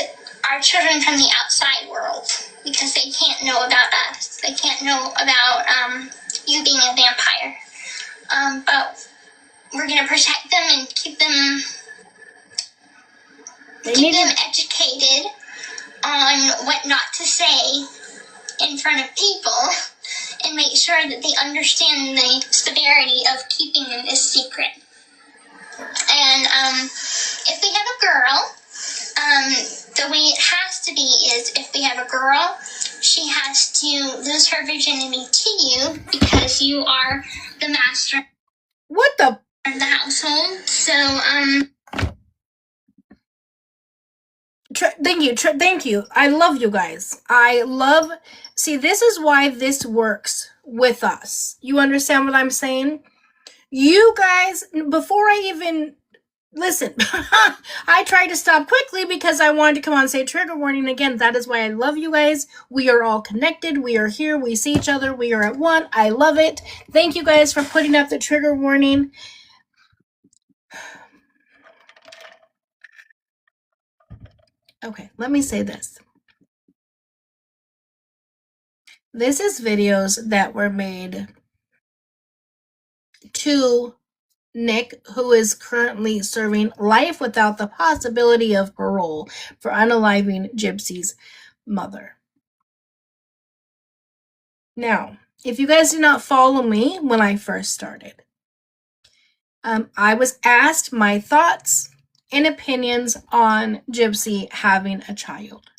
our children from the outside world because they can't know about us. They can't know about you being a vampire. But we're gonna protect them and keep them educated on what not to say in front of people and make sure that they understand the severity of keeping this secret. And if we have a girl, the way it has to be is if we have a girl, she has to lose her virginity to you because you are the master of the household. So, Thank you. I love you guys. See, this is why this works with us. You understand what I'm saying? You guys, before I even listen, I tried to stop quickly because I wanted to come on and say trigger warning again. That is why I love you guys. We are all connected. We are here. We see each other. We are at one. I love it. Thank you guys for putting up the trigger warning. Okay, let me say this. This is videos that were made to Nick, who is currently serving life without the possibility of parole for unaliving Gypsy's mother. Now, if you guys did not follow me when I first started, I was asked my thoughts and opinions on Gypsy having a child.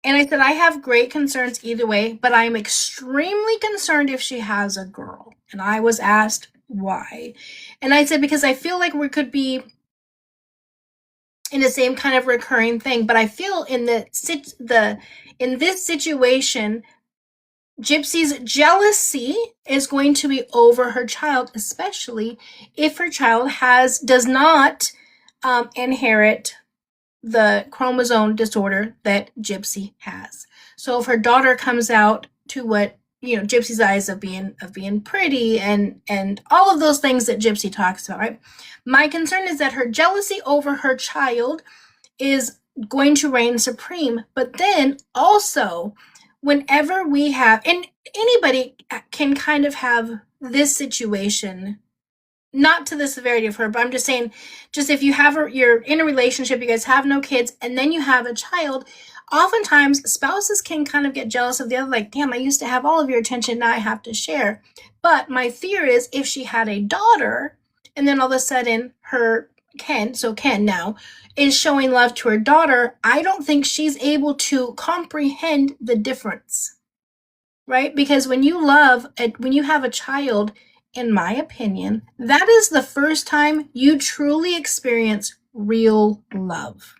And I said, I have great concerns either way, but I'm extremely concerned if she has a girl. And I was asked why. And I said, because I feel like we could be in the same kind of recurring thing, but I feel in in this situation, Gypsy's jealousy is going to be over her child, especially if her child does not inherit the chromosome disorder that Gypsy has. So if her daughter comes out to what, Gypsy's eyes of being pretty and all of those things that Gypsy talks about, right? My concern is that her jealousy over her child is going to reign supreme. But then also, whenever we have, and anybody can kind of have this situation, not to the severity of her, but I'm just saying, just if you're in a relationship, you guys have no kids, and then you have a child, oftentimes spouses can kind of get jealous of the other, like, damn, I used to have all of your attention, now I have to share. But my fear is if she had a daughter, and then all of a sudden Ken now, is showing love to her daughter, I don't think she's able to comprehend the difference, right? Because when you have a child, in my opinion, that is the first time you truly experience real love.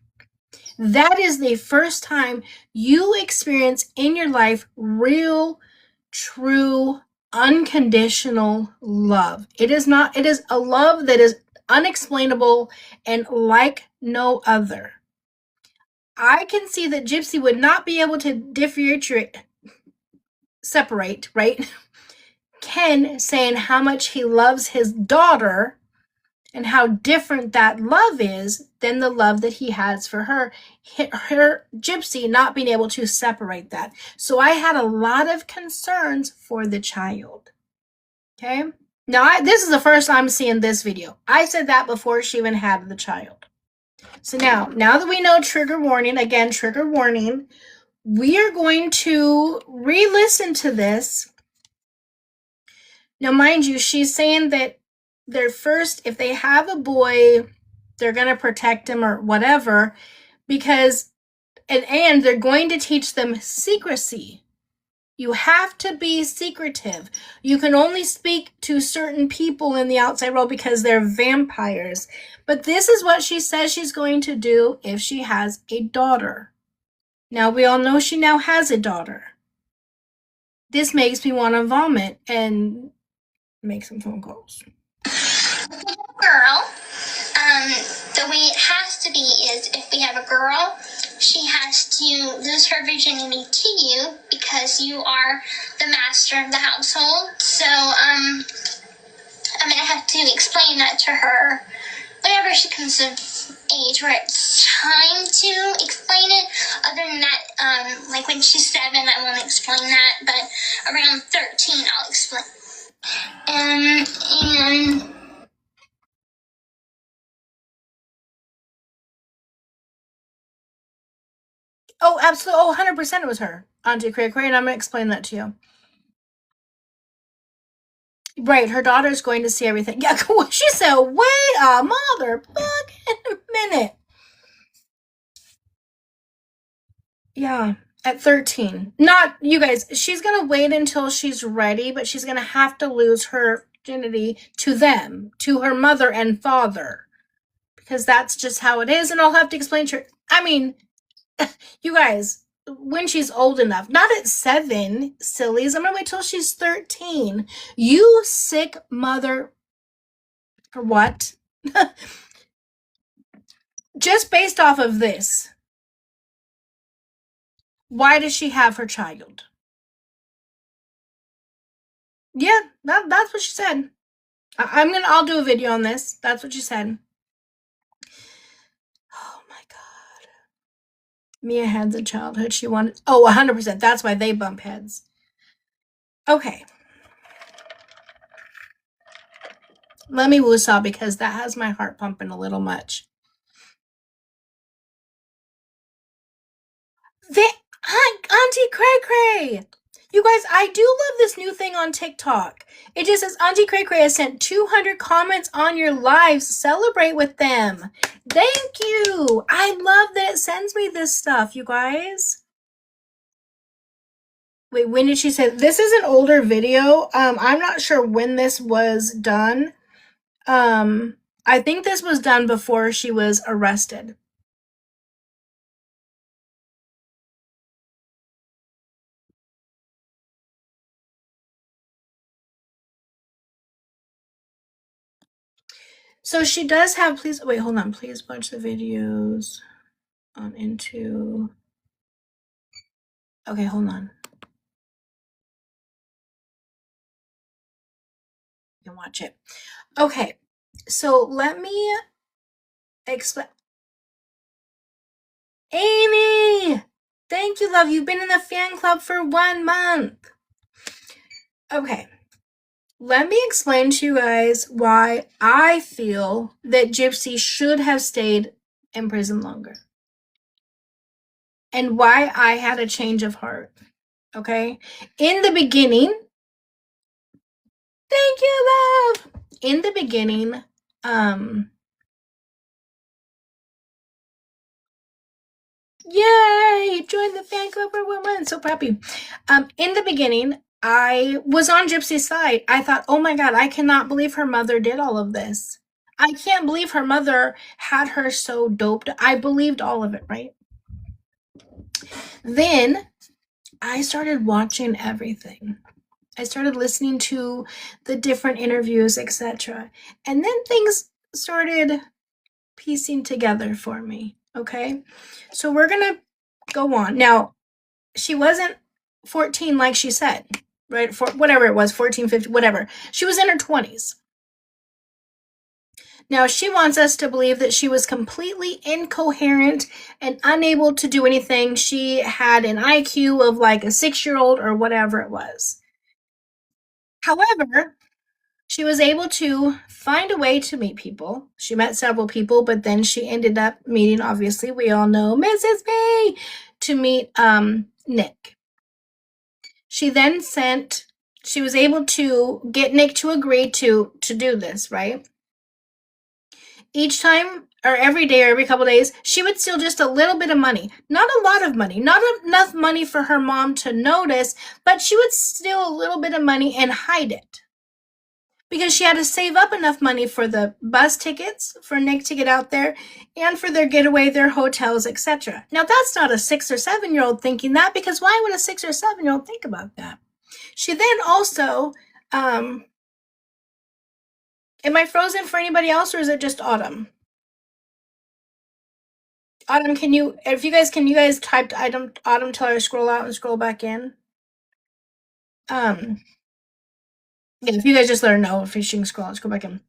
That is the first time you experience in your life real, true, unconditional love. It is a love that is unexplainable and like no other. I can see that Gypsy would not be able to separate, right? Ken saying how much he loves his daughter and how different that love is than the love that he has for her. Her Gypsy not being able to separate that. So I had a lot of concerns for the child. Okay? Now, this is the first time I'm seeing this video. I said that before she even had the child. So now that we know trigger warning, we are going to re-listen to this Now, mind you, she's saying that they're first, if they have a boy, they're going to protect him or whatever, because, and they're going to teach them secrecy. You have to be secretive. You can only speak to certain people in the outside world because they're vampires. But this is what she says she's going to do if she has a daughter. Now, we all know she now has a daughter. This makes me want to vomit and make some phone calls. Girl, the way it has to be is if we have a girl, she has to lose her virginity to you because you are the master of the household. So, I'm gonna have to explain that to her whenever she comes of age where it's time to explain it. Other than that, like when she's 7, I won't explain that, but around 13, I'll explain. And Oh, absolutely. Oh, 100% it was her. Auntie Cray Cray, and I'm going to explain that to you. Right, her daughter's going to see everything. Yeah, she said, wait a motherfucking minute. Yeah, at 13. Not, you guys, she's going to wait until she's ready, but she's going to have to lose her virginity to them, to her mother and father. Because that's just how it is, and I'll have to explain to her. I mean, you guys, when she's old enough, not at 7, sillies. I'm gonna wait till she's 13. You sick mother. For what? Just based off of this, why does she have her child? Yeah, that's what she said. I'll do a video on this. That's what she said. Oh my god. Mia had the childhood she wanted. Oh, 100%. That's why they bump heads. Okay. Let me woosah because that has my heart pumping a little much. Auntie Cray Cray! You guys, I do love this new thing on TikTok. It just says Auntie Cray Cray has sent 200 comments on your lives. Celebrate with them. Thank you. I love that it sends me this stuff, you guys. Wait, when did she say this? Is an older video. I'm not sure when this was done. I think this was done before she was arrested. So she does have, please, wait, hold on. Please watch the videos on into, okay, hold on. You can watch it. Okay, so let me explain. Amy! Thank you, love. You've been in the fan club for 1 month. Okay. Let me explain to you guys why I feel that Gypsy should have stayed in prison longer. And why I had a change of heart. Okay? In the beginning, thank you, love. In the beginning, yay! Joined the fan club for 1 month. So happy. In the beginning, I was on Gypsy's side. I thought, oh my god, I cannot believe her mother did all of this. I can't believe her mother had her so doped. I believed all of it, right? Then I started watching everything. I started listening to the different interviews, etc. And then things started piecing together for me. Okay? So we're going to go on. Now, she wasn't 14 like she said, right? For whatever it was, 14, 15, whatever. She was in her 20s. Now, she wants us to believe that she was completely incoherent and unable to do anything. She had an IQ of like a 6-year-old or whatever it was. However, she was able to find a way to meet people. She met several people, but then she ended up meeting, obviously, we all know Mrs. B, to meet Nick. She then sent She was able to get Nick to agree to do this, right? Each time or every day or every couple days, she would steal just a little bit of money. Not a lot of money, not enough money for her mom to notice, but she would steal a little bit of money and hide it. Because she had to save up enough money for the bus tickets for Nick to get out there and for their getaway, their hotels, etc. Now, that's not a 6 or 7-year-old thinking that, because why would a 6 or 7-year-old think about that? She then also, am I frozen for anybody else, or is it just Autumn? Autumn, can you guys type Autumn, tell her to scroll out and scroll back in? Yeah, if you guys just let her know if she can scroll out, scroll back in.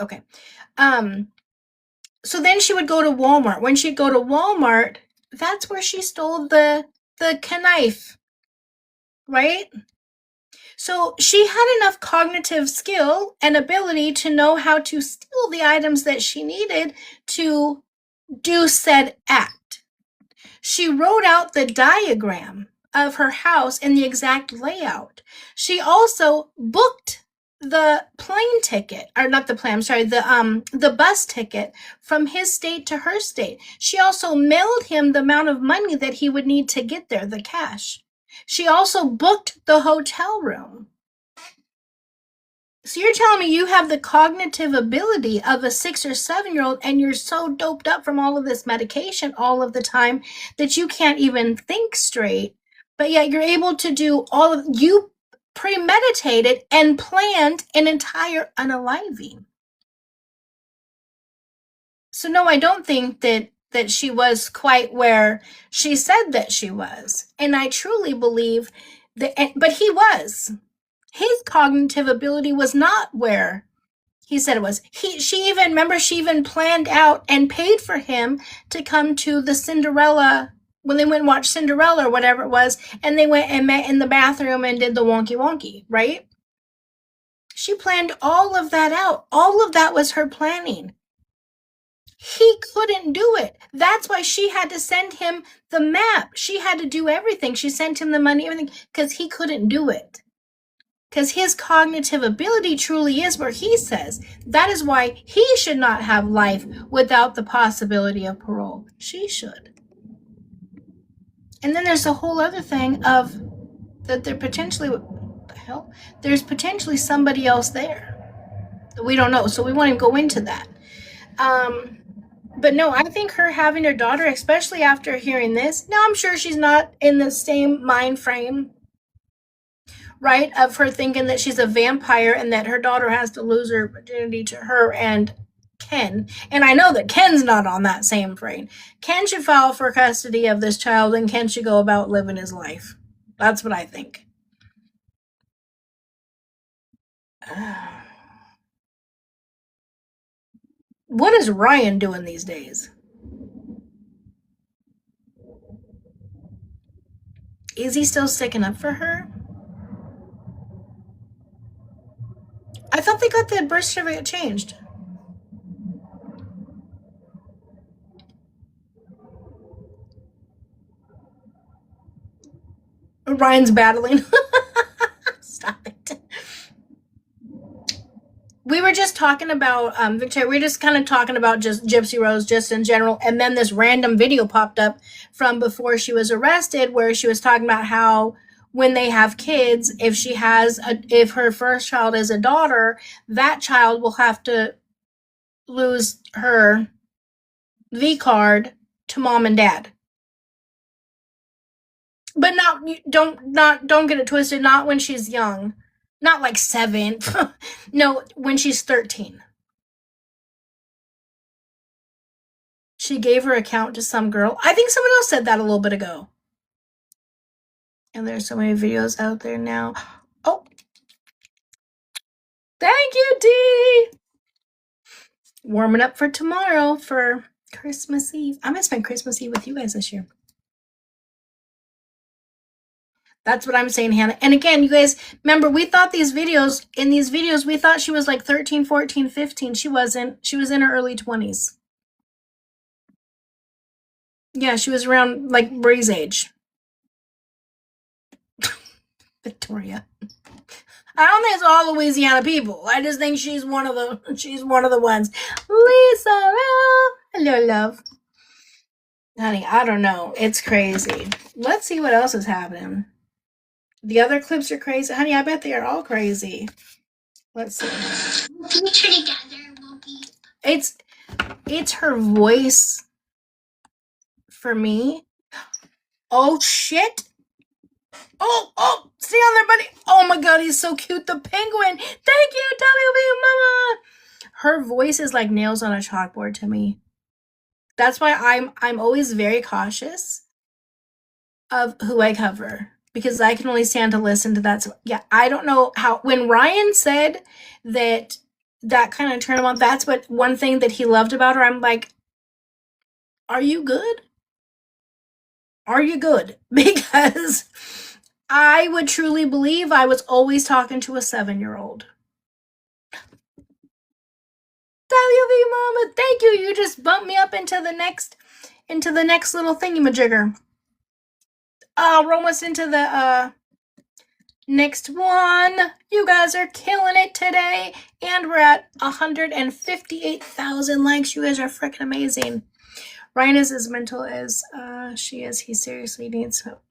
Okay. So then she would go to Walmart. When she'd go to Walmart, that's where she stole the knife, right? So she had enough cognitive skill and ability to know how to steal the items that she needed to do said act. She wrote out the diagram of her house and the exact layout. She also booked the plane ticket, or not the plane, I'm sorry, the bus ticket from his state to her state. She also mailed him the amount of money that he would need to get there, the cash. She also booked the hotel room. So you're telling me you have the cognitive ability of a 6 or 7-year-old, and you're so doped up from all of this medication all of the time that you can't even think straight, but yet you're able to do you premeditated and planned an entire unaliving. So no, I don't think that she was quite where she said that she was. And I truly believe that, but he was. His cognitive ability was not where he said it was. She even planned out and paid for him to come to the Cinderella, when they went and watched Cinderella or whatever it was, and they went and met in the bathroom and did the wonky wonky, right? She planned all of that out. All of that was her planning. He couldn't do it. That's why she had to send him the map. She had to do everything. She sent him the money, everything, because he couldn't do it. Because his cognitive ability truly is where he says. That is why he should not have life without the possibility of parole. She should. And then there's a whole other thing of that there potentially, what the hell? There's potentially somebody else there that we don't know. So we won't even go into that. But no, I think her having her daughter, especially after hearing this, now I'm sure she's not in the same mind frame, right, of her thinking that she's a vampire and that her daughter has to lose her virginity to her and Ken. And I know that Ken's not on that same frame. Ken should file for custody of this child, and Ken should go about living his life. That's what I think. What is Ryan doing these days? Is he still sticking up for her? I thought they got the birth certificate changed. Ryan's battling. Stop it. We were just talking about Victoria. We were just kind of talking about just Gypsy Rose, just in general, and then this random video popped up from before she was arrested, where she was talking about how when they have kids, if her first child is a daughter, that child will have to lose her V card to mom and dad. But don't get it twisted. Not when she's young, not like 7. No, when she's 13. She gave her account to some girl. I think someone else said that a little bit ago. And there's so many videos out there now. Oh, thank you, Dee. Warming up for tomorrow for Christmas Eve. I'm gonna spend Christmas Eve with you guys this year. That's what I'm saying, Hannah. And again, you guys, remember, we thought in these videos, we thought she was like 13, 14, 15. She wasn't. She was in her early 20s. Yeah, she was around like Bree's age. Victoria. I don't think it's all Louisiana people. I just think she's one of the ones. Lisa, hello, love. Honey, I don't know. It's crazy. Let's see what else is happening. The other clips are crazy. Honey, I bet they are all crazy. Let's see. Future together will be. It's her voice for me. Oh shit. Oh, stay on there, buddy. Oh my god, he's so cute. The penguin. Thank you, WB Mama. Her voice is like nails on a chalkboard to me. That's why I'm always very cautious of who I cover, because I can only stand to listen to that. So, yeah, I don't know how, when Ryan said that kind of turned him on, that's what one thing that he loved about her. I'm like, are you good? Are you good? Because I would truly believe I was always talking to a 7-year-old. WV Mama, thank you. You just bumped me up into the next little thingy-majigger. We're almost into the next one. You guys are killing it today, and we're at 158,000 likes. You guys are freaking amazing. Ryan is as mental as she is. He seriously needs help.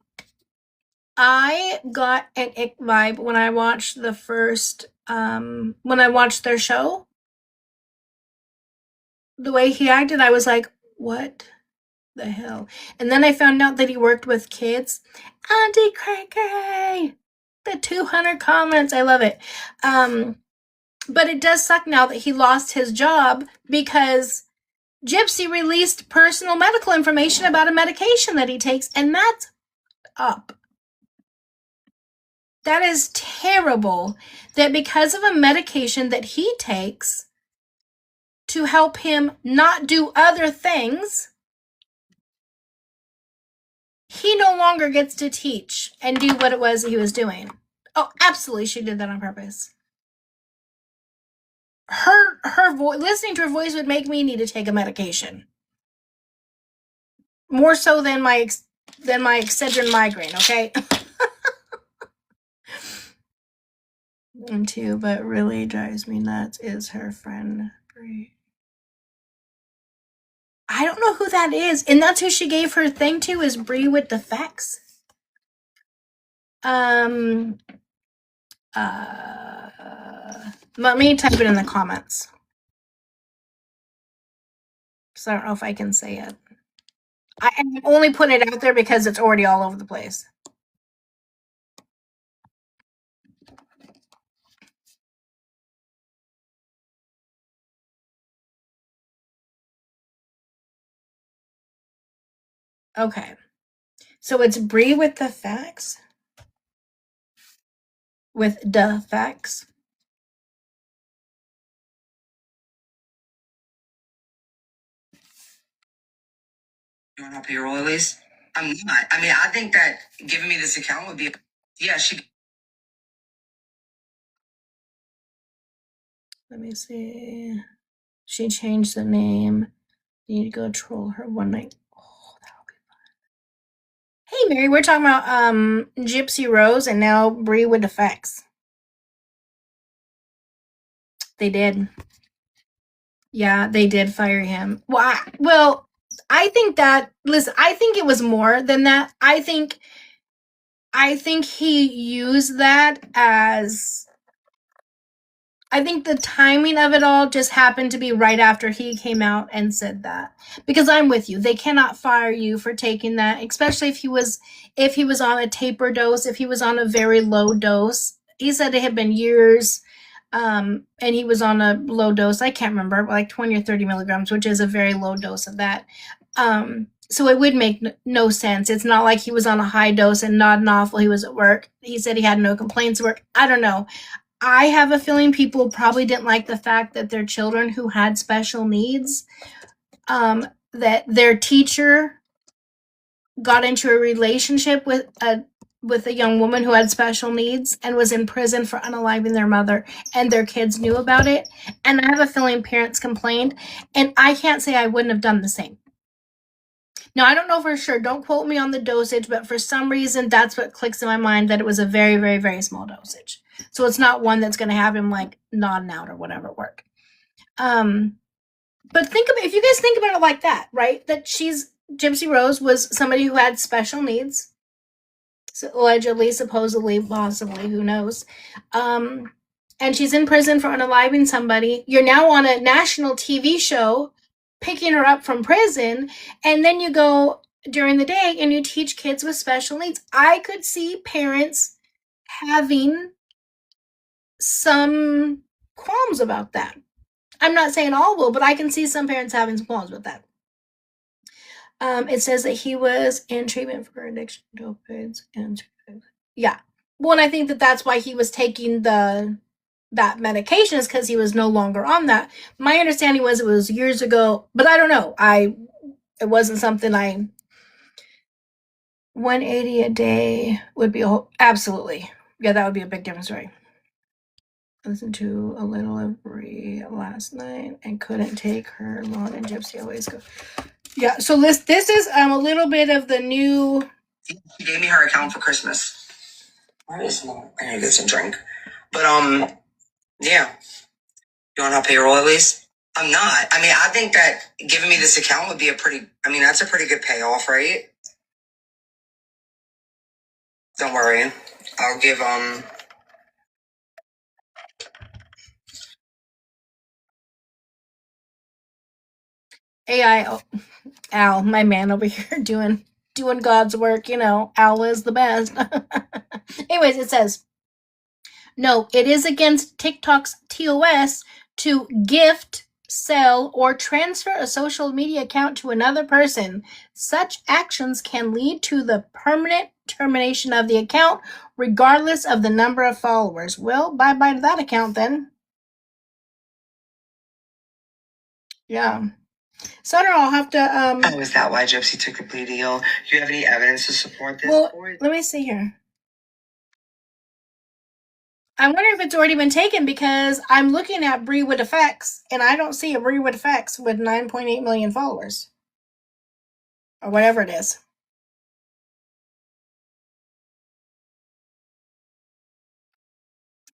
I got an ick vibe when I watched the first, when I watched their show. The way he acted, I was like, what the hell? And then I found out that he worked with kids. Auntie Cray, the 200 comments. I love it. But it does suck now that he lost his job because Gypsy released personal medical information about a medication that he takes, and that's up. That is terrible, that because of a medication that he takes to help him not do other things, he no longer gets to teach and do what it was he was doing. Oh, absolutely, she did that on purpose. Her voice, listening to her voice would make me need to take a medication. More so than my Excedrin migraine, okay? And two, but really drives me nuts is her friend Brie. I don't know who that is, and that's who she gave her thing to, is Brie with the facts. Let me type it in the comments, because I don't know if I can say it. I only put it out there because it's already all over the place. Okay. So it's Brie with the facts. With the facts. You want to pay your royalties? I'm not. I mean, I think that giving me this account would be, yeah, Let me see. She changed the name. You need to go troll her one night. Oh, that'll be fun. Hey, Mary, we're talking about Gypsy Rose and now Brie with the facts. They did. Yeah, they did fire him. Well, I think that, listen, I think it was more than that. I think he used that as, I think the timing of it all just happened to be right after he came out and said that. Because I'm with you. They cannot fire you for taking that, especially if he was on a taper dose, if he was on a very low dose. He said it had been years, and he was on a low dose. I can't remember, like 20 or 30 milligrams, which is a very low dose of that. So it would make no sense. It's not like he was on a high dose and nodding off while he was at work. He said he had no complaints at work. I don't know. I have a feeling people probably didn't like the fact that their children who had special needs, that their teacher got into a relationship with a young woman who had special needs and was in prison for unaliving their mother, and their kids knew about it. And I have a feeling parents complained, and I can't say I wouldn't have done the same. Now, I don't know for sure. Don't quote me on the dosage, but for some reason, that's what clicks in my mind, that it was a very, very, very small dosage. So it's not one that's going to have him like nodding out or whatever at work. But if you guys think about it like that, right? That Gypsy Rose was somebody who had special needs. So allegedly, supposedly, possibly, who knows? And she's in prison for unaliving somebody. You're now on a national TV show picking her up from prison, and then you go during the day and you teach kids with special needs. I could see parents having some qualms about that. I'm not saying all will, but I can see some parents having some qualms with that. It says that he was in treatment for addiction to opioids and yeah. Well, and I think that that's why he was taking that medication, is because he was no longer on that. My understanding was it was years ago, but I don't know. It wasn't something 180 a day would be absolutely. Yeah, that would be a big difference, right? I listened to a little of Brie last night and couldn't take her long, and Gypsy always go. Yeah, so this is a little bit of the new. She gave me her account for Christmas. Where is more? I need to get some drink. But yeah. You want to help payroll at least? I'm not. I mean, I think that giving me this account would be that's a pretty good payoff, right? Don't worry. I'll give AI. Al, my man over here doing God's work, Al is the best. Anyways, it says, no, it is against TikTok's TOS to gift, sell, or transfer a social media account to another person. Such actions can lead to the permanent termination of the account, regardless of the number of followers. Well, bye-bye to that account then. Yeah. So I don't know, I'll have to is that why Gypsy took the plea deal? Do you have any evidence to support this? Well, let me see here. I wonder if it's already been taken, because I'm looking at Brie with Effects and I don't see a Brie with Effects with 9.8 million followers. Or whatever it is.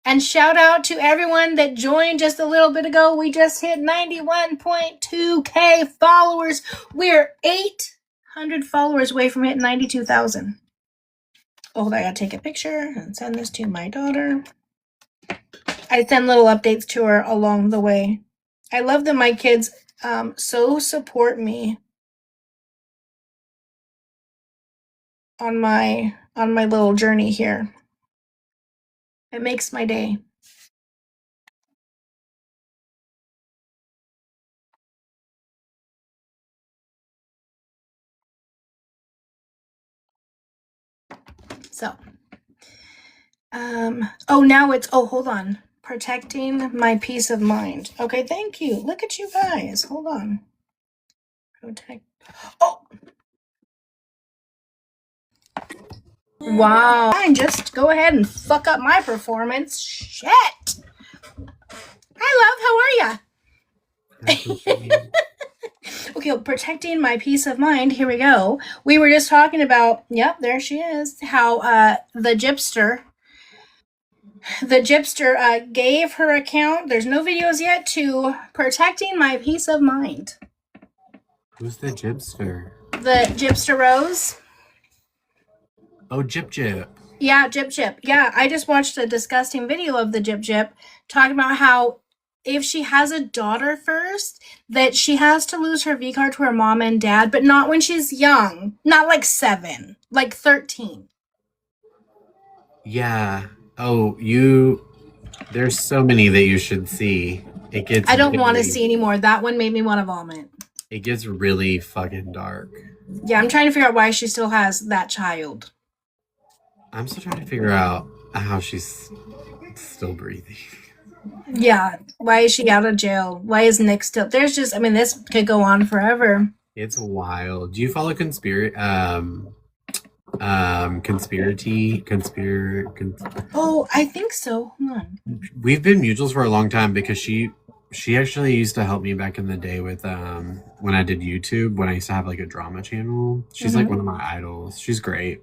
And shout out to everyone that joined just a little bit ago. We just hit 91.2K followers. We're 800 followers away from hitting 92,000. Oh, I gotta take a picture and send this to my daughter. I send little updates to her along the way. I love that my kids so support me on my little journey here. It makes my day. So, hold on. Protecting my peace of mind. Okay, thank you. Look at you guys. Hold on. Wow. Fine, just go ahead and fuck up my performance. Shit. Hi, love. How are ya? Okay, protecting my peace of mind. Here we go. We were just talking about, yep, there she is, how the gypster gave her account, there's no videos yet, to protecting my peace of mind. Who's the gypster? The Gypster Rose. Oh, Jip. Yeah, Jip. Yeah, I just watched a disgusting video of the Jip talking about how if she has a daughter first, that she has to lose her V card to her mom and dad, but not when she's young. Not like 7, like 13. Yeah. Oh, there's so many that you should see. I don't want to see anymore. That one made me want to vomit. It gets really fucking dark. Yeah, I'm trying to figure out why she still has that child. I'm still trying to figure out how she's still breathing. Yeah, why is she out of jail? Why is Nick still? There's just, this could go on forever. It's wild. Do you follow conspiracy? Oh, I think so. Hold on. We've been mutuals for a long time because she She actually used to help me back in the day with when I did YouTube, when I used to have like a drama channel. She's like one of my idols. She's great.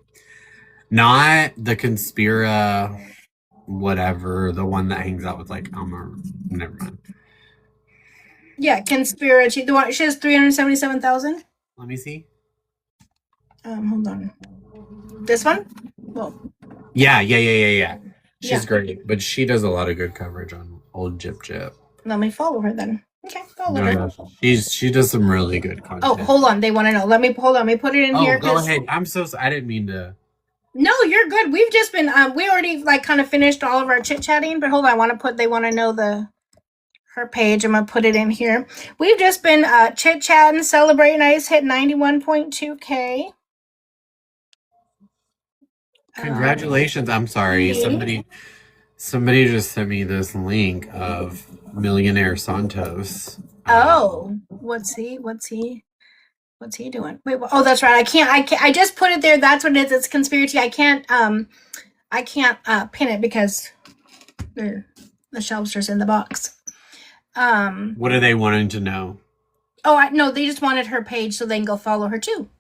Not the Conspira whatever, the one that hangs out with like Elmer. Never mind. Yeah, Conspiracy. The one she has 377,000. Let me see. Hold on. This one? Well, Yeah. She's Yeah. great, but she does a lot of good coverage on old Jip Jip. let me follow her then. Okay, follow her. She does some really good content. Oh, hold on. They want to know. Let me put it in here. Go ahead. I didn't mean to. No, you're good. We've just been we already like kind of finished all of our chit chatting, but hold on. They want to know her page. I'm gonna put it in here. We've just been chit chatting, celebrating. I just hit 91.2K. Congratulations. I'm sorry. Somebody just sent me this link of Millionaire Santos. What's he doing? Wait, oh, that's right. I can't. I just put it there. That's what it is. It's conspiracy. I can't pin it because the shelves are in the box. What are they wanting to know? No, they just wanted her page so they can go follow her too.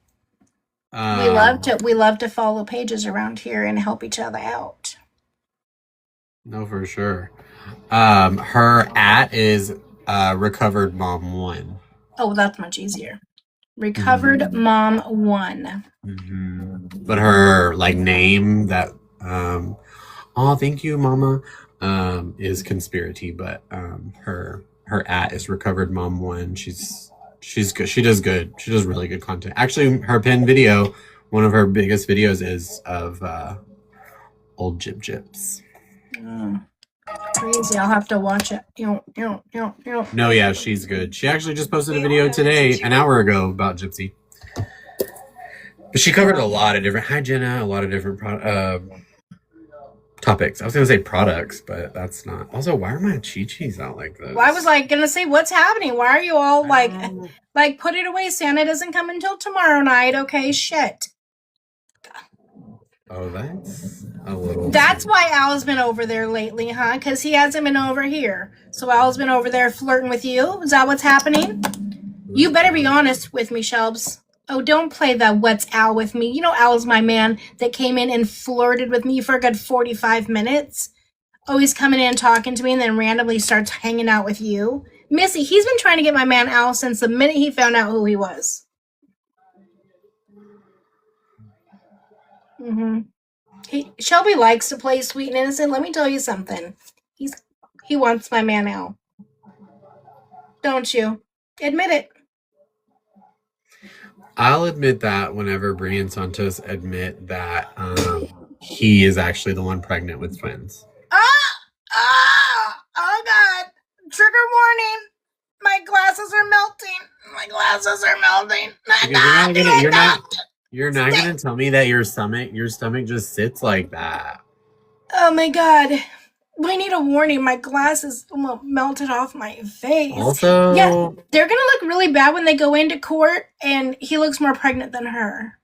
We love to follow pages around here and help each other out. No, for sure. Her @ is Recovered Mom 1. Oh, that's much easier. Recovered Mom 1. But her like name that thank you, Mama, is Conspiracy, but her @ is Recovered Mom 1. She's good. She does good. She does really good content. Actually, her pinned video, one of her biggest videos is of old Jip Jips. Crazy. I'll have to watch it. No, yeah, she's good. She actually just posted a video today, an hour ago, about Gypsy. But she covered a lot of different a lot of different topics. I was gonna say products, but that's not. Also, why are my chi-chis out like this? Well, I was like gonna say, what's happening? Why are you all like put it away? Santa doesn't come until tomorrow night. Okay, shit. Oh, that's a little. That's why Al's been over there lately, huh? Because he hasn't been over here. So Al's been over there flirting with you. Is that what's happening? You better be honest with me, Shelbs. Oh, don't play that what's Al with me. You know Al's my man that came in and flirted with me for a good 45 minutes. Oh, he's coming in talking to me and then randomly starts hanging out with you. Missy, he's been trying to get my man Al since the minute he found out who he was. Shelby likes to play sweet and innocent. Let me tell you something. He wants my man Al. Don't you? Admit it. I'll admit that whenever Brie and Santos admit that he is actually the one pregnant with twins. Oh God. Trigger warning. My glasses are melting. You're not gonna tell me that your stomach just sits like that. Oh my God. We need a warning. My glasses melted off my face. Also, yeah, they're gonna look really bad when they go into court, and he looks more pregnant than her.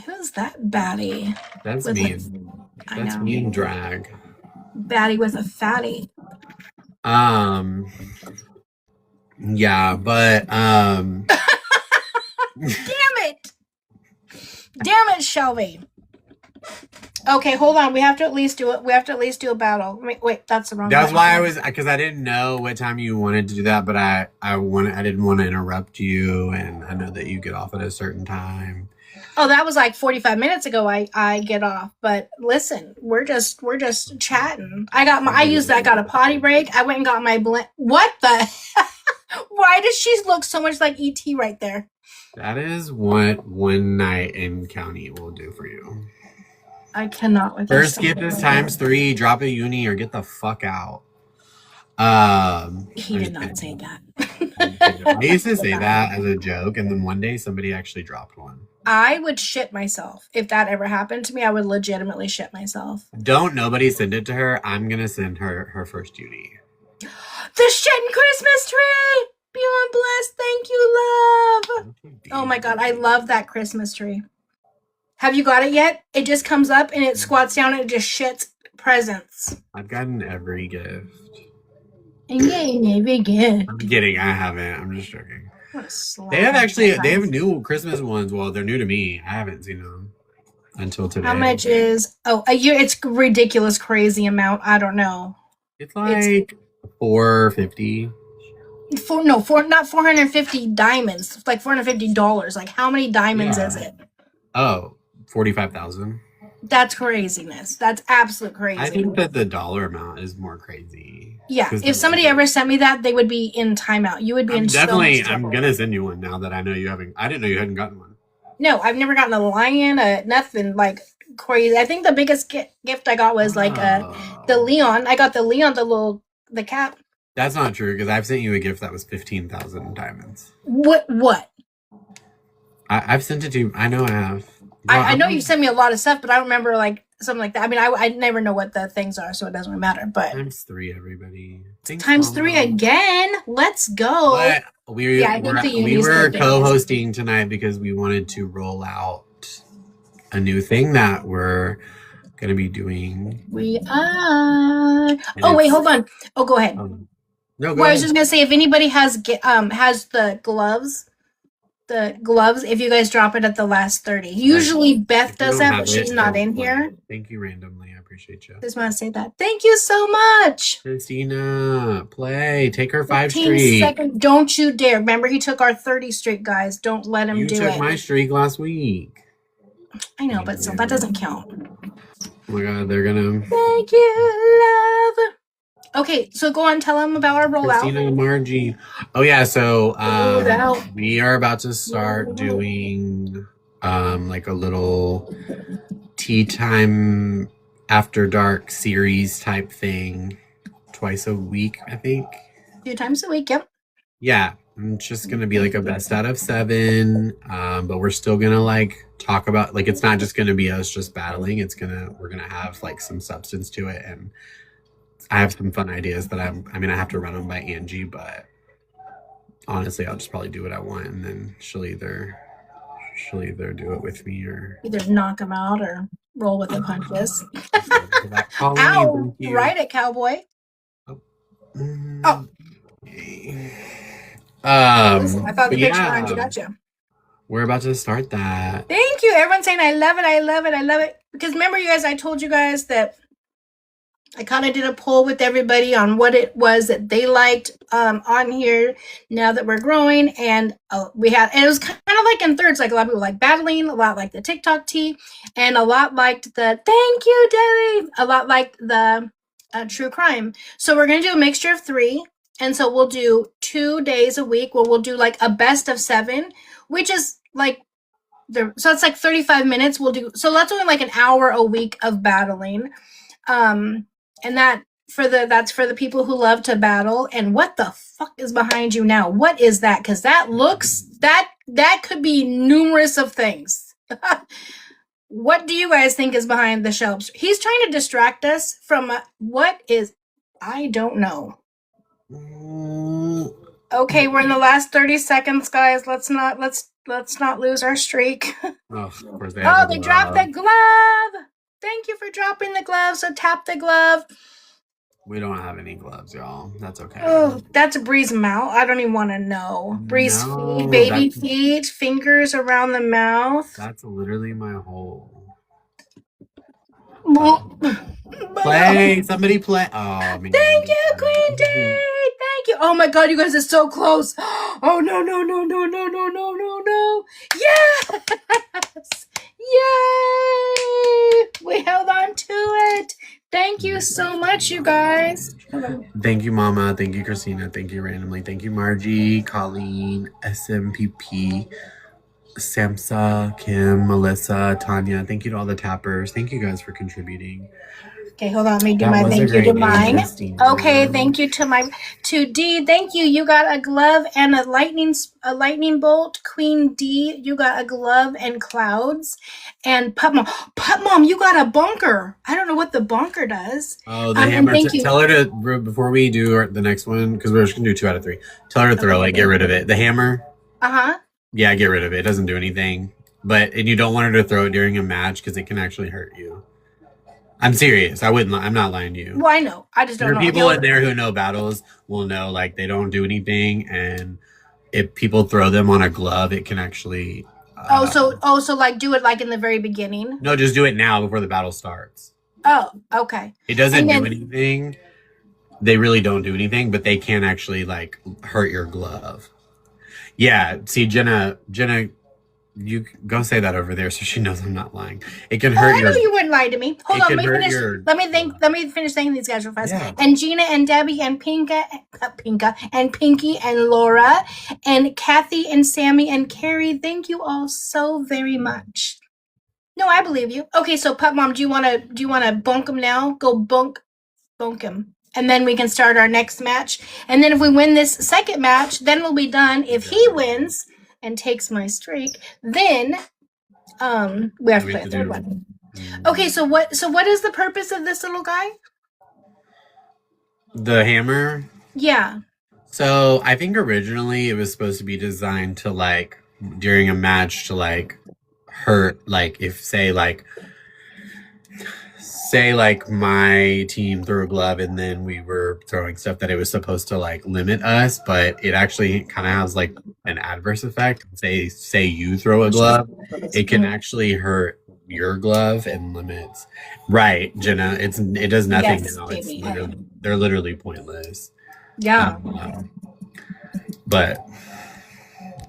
Who's that baddie? That's me. That's me in drag. Baddie with a fatty. Yeah, but Damn it, Shelby. Okay, hold on. We have to at least do it. We have to at least do a battle. Wait, that's the wrong. That's why because I didn't know what time you wanted to do that, but I didn't want to interrupt you, and I know that you get off at a certain time. Oh, that was like 45 minutes ago. I get off, but listen, we're just chatting. I got a potty break. I went and got my blend. What the? Why does she look so much like ET right there? That is what one night in county will do for you. I cannot with First get this ×3, drop a uni, or get the fuck out. He did not say that. I used to say that as a joke, and then one day somebody actually dropped one. I would shit myself. If that ever happened to me, I would legitimately shit myself. Don't nobody send it to her. I'm gonna send her first uni. The shitting Christmas tree! Beyond blessed, thank you, love. Oh my God, I love that Christmas tree. Have you got it yet? It just comes up and it squats down and it just shits presents. I've gotten every gift. Big gift. I'm kidding. I haven't. I'm just joking. What a slap. They have new Christmas ones. Well, they're new to me. I haven't seen them until today. How much is a year? It's ridiculous, crazy amount. I don't know. It's like $450. Not 450 diamonds. It's like $450. Like how many diamonds is it? Oh, 45,000. That's craziness. That's absolute crazy. I think that the dollar amount is more crazy. Yeah, if somebody ever sent me that, they would be in timeout. You would be in definitely. so much trouble. I'm gonna send you one now that I know you haven't. I didn't know you hadn't gotten one. No, I've never gotten a lion, nothing like crazy. I think the biggest gift I got was like the Leon. I got the Leon, the cat. That's not true because I've sent you a gift that was 15,000 diamonds. What? I've sent it to you. I know I have. I know you sent me a lot of stuff, but I don't remember like something like that. I mean, I never know what the things are, so it doesn't really matter. But times 3, everybody. Thanks, times Mama. 3 again. Let's go. But we were co-hosting tonight because we wanted to roll out a new thing that we're gonna be doing. We are. Oh wait, hold on. Oh, go ahead. No, go well, ahead. I was just gonna say if anybody has the gloves. If you guys drop it at the last 30. Usually Beth does that, but she's not in here. Thank you randomly. I appreciate you. Just want to say that. Thank you so much. Christina, play. Take her 5 15 streak. seconds. Don't you dare. Remember, he took our 30 streak, guys. Don't let him do it. You took my streak last week. I know, but still, that doesn't count. Oh my God, they're gonna. Thank you, love. Okay, so go on, tell them about our rollout. Christina and Margie. Oh yeah, so we are about to start doing like a little tea time after dark series type thing twice a week, I think. 2 times a week, yep. Yeah, it's just gonna be like a best out of 7, but we're still gonna like talk about like it's not just gonna be us just battling. We're gonna have like some substance to it, and I have some fun ideas that I have to run them by Angie, but honestly, I'll just probably do what I want, and then she'll either do it with me or either knock them out or roll with the punches. Ow! Right it, cowboy. Oh. I thought the picture behind you got you. We're about to start that. Thank you. Everyone's saying I love it, I love it, I love it. Because remember, you guys, I told you guys that I kind of did a poll with everybody on what it was that they liked on here now that we're growing. And it was kind of like in thirds, like a lot of people like battling, a lot like the TikTok tea, and a lot liked the thank you, Debbie, a lot like the true crime. So we're going to do a mixture of 3. And so we'll do 2 days a week where we'll do like a best of 7, which is like, so it's like 35 minutes. So that's only like an hour a week of battling. And that's for the people who love to battle. And what the fuck is behind you now? What is that? Because that could be numerous of things. What do you guys think is behind the shelves? He's trying to distract us from I don't know. Okay, we're in the last 30 seconds, guys. Let's not lose our streak. Oh, of course they dropped the glove. Thank you for dropping the glove. So tap the glove. We don't have any gloves, y'all. That's okay. Oh, that's Bree's mouth. I don't even want to know. Bree's feet, baby feet, fingers around the mouth. That's literally my whole. Play. Somebody play. Oh, man. Thank you, Queen D. Thank you. Oh my God, you guys are so close. Oh no. Yes. Yay! We held on to it. Thank you so much, you guys. Thank you, Mama. Thank you, Christina. Thank you, randomly. Thank you, Margie, Colleen, SMPP, Samsa, Kim, Melissa, Tanya. Thank you to all the tappers. Thank you guys for contributing. Okay, hold on. Let me do my thank you to mine. Okay, thank you to D. Thank you. You got a glove and a lightning bolt. Queen D, you got a glove and clouds. And Pup Mom, you got a bunker. I don't know what the bunker does. Oh, the hammer. Tell her to, before we do the next one, because we're just going to do 2 out of 3. Tell her to throw it. Get rid of it. The hammer. Uh-huh. Yeah, get rid of it. It doesn't do anything. And you don't want her to throw it during a match because it can actually hurt you. I'm serious. I'm not lying to you. Well, I know. I just don't There are know. people in there who know battles will know, like, they don't do anything, and if people throw them on a glove, it can actually. So like do it like in the very beginning. No, just do it now before the battle starts. Oh, okay. It doesn't And then- do anything. They really don't do anything, but they can actually like hurt your glove. Yeah. See, Jenna, you go say that over there so she knows I'm not lying. It can hurt I your. know you wouldn't lie to me. Hold It on, can let me hurt finish. your- Let me finish thanking these guys real fast. Yeah. And Gina and Debbie and Pinka and Pinky and Laura and Kathy and Sammy and Carrie. Thank you all so very much. No, I believe you. Okay, so Pup Mom, do you wanna bunk him now? Go bunk him. And then we can start our next match. And then if we win this second match, then we'll be done. If he wins and takes my streak, then we have to play a third one. Okay, so what is the purpose of this little guy? The hammer. Yeah. So I think originally it was supposed to be designed to like during a match to like hurt, like if say like my team threw a glove and then we were throwing stuff that it was supposed to like limit us, but it actually kind of has like an adverse effect. Say you throw a glove, it can actually hurt your glove and limits. Right, Jenna, it does nothing Yes, now. Jamie, They're literally pointless. Yeah. But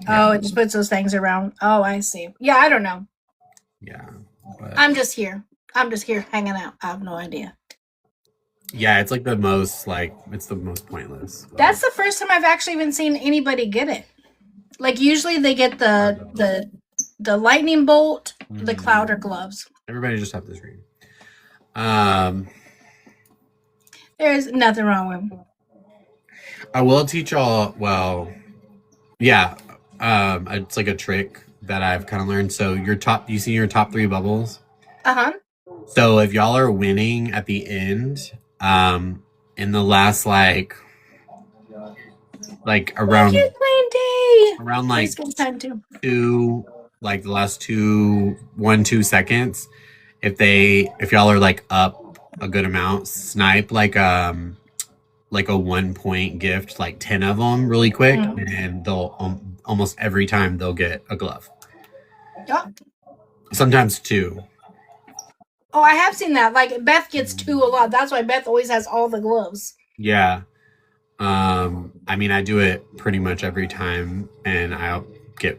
Oh, it just puts those things around. Oh, I see. Yeah, I don't know. yeah, but I'm just here hanging out. I have no idea. yeah, it's like the most pointless. That's the first time I've actually even seen anybody get it. Like usually they get the lightning bolt, the clouder gloves. Everybody just have this green. There's nothing wrong with them. I will teach y'all. Well, yeah. It's like a trick that I've kind of learned. So you see your top 3 bubbles. So if y'all are winning at the end, in the last like around like two, like the last 2 seconds, if y'all are like up a good amount, snipe like a 1 point gift, like 10 of them really quick, and they'll almost every time they'll get a glove. Yeah. Sometimes 2. Oh, I have seen that. Like Beth gets 2 a lot. That's why Beth always has all the gloves. Yeah. I mean, I do it pretty much every time, and I'll get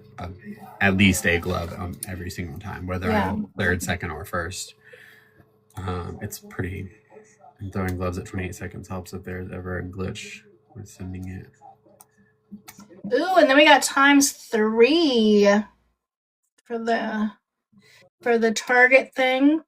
at least a glove every single time, whether I'm third, second, or first. It's pretty. And throwing gloves at 28 seconds helps if there's ever a glitch with sending it. Ooh, and then we got ×3 for the target thing.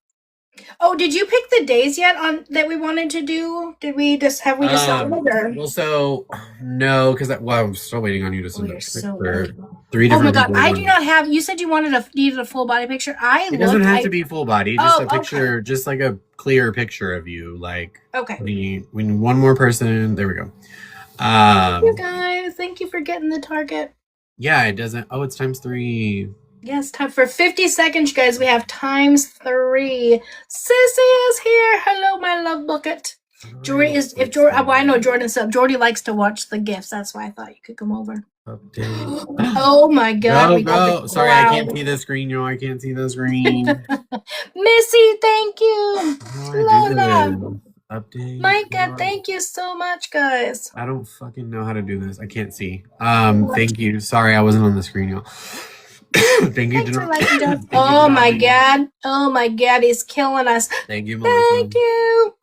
Oh, did you pick the days yet on that we wanted to do? Have we decided? Well, so no, because I'm still waiting on you to send a picture. 3 different. Oh my god, I do not have. You said you needed a full body picture. It doesn't have to be full body. Just a picture, just like a clear picture of you. Like okay. We need one more person. There we go. Thank you guys. Thank you for getting the target. Yeah, it doesn't. Oh, it's =3. Yes, time for 50 seconds, you guys. We have ×3. Sissy is here. Hello, my love bucket. Jordy is. If Jordy, well, I know Jordan's up. Jordy likes to watch the gifts. That's why I thought you could come over. Update. Oh my god. Go. Sorry, I can't see the screen, y'all. I can't see the screen. Missy, thank you. Lola. Update. Micah, thank you so much, guys. I don't fucking know how to do this. I can't see. Thank you. Sorry, I wasn't on the screen, y'all. Thank you. Oh my god. Oh my god, he's killing us. Thank you, Melissa. Thank you.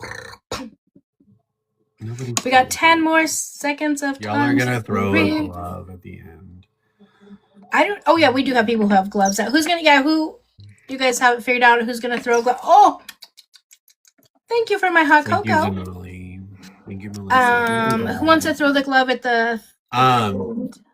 We got 10 more seconds of time. Y'all are gonna throw a glove at the end. Oh yeah, we do have people who have gloves out. Who you guys have figured out who's gonna throw a glove? Oh, thank you for my hot cocoa. Thank you, Melissa. Who wants to throw the glove at the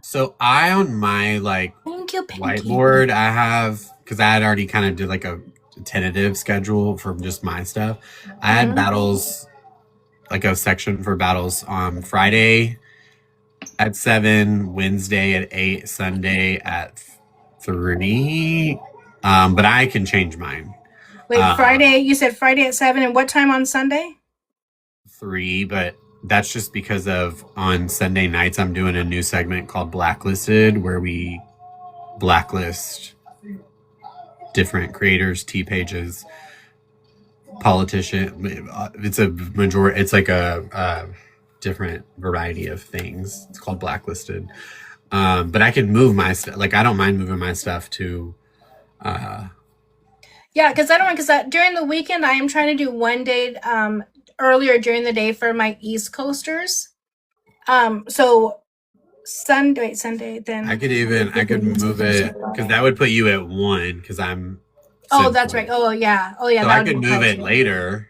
so I on my thank you, whiteboard I have, because I had already kind of did like a tentative schedule for just my stuff. I had battles, like a section for battles on Friday at 7, Wednesday at 8, Sunday at 3. But I can change mine. Wait, Friday, you said Friday at 7, and what time on Sunday? 3, but that's just because of on Sunday nights I'm doing a new segment called Blacklisted where we blacklist different creators, T pages, politician. It's a majority. It's like a different variety of things. It's called Blacklisted. But I can move my stuff. Like I don't mind moving my stuff to. Yeah, because during the weekend I am trying to do one day earlier during the day for my East Coasters. So Sunday then. I could move it because that would put you at 1 because I'm. Oh, that's right. Oh yeah. So I could move it later.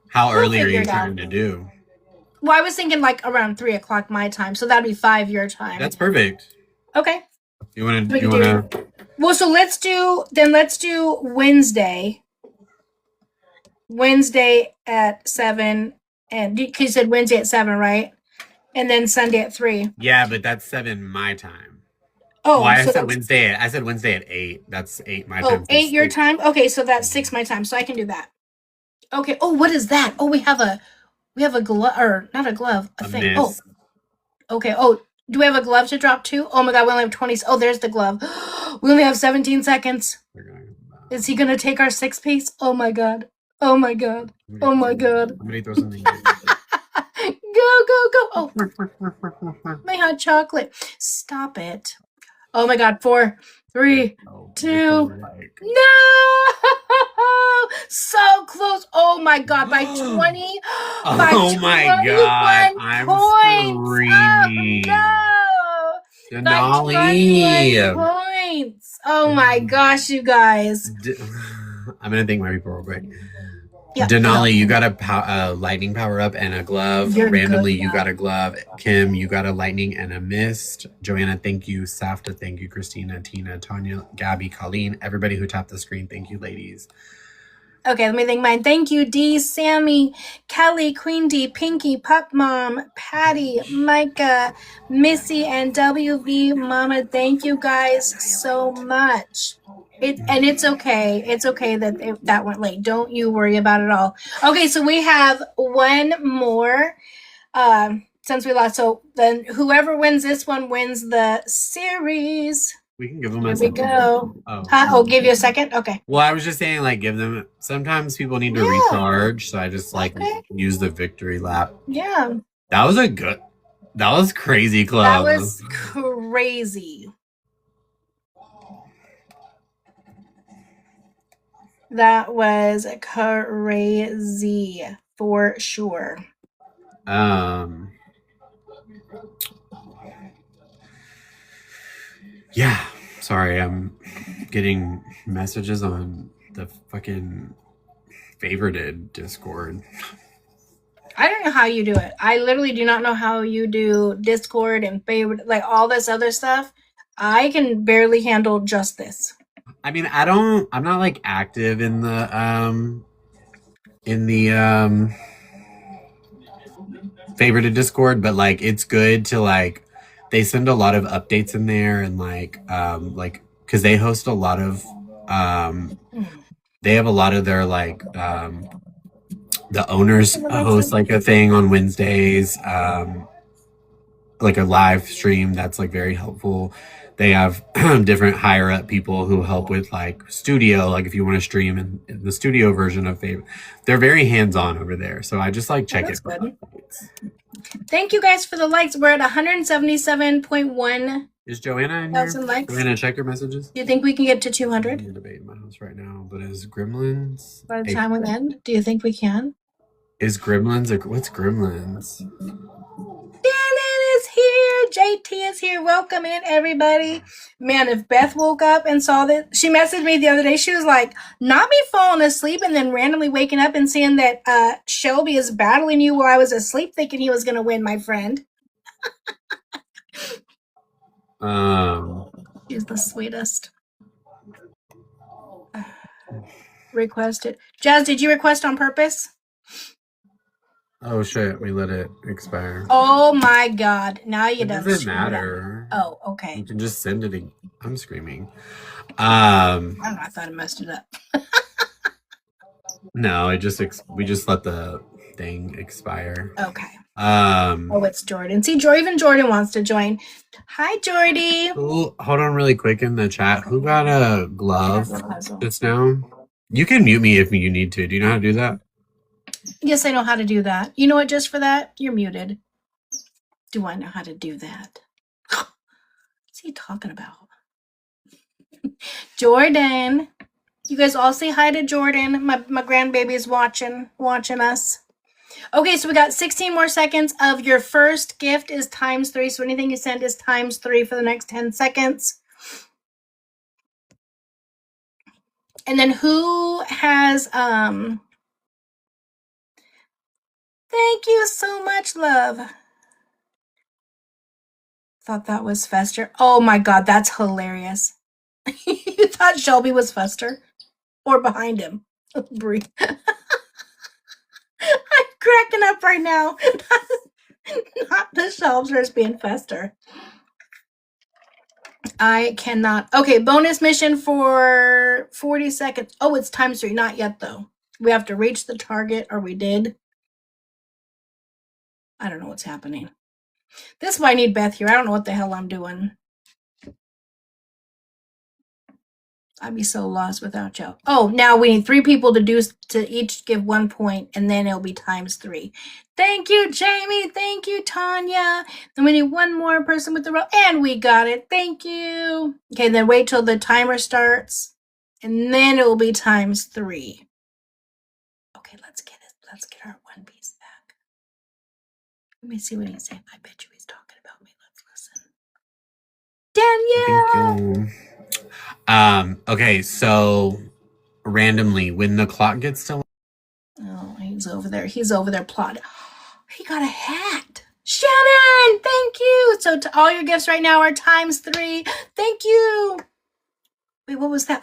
How early are you trying to do? Well, I was thinking like around 3 o'clock my time, so that'd be 5 your time. That's perfect. Okay. You want to? Well, so let's do Wednesday. Wednesday at 7, and you said Wednesday at 7, right? And then Sunday at 3. Yeah, but that's 7 my time. Oh, I said Wednesday. I said Wednesday at 8. That's 8 my time. 8 your time. Okay, so that's 6 my time. So I can do that. Okay. Oh, what is that? Oh, we have a glove, or not a glove, a thing. Miss. Oh, okay. Oh, do we have a glove to drop too? Oh my God, we only have 20. Oh, there's the glove. We only have 17 seconds. Is he gonna take our 6-piece? Oh my God. Oh my God. Oh my God. Somebody throw something. Go. Oh, my hot chocolate. Stop it. Oh my God. 4, 3, 2. No! So close. Oh my God. By 20. Oh my God. I'm screaming. Oh no. Denali. Points. Oh my gosh, you guys. I'm going to thank my people real quick. Yeah. Denali, you got a lightning power up and a glove. You're Randomly, good, you got a glove. Kim, you got a lightning and a mist. Joanna, thank you. Safta, thank you. Christina, Tina, Tanya, Gabby, Colleen, everybody who tapped the screen. Thank you, ladies. Okay, let me thank mine. Thank you, Dee, Sammy, Kelly, Queen D, Pinky, Pup Mom, Patty, Micah, Missy, and WV Mama. Thank you guys so much. It's okay. It's okay that that went late. Don't you worry about it all. Okay, so we have one more since we lost. So then whoever wins this one wins the series. We can give them a Here second. we go. Oh. Give you a second? Okay. Well, I was just saying, like, give them. Sometimes people need to recharge, so I just use the victory lap. Yeah. That was crazy, Club. That was crazy. That was crazy for sure. Yeah. Sorry, I'm getting messages on the fucking favorited Discord. I don't know how you do it. I literally do not know how you do Discord and favorite, like all this other stuff. I can barely handle just this. I mean, I'm not like active in the favorited Discord, but like it's good to like they send a lot of updates in there and like because they host a lot of they have a lot of their like the owners host like a thing on Wednesdays, like a live stream that's like very helpful. They have different higher up people who help with like studio, like if you want to stream in the studio version of favorite. They're very hands-on over there, so I just like check it. Good. Thank you guys for the likes. We're at 177.1. Is Joanna in here? Likes. Joanna, check your messages. Do you think we can get to 200? I'm debating my house right now, but is Gremlins by the time we end? Do you think we can? Is Gremlins what's Gremlins? Shannon is here. JT is here. Welcome in, everybody. Man, if Beth woke up and saw that, she messaged me the other day. She was like, not me falling asleep and then randomly waking up and seeing that Shelby is battling you while I was asleep, thinking he was going to win, my friend. She's the sweetest. Requested. Jazz, did you request on purpose? Oh shit, we let it expire. Oh my God. Now you don't. It doesn't matter. Oh, okay. You can just send it. I'm screaming. I don't know. I thought I messed it up. No, we just let the thing expire. Okay. Um, Oh, it's Jordan. See, even Jordan wants to join. Hi, Jordy. hold on really quick in the chat. Who got a glove just now? You can mute me if you need to. Do you know how to do that? Yes, I know how to do that. You know what? Just for that, you're muted. Do I know how to do that? What's he talking about? Jordan. You guys all say hi to Jordan. My grandbaby is watching us. Okay, so we got 16 more seconds of your first gift is ×3. So anything you send is ×3 for the next 10 seconds. And then who has thank you so much, love. Thought that was Fester. Oh my god, that's hilarious. You thought Shelby was Fester? Or behind him? Brie. I'm cracking up right now. Not the shelves are being Fester. I cannot. Okay, bonus mission for 40 seconds. Oh, it's ×3. Not yet, though. We have to reach the target, or we did. I don't know what's happening. This is why I need Beth here. I don't know what the hell I'm doing. I'd be so lost without you. Oh, now we need 3 people to each give 1 point, and then it'll be ×3. Thank you, Jamie. Thank you, Tanya. Then we need 1 more person with the roll, and we got it. Thank you. Okay, then wait till the timer starts, and then it will be ×3. Okay, let's get our 1 piece back. Let me see what he's saying. I bet you he's talking about me. Let's listen. Danielle. Thank you. Okay, so randomly, when the clock gets to Oh, he's over there plotting. He got a hat. Shannon, thank you. So to all your gifts right now are ×3. Thank you. Wait, what was that?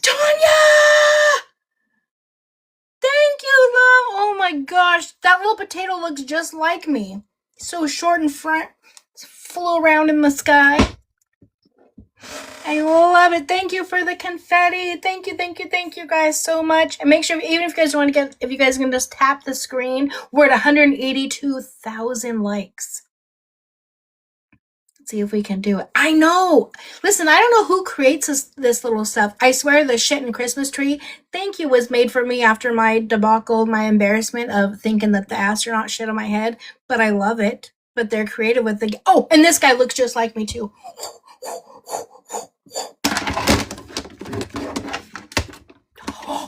Tanya! Thank you, love. Oh my gosh, that little potato looks just like me. So short in front, flew around in the sky. I love it. Thank you for the confetti. Thank you guys so much. And make sure, even if you guys want to get, if you guys can just tap the screen, we're at 182,000 likes. Let's see if we can do it. I know. Listen, I don't know who creates this little stuff. I swear the shit in Christmas tree, thank you, was made for me after my debacle, my embarrassment of thinking that the astronaut shit on my head. But I love it. But they're creative with the, oh, and this guy looks just like me too.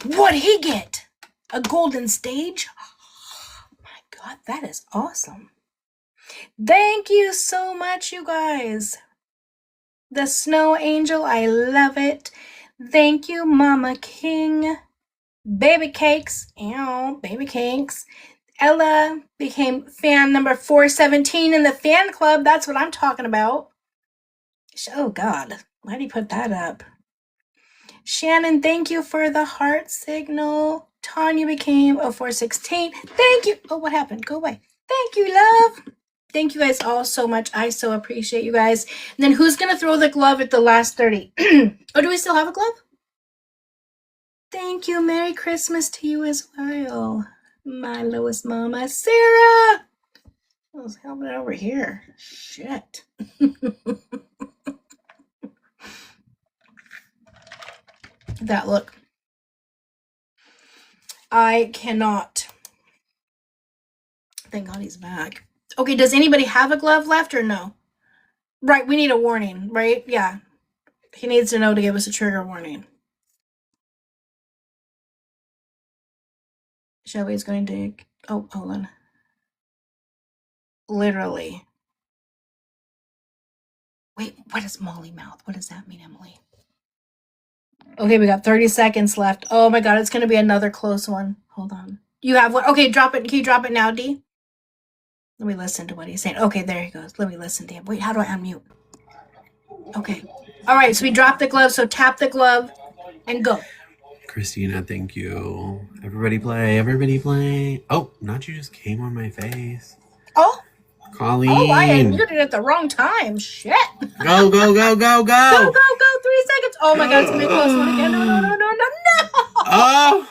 What'd he get? A golden stage? Oh my god, that is awesome. Thank you so much, you guys. The snow angel, I love it. Thank you, Mama King. Baby cakes. Ew, baby cakes. Ella became fan number 417 in the fan club. That's what I'm talking about. Oh god, why did he put that up? Shannon, thank you for the heart signal. Tanya became a 416. Thank you. Oh, what happened? Go away. Thank you, love. Thank you guys all so much. I so appreciate you guys. And then who's going to throw the glove at the last 30? Oh, do we still have a glove? Thank you. Merry Christmas to you as well. My lowest mama, Sarah. I was helping it over here. Shit. That look. I cannot. Thank God he's back. Okay, does anybody have a glove left or no? Right, we need a warning, right? Yeah. He needs to know to give us a trigger warning. Shelby's going to... Oh, hold on. Literally. Wait, what is Molly mouth? What does that mean, Emily? Okay, we got 30 seconds left. Oh my god, it's going to be another close one. Hold on. You have one? Okay, drop it. Can you drop it now, D? Let me listen to what he's saying. Okay, there he goes. Let me listen to him. Wait, how do I unmute? Okay. All right, so we dropped the glove, so tap the glove and go. Christina, thank you. Everybody play. Everybody play. Oh, not you just came on my face. Oh. Colleen. Oh, I unmuted it at the wrong time. Shit. Go, go, go, go, go. Go, go, go. 3 seconds. Oh my god, it's going to be a close one again. No. Oh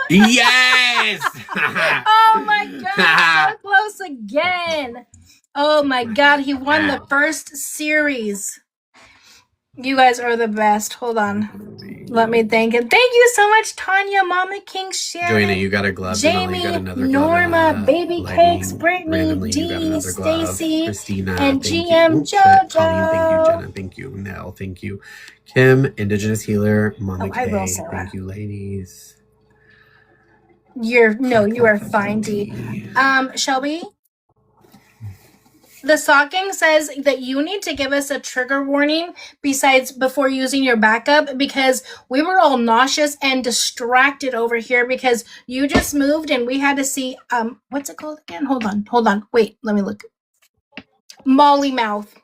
No! yes! Oh my god, so close again. Oh my god, he won the first series. You guys are the best. Hold on. Let me thank him. Thank you so much, Tanya, Mama King, Shannon, Joanna, you got a glove. Jamie, You got another Norma, glove. Baby Lightning, Cakes, Brittany, randomly, you got Dee, another glove. Stacy, Christina, and thank GM you. Colleen, thank you. JoJo. Jenna, thank you. Nell, thank you. Kim, Indigenous Healer, Mama Oh, I will, K, Sarah. thank you, ladies. You are fine, Dee. Shelby, the socking says that you need to give us a trigger warning besides before using your backup, because we were all nauseous and distracted over here because you just moved and we had to see what's it called again? Hold on. Wait, let me look. Molly mouth.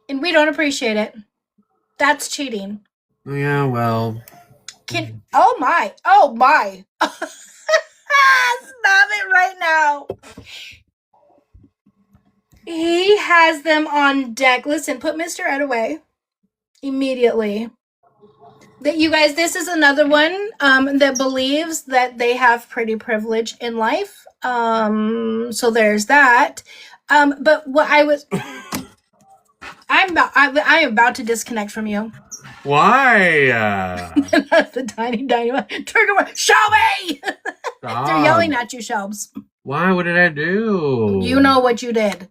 And we don't appreciate it. That's cheating. Yeah, well. Oh my. Stop it right now. He has them on deck. Listen, put Mr. Ed away immediately. That you guys, this is another one that believes that they have pretty privilege in life. So there's that. But what I am about to disconnect from you. Why? The tiny trigger. Shelby! They're yelling at you, Shelbs. Why? What did I do? You know what you did.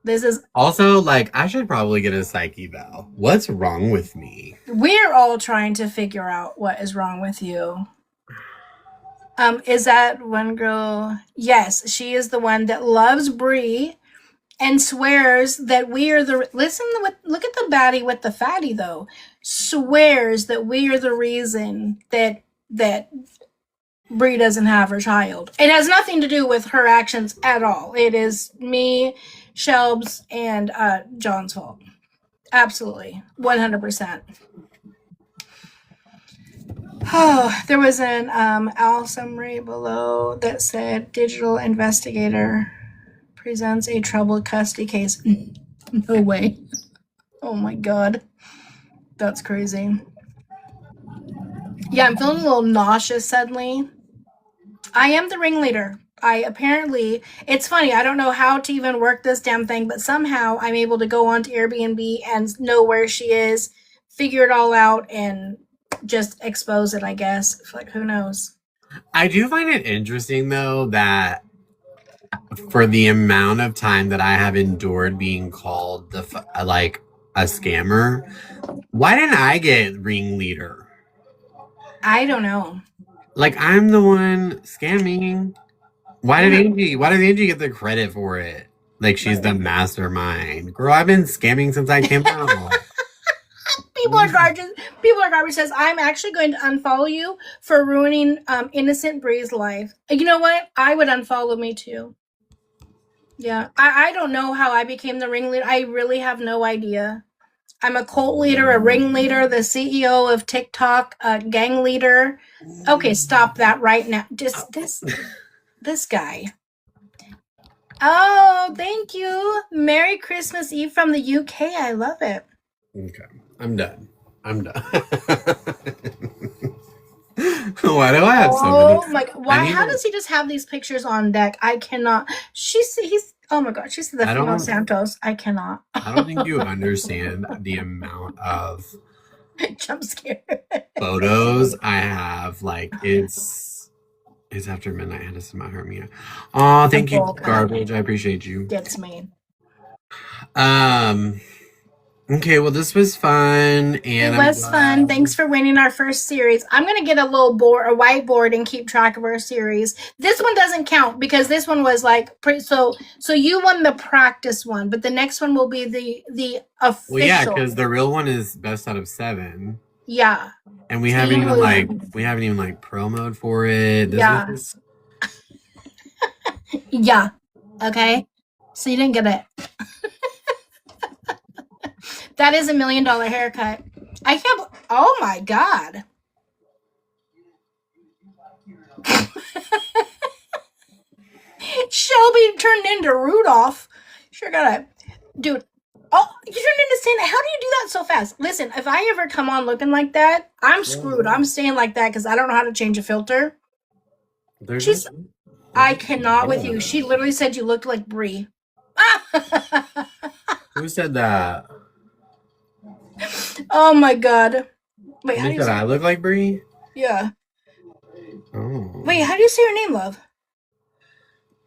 This is also like I should probably get a psych eval. What's wrong with me? We're all trying to figure out what is wrong with you. Is that one girl? Yes, she is the one that loves Bree and swears that we are the look at the baddie with the fatty though. Swears that we are the reason that Bree doesn't have her child. It has nothing to do with her actions at all. It is me, Shelbs, and John's fault. Absolutely. 100%. Oh, there was an Al summary below that said digital investigator presents a troubled custody case. No way. Oh my god. That's crazy. Yeah, I'm feeling a little nauseous suddenly. I am the ringleader. It's funny, I don't know how to even work this damn thing, but somehow I'm able to go onto Airbnb and know where she is, figure it all out, and just expose it, I guess. Like, who knows? I do find it interesting, though, that for the amount of time that I have endured being called like a scammer, why didn't I get ringleader? I don't know. Like, I'm the one scamming. Why did Angie get the credit for it? Like, she's the mastermind. Girl, I've been scamming since I came out. People are garbage says, I'm actually going to unfollow you for ruining innocent Bree's life. You know what? I would unfollow me too. Yeah. I don't know how I became the ringleader. I really have no idea. I'm a cult leader, a ringleader, the CEO of TikTok, a gang leader. Okay, stop that right now. Just this guy. Oh, thank you. Merry Christmas Eve from the UK. I love it. Okay, I'm done. Why do I have so many? Oh my god! Why? How does he just have these pictures on deck? I cannot. He's. Oh my god! She's the female Santos. I cannot. I don't think you understand the amount of jump scare photos I have. Like it's after midnight. I had to send my Hermia. Oh, thank you, garbage. I appreciate you. Gets me. Okay, well, this was fun, and it was fun. Thanks for winning our first series. I'm gonna get a whiteboard, and keep track of our series. This one doesn't count because this one was like so you won the practice one, but the next one will be the official. Well, yeah, because the real one is best out of 7. Yeah, and we haven't even promoed for it. Yeah. Okay, so you didn't get it. That is $1 million haircut. I can't. Oh my god. Shelby turned into Rudolph. Sure got it. Dude, Oh, you don't understand. How do you do that so fast? Listen, if I ever come on looking like that, I'm screwed. I'm staying like that because I don't know how to change a filter. She's. I cannot with you. She literally said you looked like Brie. Who said that? Oh my god. Wait, how do You you said say? I look like Brie? Yeah. Oh. Wait, how do you say your name, love?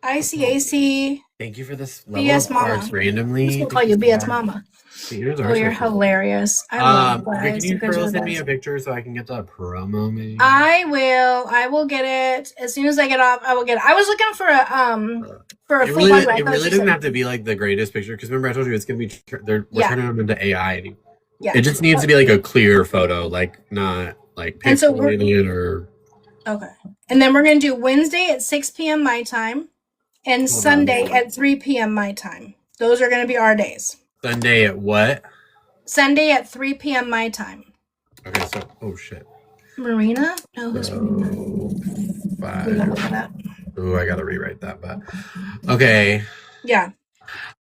ICAC. Thank you for this level BS of Mama. hearts I'm randomly. just gonna call you BS Mama. Here's Oh, our you're social. hilarious. I love you Can guys. you You guys are girls the send me a best. picture so I can get the promo made? I will get it as soon as I get off. I will get it. I was looking for a It full really, body. it really doesn't have to be like the greatest picture because remember I told you it's gonna be we're Yeah. turning them into AI. Yeah. It just needs to be like a clear photo, like not like And so pixelated or. Okay. And then we're gonna do Wednesday at 6 p.m. my time, and Sunday at 3 p.m. my time. Those are gonna be our days. Sunday at what? Sunday at 3 p.m. my time. Okay, so oh shit. Marina? No, who's Marina? Oh, I gotta rewrite that, but okay. Yeah.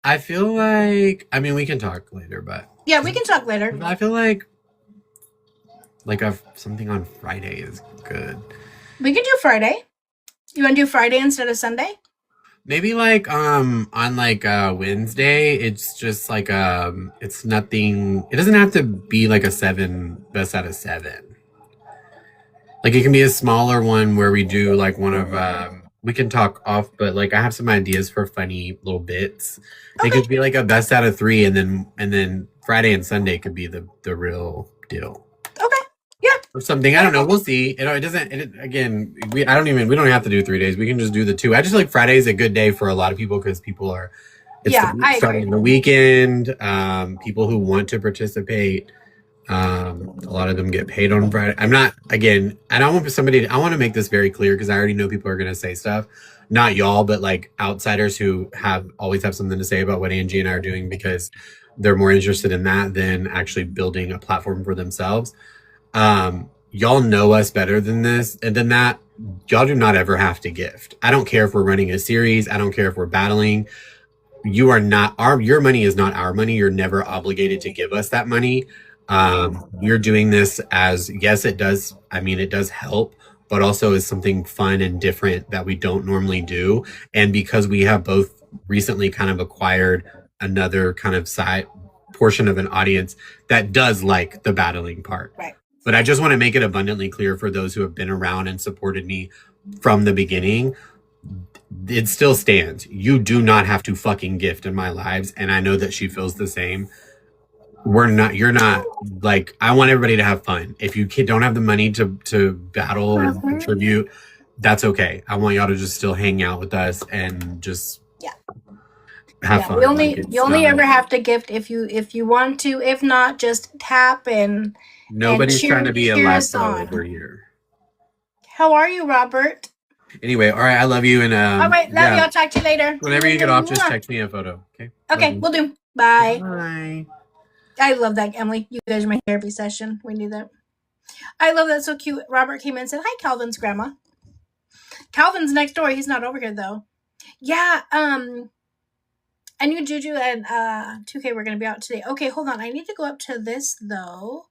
I feel like we can talk later, but yeah, we can talk later. I feel like something on Friday is good. We can do Friday. You want to do Friday instead of Sunday? Maybe on Wednesday, it's just it's nothing. It doesn't have to be like a 7 best out of 7. Like it can be a smaller one where we do like one of we can talk off, but like I have some ideas for funny little bits. Okay. It could be like a best out of 3, and then Friday and Sunday could be the real deal. Okay. Yeah. Or something. I don't know. We'll see. It doesn't. Again, we don't have to do 3 days. We can just do the 2. I just feel like Friday is a good day for a lot of people because people are. Starting the weekend. People who want to participate. A lot of them get paid on Friday. I'm not, again, and I want to make this very clear because I already know people are going to say stuff, not y'all, but like outsiders who always have something to say about what Angie and I are doing because they're more interested in that than actually building a platform for themselves. Y'all know us better than this and than that. Y'all do not ever have to gift. I don't care if we're running a series. I don't care if we're battling. You are not your money is not our money. You're never obligated to give us that money. You're doing this as, yes, it does. It does help, but also is something fun and different that we don't normally do. And because we have both recently kind of acquired another kind of side portion of an audience that does like the battling part. Right. But I just want to make it abundantly clear for those who have been around and supported me from the beginning. It still stands. You do not have to fucking gift in my lives. And I know that she feels the same. You're not like, I want everybody to have fun. If you don't have the money to battle or contribute, that's okay. I want y'all to just still hang out with us and just have fun. You only ever have to gift if you want to. If not, just tap and nobody's trying to be a Alexa over here. How are you, Robert? Anyway, all right, I love you and all right, love you. I'll talk to you later. Whenever you get off, just text me a photo. Okay, we'll do. Bye. Bye. I love that, Emily. You guys are my therapy session. We need that. I love that. So cute. Robert came in and said, "Hi, Calvin's grandma." Calvin's next door. He's not over here though. Yeah. I knew Juju and 2K were gonna be out today. Okay, hold on. I need to go up to this though.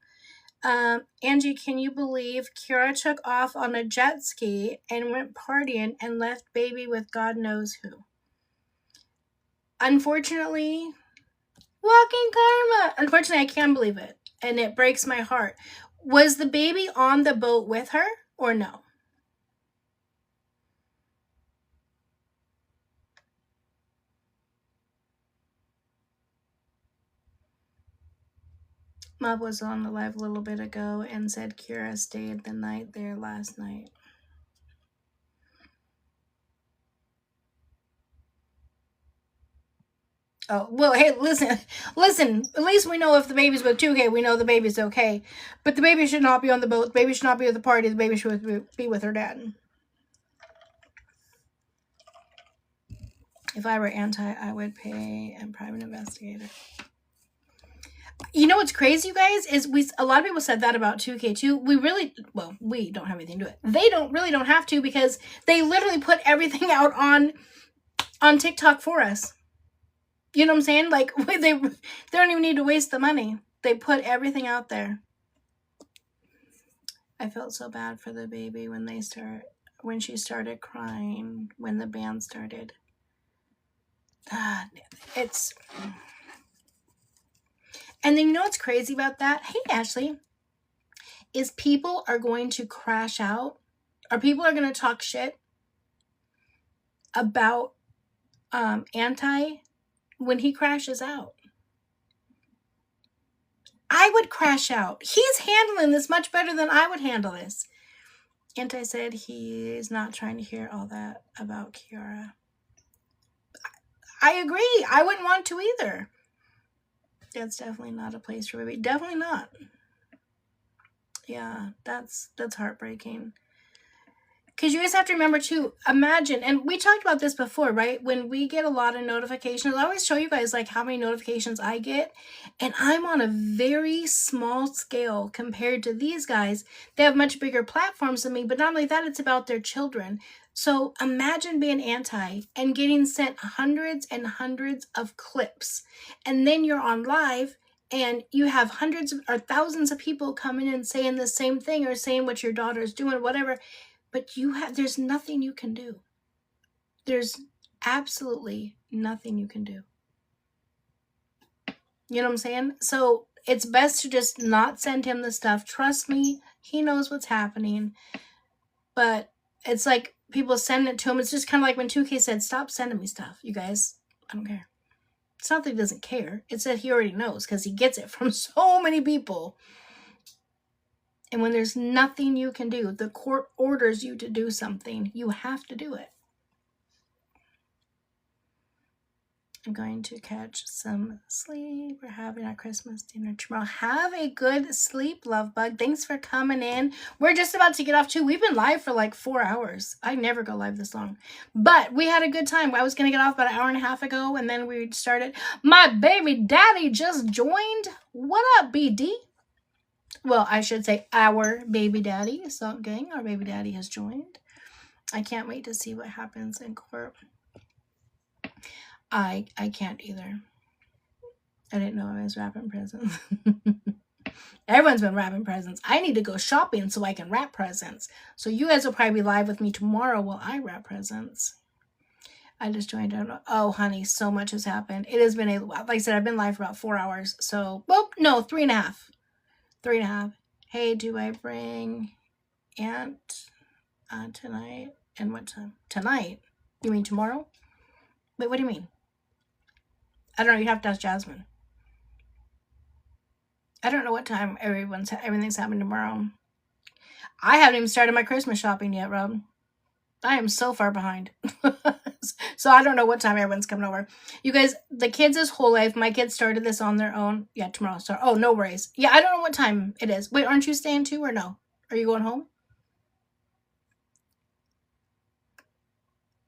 Angie, can you believe Kiara took off on a jet ski and went partying and left baby with God knows who? Unfortunately, walking karma. Unfortunately, I can't believe it, and it breaks my heart. Was the baby on the boat with her or no? Mom was on the live a little bit ago and said Kiara stayed the night there last night. Oh, well, hey, listen. At least we know if the baby's with 2K, we know the baby's okay. But the baby should not be on the boat. The baby should not be at the party. The baby should be with her dad. If I were anti, I would pay a private investigator. You know what's crazy, you guys, is a lot of people said that about 2K too. We don't have anything to do it. They don't have to because they literally put everything out on TikTok for us. You know what I'm saying? Like, they don't even need to waste the money. They put everything out there. I felt so bad for the baby when she started crying, when the band started. And then you know what's crazy about that? Hey, Ashley, is people are going to crash out, or people are going to talk shit about Anti when he crashes out. I would crash out. He's handling this much better than I would handle this. Anti said he's not trying to hear all that about Kiara. I agree. I wouldn't want to either. That's definitely not a place for me. Definitely not. Yeah, that's heartbreaking. Because you guys have to remember too, imagine, and we talked about this before, right? When we get a lot of notifications, I always show you guys like how many notifications I get. And I'm on a very small scale compared to these guys. They have much bigger platforms than me, but not only that, it's about their children. So imagine being Anti and getting sent hundreds and hundreds of clips. And then you're on live and you have hundreds or thousands of people coming in saying the same thing or saying what your daughter's doing, whatever. But there's nothing you can do. There's absolutely nothing you can do. You know what I'm saying? So it's best to just not send him the stuff. Trust me, he knows what's happening. But it's like people send it to him. It's just kind of like when 2K said, stop sending me stuff, you guys. I don't care. It's not that he doesn't care. It's that he already knows because he gets it from so many people. And when there's nothing you can do, the court orders you to do something, you have to do it. I'm going to catch some sleep. We're having our Christmas dinner tomorrow. Have a good sleep, love bug. Thanks for coming in. We're just about to get off too. We've been live for like 4 hours. I never go live this long. But we had a good time. I was going to get off about an hour and a half ago, and then we started. My baby daddy just joined. What up, BD? Well, I should say our baby daddy. So, gang, our baby daddy has joined. I can't wait to see what happens in court. I can't either. I didn't know I was wrapping presents. Everyone's been wrapping presents. I need to go shopping so I can wrap presents. So you guys will probably be live with me tomorrow while I wrap presents. I just joined. Oh, honey, so much has happened. It has been like I said, I've been live for about 4 hours. So, well, no, 3.5. 3.5. Hey, do I bring Aunt tonight? And what time? Tonight? You mean tomorrow? Wait, what do you mean? I don't know. You have to ask Jasmine. I don't know what time everything's happening tomorrow. I haven't even started my Christmas shopping yet, Rob. I am so far behind. So I don't know what time everyone's coming over. You guys, the kids' whole life, my kids started this on their own. Yeah, tomorrow. Oh, no worries. Yeah, I don't know what time it is. Wait, aren't you staying too or no? Are you going home?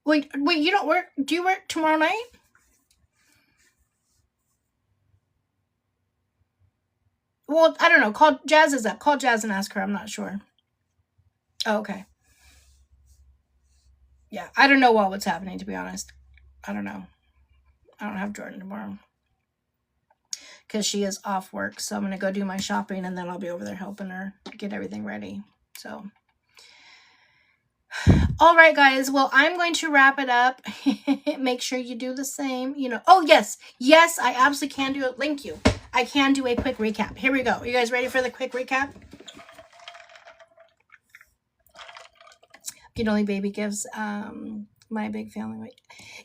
Wait, you don't work? Do you work tomorrow night? Well, I don't know. Call Jazz is up. Call Jazz and ask her. I'm not sure. Oh, okay. Yeah, I don't know what's happening, to be honest. I don't know. I don't have Jordan tomorrow because she is off work. So I'm going to go do my shopping and then I'll be over there helping her get everything ready. So, all right, guys. Well, I'm going to wrap it up. Make sure you do the same. Oh, yes. Yes, I absolutely can do it. Thank you. I can do a quick recap. Here we go. Are you guys ready for the quick recap? Get only baby gifts. My big family.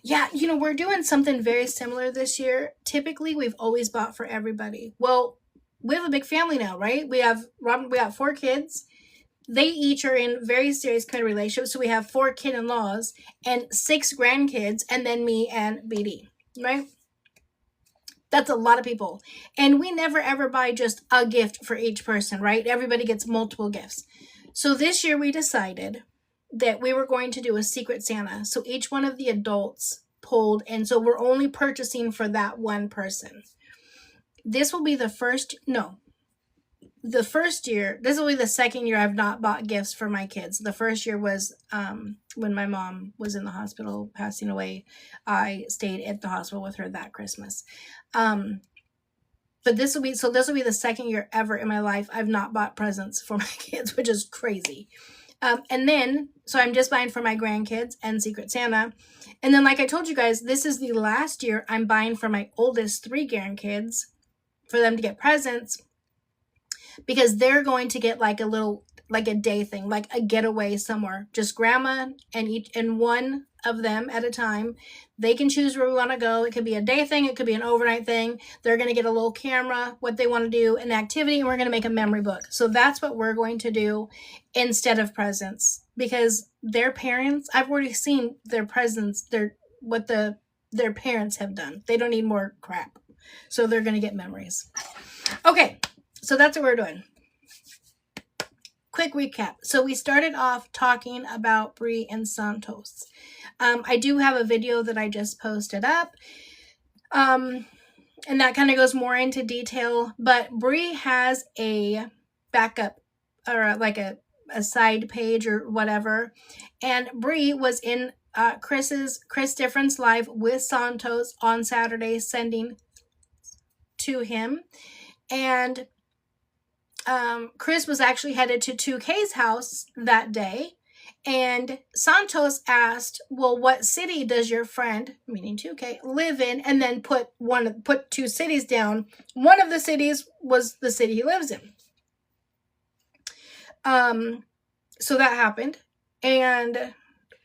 Yeah, we're doing something very similar this year. Typically, we've always bought for everybody. Well, we have a big family now, right? We have 4 kids. They each are in very serious kind of relationships. So we have 4 kid-in-laws and 6 grandkids, and then me and BD, right? That's a lot of people. And we never ever buy just a gift for each person, right? Everybody gets multiple gifts. So this year we decided that we were going to do a secret Santa. So each one of the adults pulled, and so we're only purchasing for that one person. This will be the first the first year, this will be the second year I've not bought gifts for my kids. The first year was when my mom was in the hospital passing away. I stayed at the hospital with her that Christmas. But this will be the second year ever in my life I've not bought presents for my kids, which is crazy. And then, so I'm just buying for my grandkids and Secret Santa. And then, like I told you guys, this is the last year I'm buying for my oldest 3 grandkids for them to get presents, because they're going to get like a day thing, like a getaway somewhere. Just grandma and one of them at a time. They can choose where we want to go. It could be a day thing. It could be an overnight thing. They're going to get a little camera, what they want to do, an activity, and we're going to make a memory book. So that's what we're going to do instead of presents, because their parents, I've already seen their presents, what their parents have done. They don't need more crap. So they're going to get memories. Okay. So that's what we're doing. Quick recap. So we started off talking about Bree and Santos. I do have a video that I just posted up. And that kind of goes more into detail. But Bree has a backup, or like a side page or whatever. And Bree was in Chris Difference Live with Santos on Saturday, sending to him. And Chris was actually headed to 2K's house that day, and Santos asked, well, what city does your friend, meaning 2K, live in? And then put 2 cities down. One of the cities was the city he lives in. So that happened, and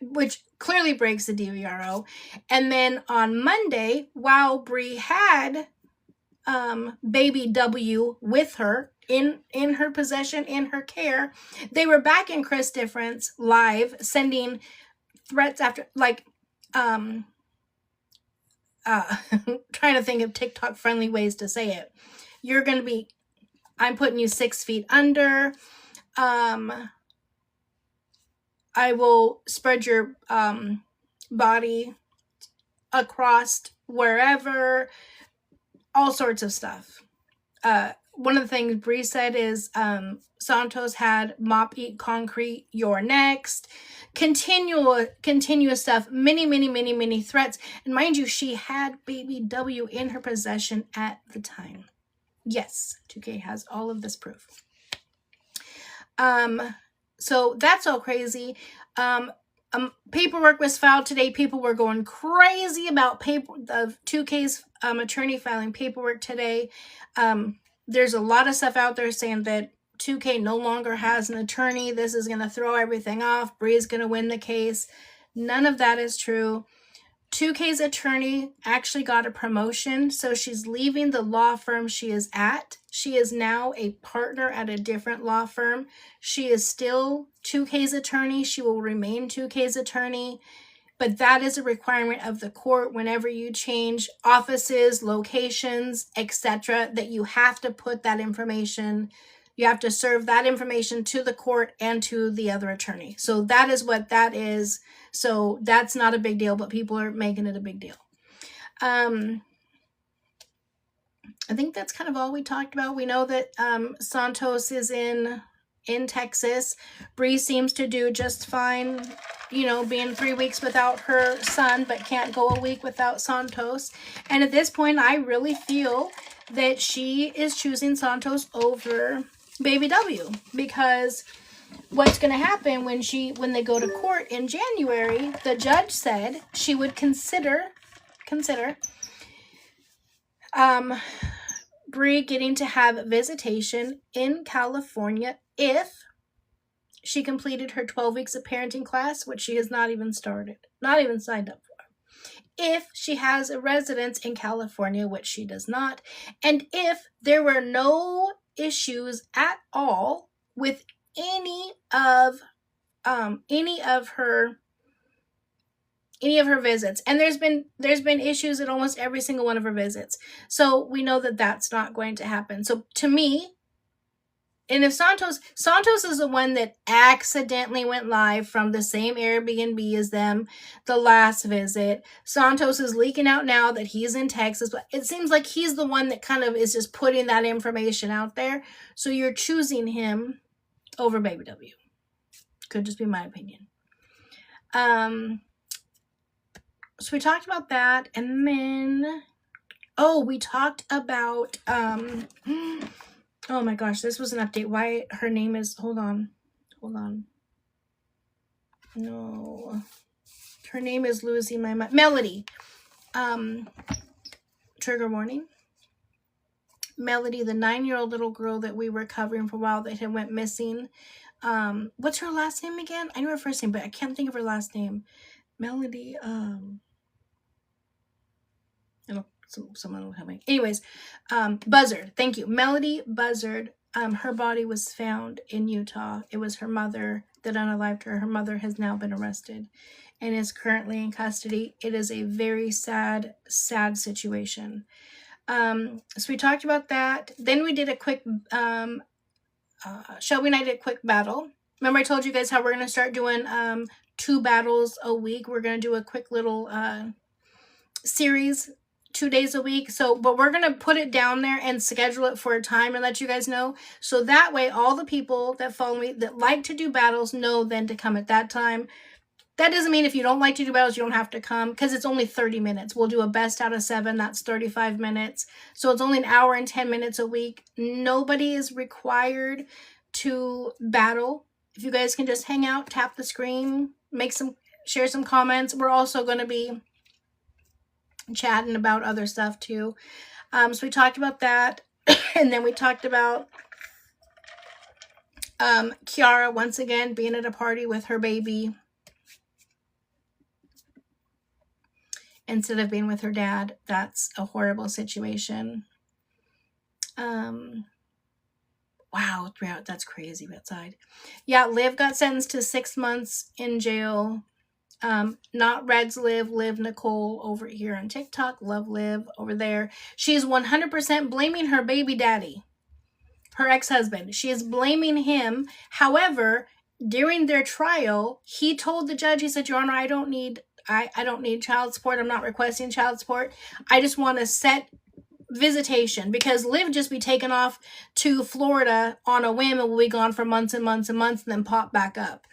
which clearly breaks the DVRO. And then on Monday, while Bree had baby W with her in her possession, in her care, they were back in Chris Difference Live, sending threats after, like, trying to think of TikTok friendly ways to say it. I'm putting you 6 feet under. I will spread your body across wherever, all sorts of stuff. One of the things Bree said is Santos had mop eat concrete, you're next. Continuous stuff, many threats. And mind you, she had baby W in her possession at the time. Yes, 2K has all of this proof. So that's all crazy. Paperwork was filed today. People were going crazy about 2K's attorney filing paperwork today. There's a lot of stuff out there saying that 2K no longer has an attorney. This is going to throw everything off. Bree's going to win the case. None of that is true. 2K's attorney actually got a promotion, so she's leaving the law firm she is at. She is now a partner at a different law firm. She is still 2K's attorney. She will remain 2K's attorney. But that is a requirement of the court whenever you change offices, locations, etc., that you have to put that information, you have to serve that information to the court and to the other attorney. So that is what that is. So that's not a big deal, but people are making it a big deal. I think that's kind of all we talked about. We know that Santos is in Texas. Bree seems to do just fine, being 3 weeks without her son, but can't go a week without Santos. And at this point, I really feel that she is choosing Santos over baby W, because what's going to happen when they go to court in January, the judge said she would consider Bree getting to have visitation in California if she completed her 12 weeks of parenting class, which she has not even signed up for. If she has a residence in California, which she does not, and if there were no issues at all with any of her visits, and there's been issues at almost every single one of her visits, so we know that that's not going to happen. So to me, And if Santos is the one that accidentally went live from the same Airbnb as them the last visit. Santos is leaking out now that he's in Texas, but it seems like he's the one that kind of is just putting that information out there. So you're choosing him over Baby W. Could just be my opinion. So we talked about that, and then we talked about oh my gosh, this was an update. Why her name is hold on. No. Her name is losing my mind. Melody. Trigger warning. Melody, the 9-year-old little girl that we were covering for a while that had went missing. What's her last name again? I know her first name, but I can't think of her last name. Melody, someone will help me. Anyways, Buzzard. Thank you. Melody Buzzard. Her body was found in Utah. It was her mother that unalived her. Her mother has now been arrested and is currently in custody. It is a very sad, sad situation. So we talked about that. Then we did a quick, Shelby and I did a quick battle. Remember I told you guys how we're going to start doing 2 battles a week. We're going to do a quick little series 2 days a week. So, but we're going to put it down there and schedule it for a time and let you guys know. So that way, all the people that follow me that like to do battles know then to come at that time. That doesn't mean if you don't like to do battles, you don't have to come, because it's only 30 minutes. We'll do a best out of 7. That's 35 minutes. So it's only an hour and 10 minutes a week. Nobody is required to battle. If you guys can just hang out, tap the screen, share some comments. We're also going to be chatting about other stuff too. So we talked about that. And then we talked about Kiara once again being at a party with her baby instead of being with her dad. That's a horrible situation. Wow, that's crazy outside. Yeah, Liv got sentenced to 6 months in jail. Not Red's Liv Nicole over here on TikTok. Love Liv over there. She is 100% blaming her baby daddy, her ex-husband. She is blaming him. However, during their trial, he told the judge, he said, Your Honor, I don't need child support. I'm not requesting child support. I just want to set visitation, because Liv would just be taken off to Florida on a whim and will be gone for months and months and months and then pop back up.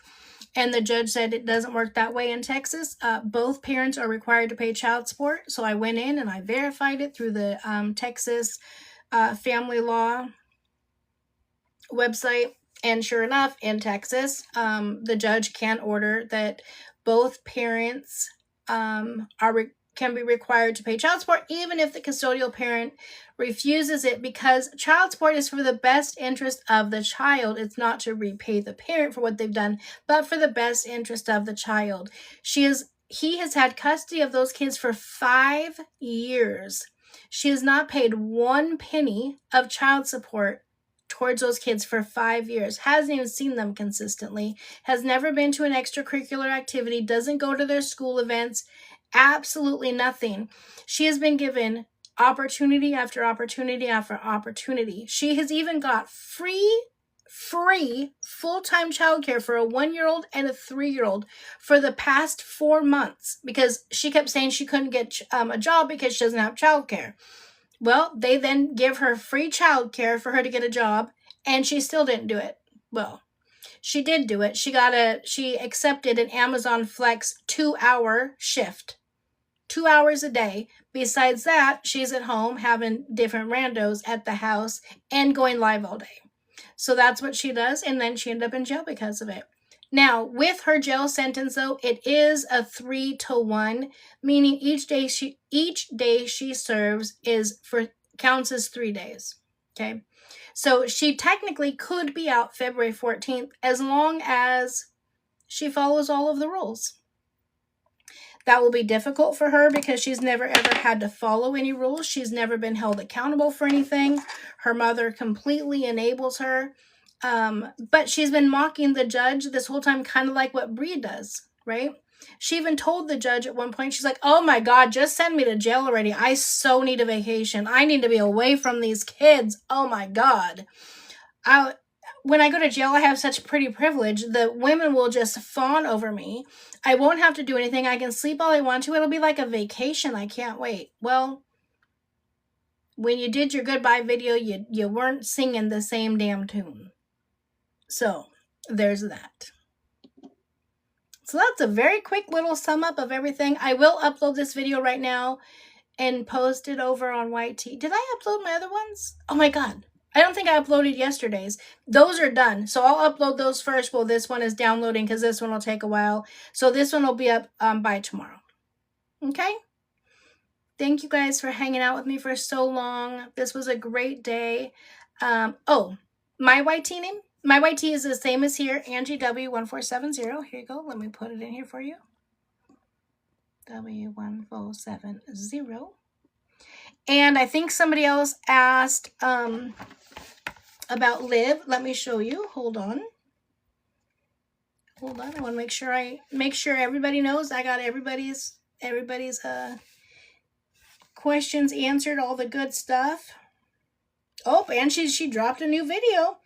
And the judge said it doesn't work that way in Texas. Both parents are required to pay child support. So I went in and I verified it through the Texas family law website. And sure enough, in Texas, the judge can order that both parents can be required to pay child support, even if the custodial parent refuses it, because child support is for the best interest of the child. It's not to repay the parent for what they've done, but for the best interest of the child. He has had custody of those kids for 5 years. She has not paid 1 penny of child support towards those kids for 5 years, hasn't even seen them consistently, has never been to an extracurricular activity, doesn't go to their school events, absolutely nothing. She has been given opportunity after opportunity after opportunity. She has even got free full-time childcare for a 1-year-old and a 3-year-old for the past 4 months, because she kept saying she couldn't get a job because she doesn't have childcare. Well, they then give her free childcare for her to get a job, and she still didn't do it. Well, she did do it. She accepted an Amazon Flex 2-hour shift. 2 hours a day. Besides that, she's at home having different randos at the house and going live all day. So that's what she does, and then she ended up in jail because of it. Now, with her jail sentence, though, it is a 3-to-1, meaning each day she serves counts as 3 days. Okay, so she technically could be out February 14th as long as she follows all of the rules. That will be difficult for her because she's never ever had to follow any rules. She's never been held accountable for anything. Her mother completely enables her. But she's been mocking the judge this whole time, kind of like what Bree does, right? She even told the judge at one point, she's like, oh my God, just send me to jail already. I so need a vacation. I need to be away from these kids. Oh my God. when I go to jail, I have such pretty privilege. The women will just fawn over me. I won't have to do anything. I can sleep all I want to. It'll be like a vacation. I can't wait. Well, when you did your goodbye video, you weren't singing the same damn tune. So, there's that. So that's a very quick little sum up of everything. I will upload this video right now and post it over on YT. Did I upload my other ones? Oh my God. I don't think I uploaded yesterday's. Those are done. So I'll upload those first. Well, this one is downloading because this one will take a while. So this one will be up by tomorrow. Okay? Thank you guys for hanging out with me for so long. This was a great day. Oh, my YT name? My YT is the same as here, Angie W1470. Here you go. Let me put it in here for you. W1470. And I think somebody else asked about Liv. Let me show you. Hold on. I want to make sure everybody knows I got everybody's questions answered, all the good stuff. Oh, and she dropped a new video.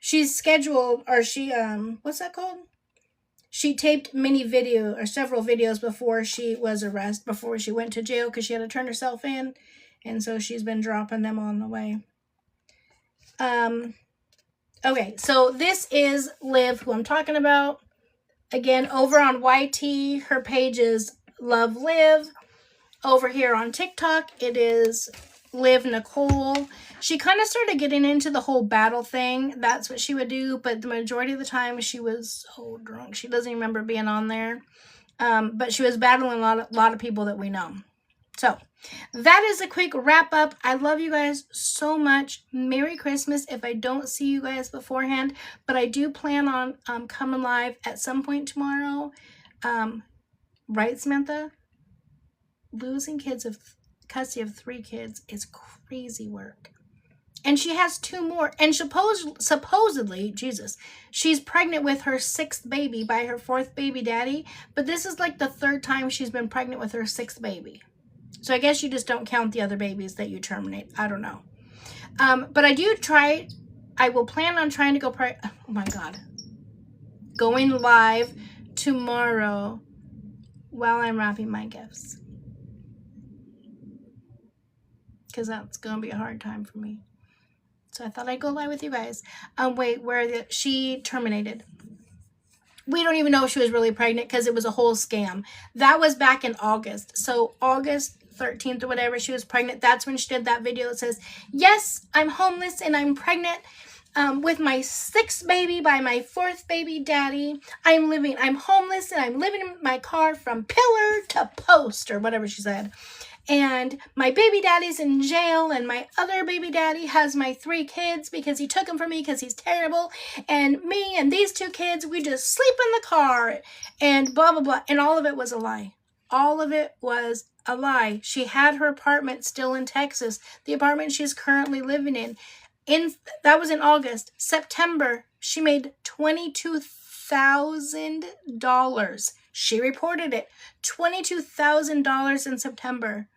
She's scheduled, or she what's that called? She taped several videos before she was arrested, before she went to jail, because she had to turn herself in. And so she's been dropping them on the way. Okay, so this is Liv, who I'm talking about. Again, over on YT, her page is Love Liv. Over here on TikTok, it is Liv Nicole. She kind of started getting into the whole battle thing. That's what she would do, but the majority of the time she was so drunk. She doesn't remember being on there. But she was battling a lot of people that we know. So, that is a quick wrap up. I love you guys so much. Merry Christmas if I don't see you guys beforehand. But I do plan on coming live at some point tomorrow. Right, Samantha? Losing custody of 3 kids is crazy work. And she has 2 more. And supposedly, Jesus, she's pregnant with her 6th baby by her 4th baby daddy. But this is like the 3rd time she's been pregnant with her 6th baby. So I guess you just don't count the other babies that you terminate. I don't know. But I will plan on trying to go, oh my God. Going live tomorrow while I'm wrapping my gifts. Because that's going to be a hard time for me. So I thought I'd go live with you guys. Wait, she terminated. We don't even know if she was really pregnant because it was a whole scam. That was back in August. So August 13th or whatever, she was pregnant. That's when she did that video that says, yes, I'm homeless and I'm pregnant with my 6th baby by my 4th baby daddy. I'm homeless and I'm living in my car from pillar to post, or whatever she said. And my baby daddy's in jail, and my other baby daddy has my 3 kids because he took them from me because he's terrible. And me and these 2 kids, we just sleep in the car and blah, blah, blah. And all of it was a lie. All of it was a lie. She had her apartment still in Texas, the apartment she's currently living in. That was in August. September, she made $22,000. She reported it. $22,000 in September.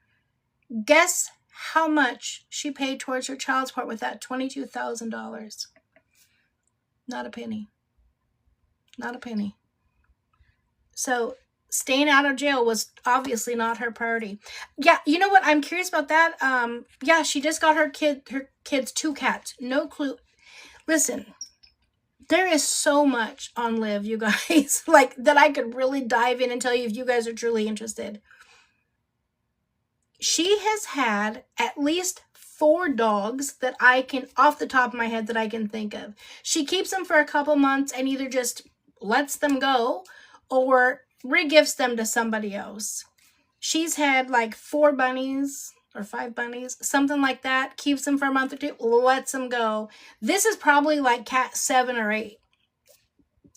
Guess how much she paid towards her child support with that $22,000? Not a penny. Not a penny. So staying out of jail was obviously not her priority. Yeah, you know what? I'm curious about that. Yeah, she just got her kids 2 cats. No clue. Listen, there is so much on Liv, you guys, like that I could really dive in and tell you if you guys are truly interested. She has had at least 4 dogs that I can, off the top of my head, that I can think of. She keeps them for a couple months and either just lets them go or regifts them to somebody else. She's had like 4 bunnies or 5 bunnies, something like that. Keeps them for a month or 2, lets them go. This is probably like cat 7 or 8.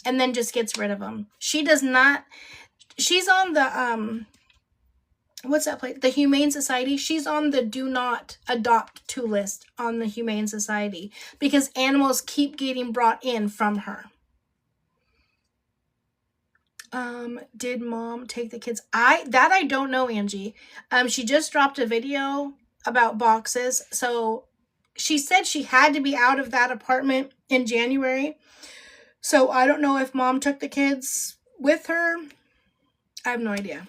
And then just gets rid of them. She does not, she's on the, what's that place? The Humane Society. She's on the do not adopt to list on the Humane Society because animals keep getting brought in from her. Did mom take the kids? I don't know, Angie. She just dropped a video about boxes. So she said she had to be out of that apartment in January. So I don't know if mom took the kids with her. I have no idea.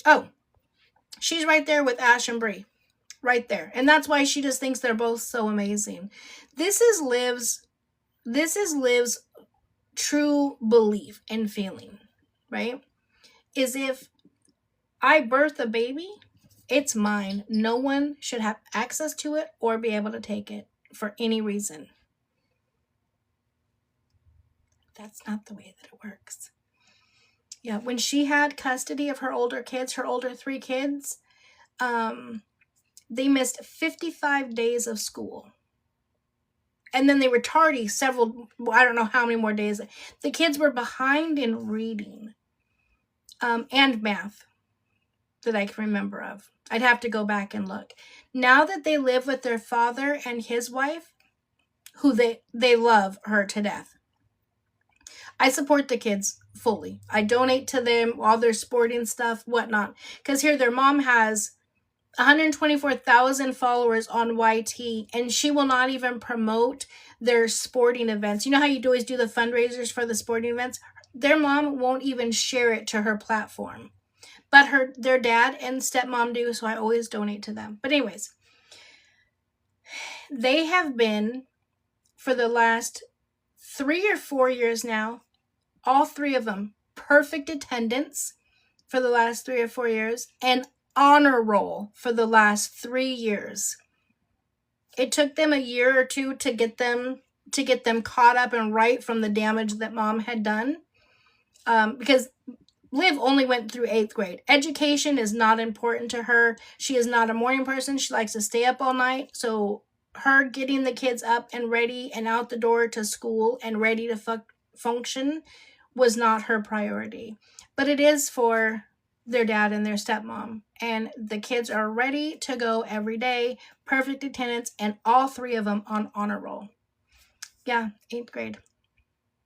Oh, she's right there with Ash and Bree. Right there. And that's why she just thinks they're both so amazing. This is Liv's true belief and feeling, right? Is if I birth a baby, it's mine. No one should have access to it or be able to take it for any reason. That's not the way that it works. Yeah, when she had custody of her older kids, her older 3 kids, they missed 55 days of school. And then they were tardy several, I don't know how many more days. The kids were behind in reading and math that I can remember of. I'd have to go back and look. Now that they live with their father and his wife, who they love her to death. I support the kids fully. I donate to them, all their sporting stuff, whatnot. Because here their mom has 124,000 followers on YT, and she will not even promote their sporting events. You know how you always do the fundraisers for the sporting events? Their mom won't even share it to her platform. But their dad and stepmom do, so I always donate to them. But anyways, they have been, for the last 3 or 4 years now, all 3 of them, perfect attendance for the last 3 or 4 years, and honor roll for the last 3 years. It took them a year or 2 to get them caught up and right from the damage that mom had done. Because Liv only went through 8th grade. Education is not important to her. She is not a morning person. She likes to stay up all night. So her getting the kids up and ready and out the door to school and ready to function was not her priority. But it is for their dad and their stepmom. And the kids are ready to go every day. Perfect attendance, and all 3 of them on honor roll. Yeah, 8th grade.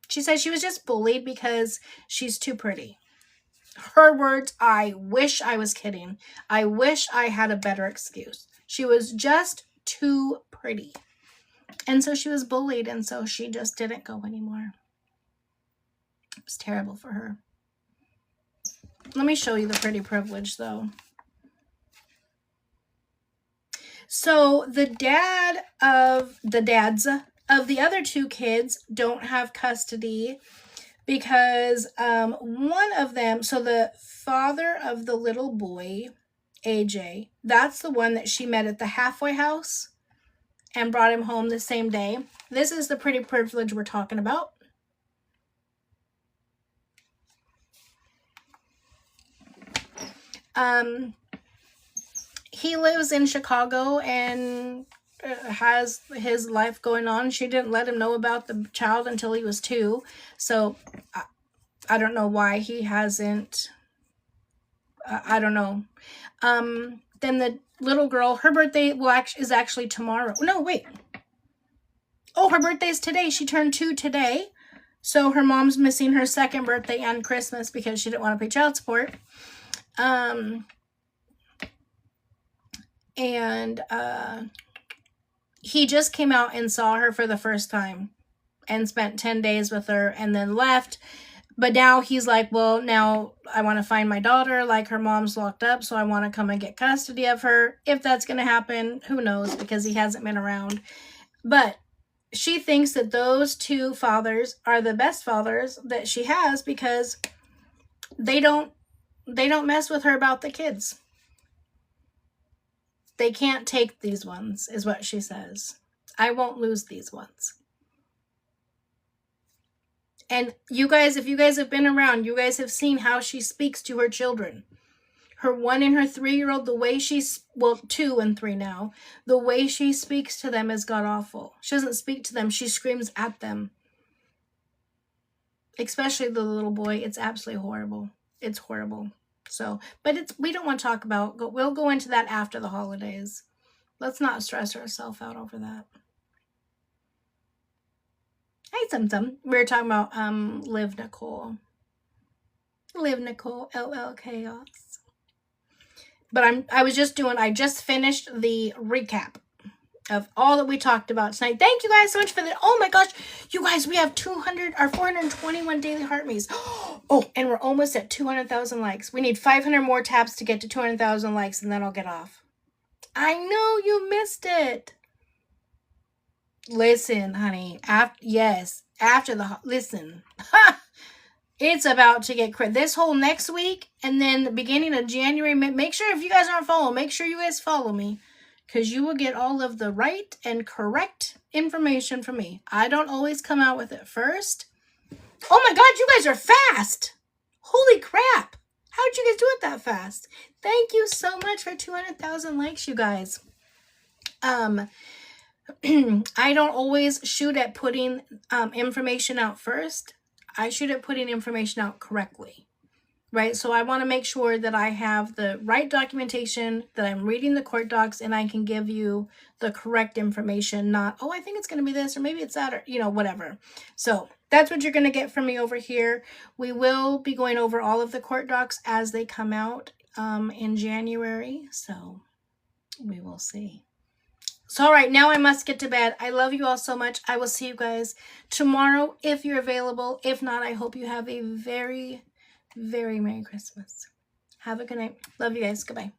She said she was just bullied because she's too pretty. Her words, I wish I was kidding. I wish I had a better excuse. She was just too pretty. And so she was bullied, and so she just didn't go anymore. It was terrible for her. Let me show you the pretty privilege, though. So the dads of the other 2 kids don't have custody because one of them, so the father of the little boy, AJ, that's the one that she met at the halfway house and brought him home the same day. This is the pretty privilege we're talking about. He lives in Chicago and has his life going on. She didn't let him know about the child until he was 2. So I don't know why he hasn't. I don't know. Then the little girl, her birthday is actually tomorrow. No, wait. Oh, her birthday is today. She turned 2 today. So her mom's missing her 2nd birthday and Christmas because she didn't want to pay child support. And he just came out and saw her for the first time and spent 10 days with her and then left. But now he's like, well, now I want to find my daughter. Like, her mom's locked up, so I want to come and get custody of her. If that's going to happen, who knows, because he hasn't been around. But she thinks that those 2 fathers are the best fathers that she has because they don't mess with her about the kids. They can't take these ones, is what she says. I won't lose these ones. And you guys, if you guys have been around, you guys have seen how she speaks to her children. Her 1 and her 3-year-old, the way she's, well, 2 and 3 now, the way she speaks to them is god-awful. She doesn't speak to them, she screams at them. Especially the little boy. It's absolutely horrible. It's horrible. So, but we don't want to talk about, we'll go into that after the holidays. Let's not stress ourselves out over that. Hey, Tum. We were talking about Liv Nicole. Liv Nicole, LL Chaos. But I just finished the recap of all that we talked about tonight. Thank you guys so much for that. Oh my gosh, you guys, we have 421 daily heart mates. Oh, and we're almost at 200,000 likes. We need 500 more taps to get to 200,000 likes, and then I'll get off. I know you missed it. Listen, honey. Listen. It's about to get crazy. This whole next week and then the beginning of January. Make sure if you guys aren't following, make sure you guys follow me. Because you will get all of the right and correct information from me. I don't always come out with it first. Oh my God, you guys are fast. Holy crap. How'd you guys do it that fast? Thank you so much for 200,000 likes, you guys. I don't always shoot at putting information out first. I shoot at putting information out correctly. Right, so I want to make sure that I have the right documentation, that I'm reading the court docs, and I can give you the correct information, not, oh, I think it's going to be this, or maybe it's that, or, whatever. So that's what you're going to get from me over here. We will be going over all of the court docs as they come out in January, so we will see. So, all right, now I must get to bed. I love you all so much. I will see you guys tomorrow if you're available. If not, I hope you have a very, very Merry Christmas. Have a good night. Love you guys. Goodbye.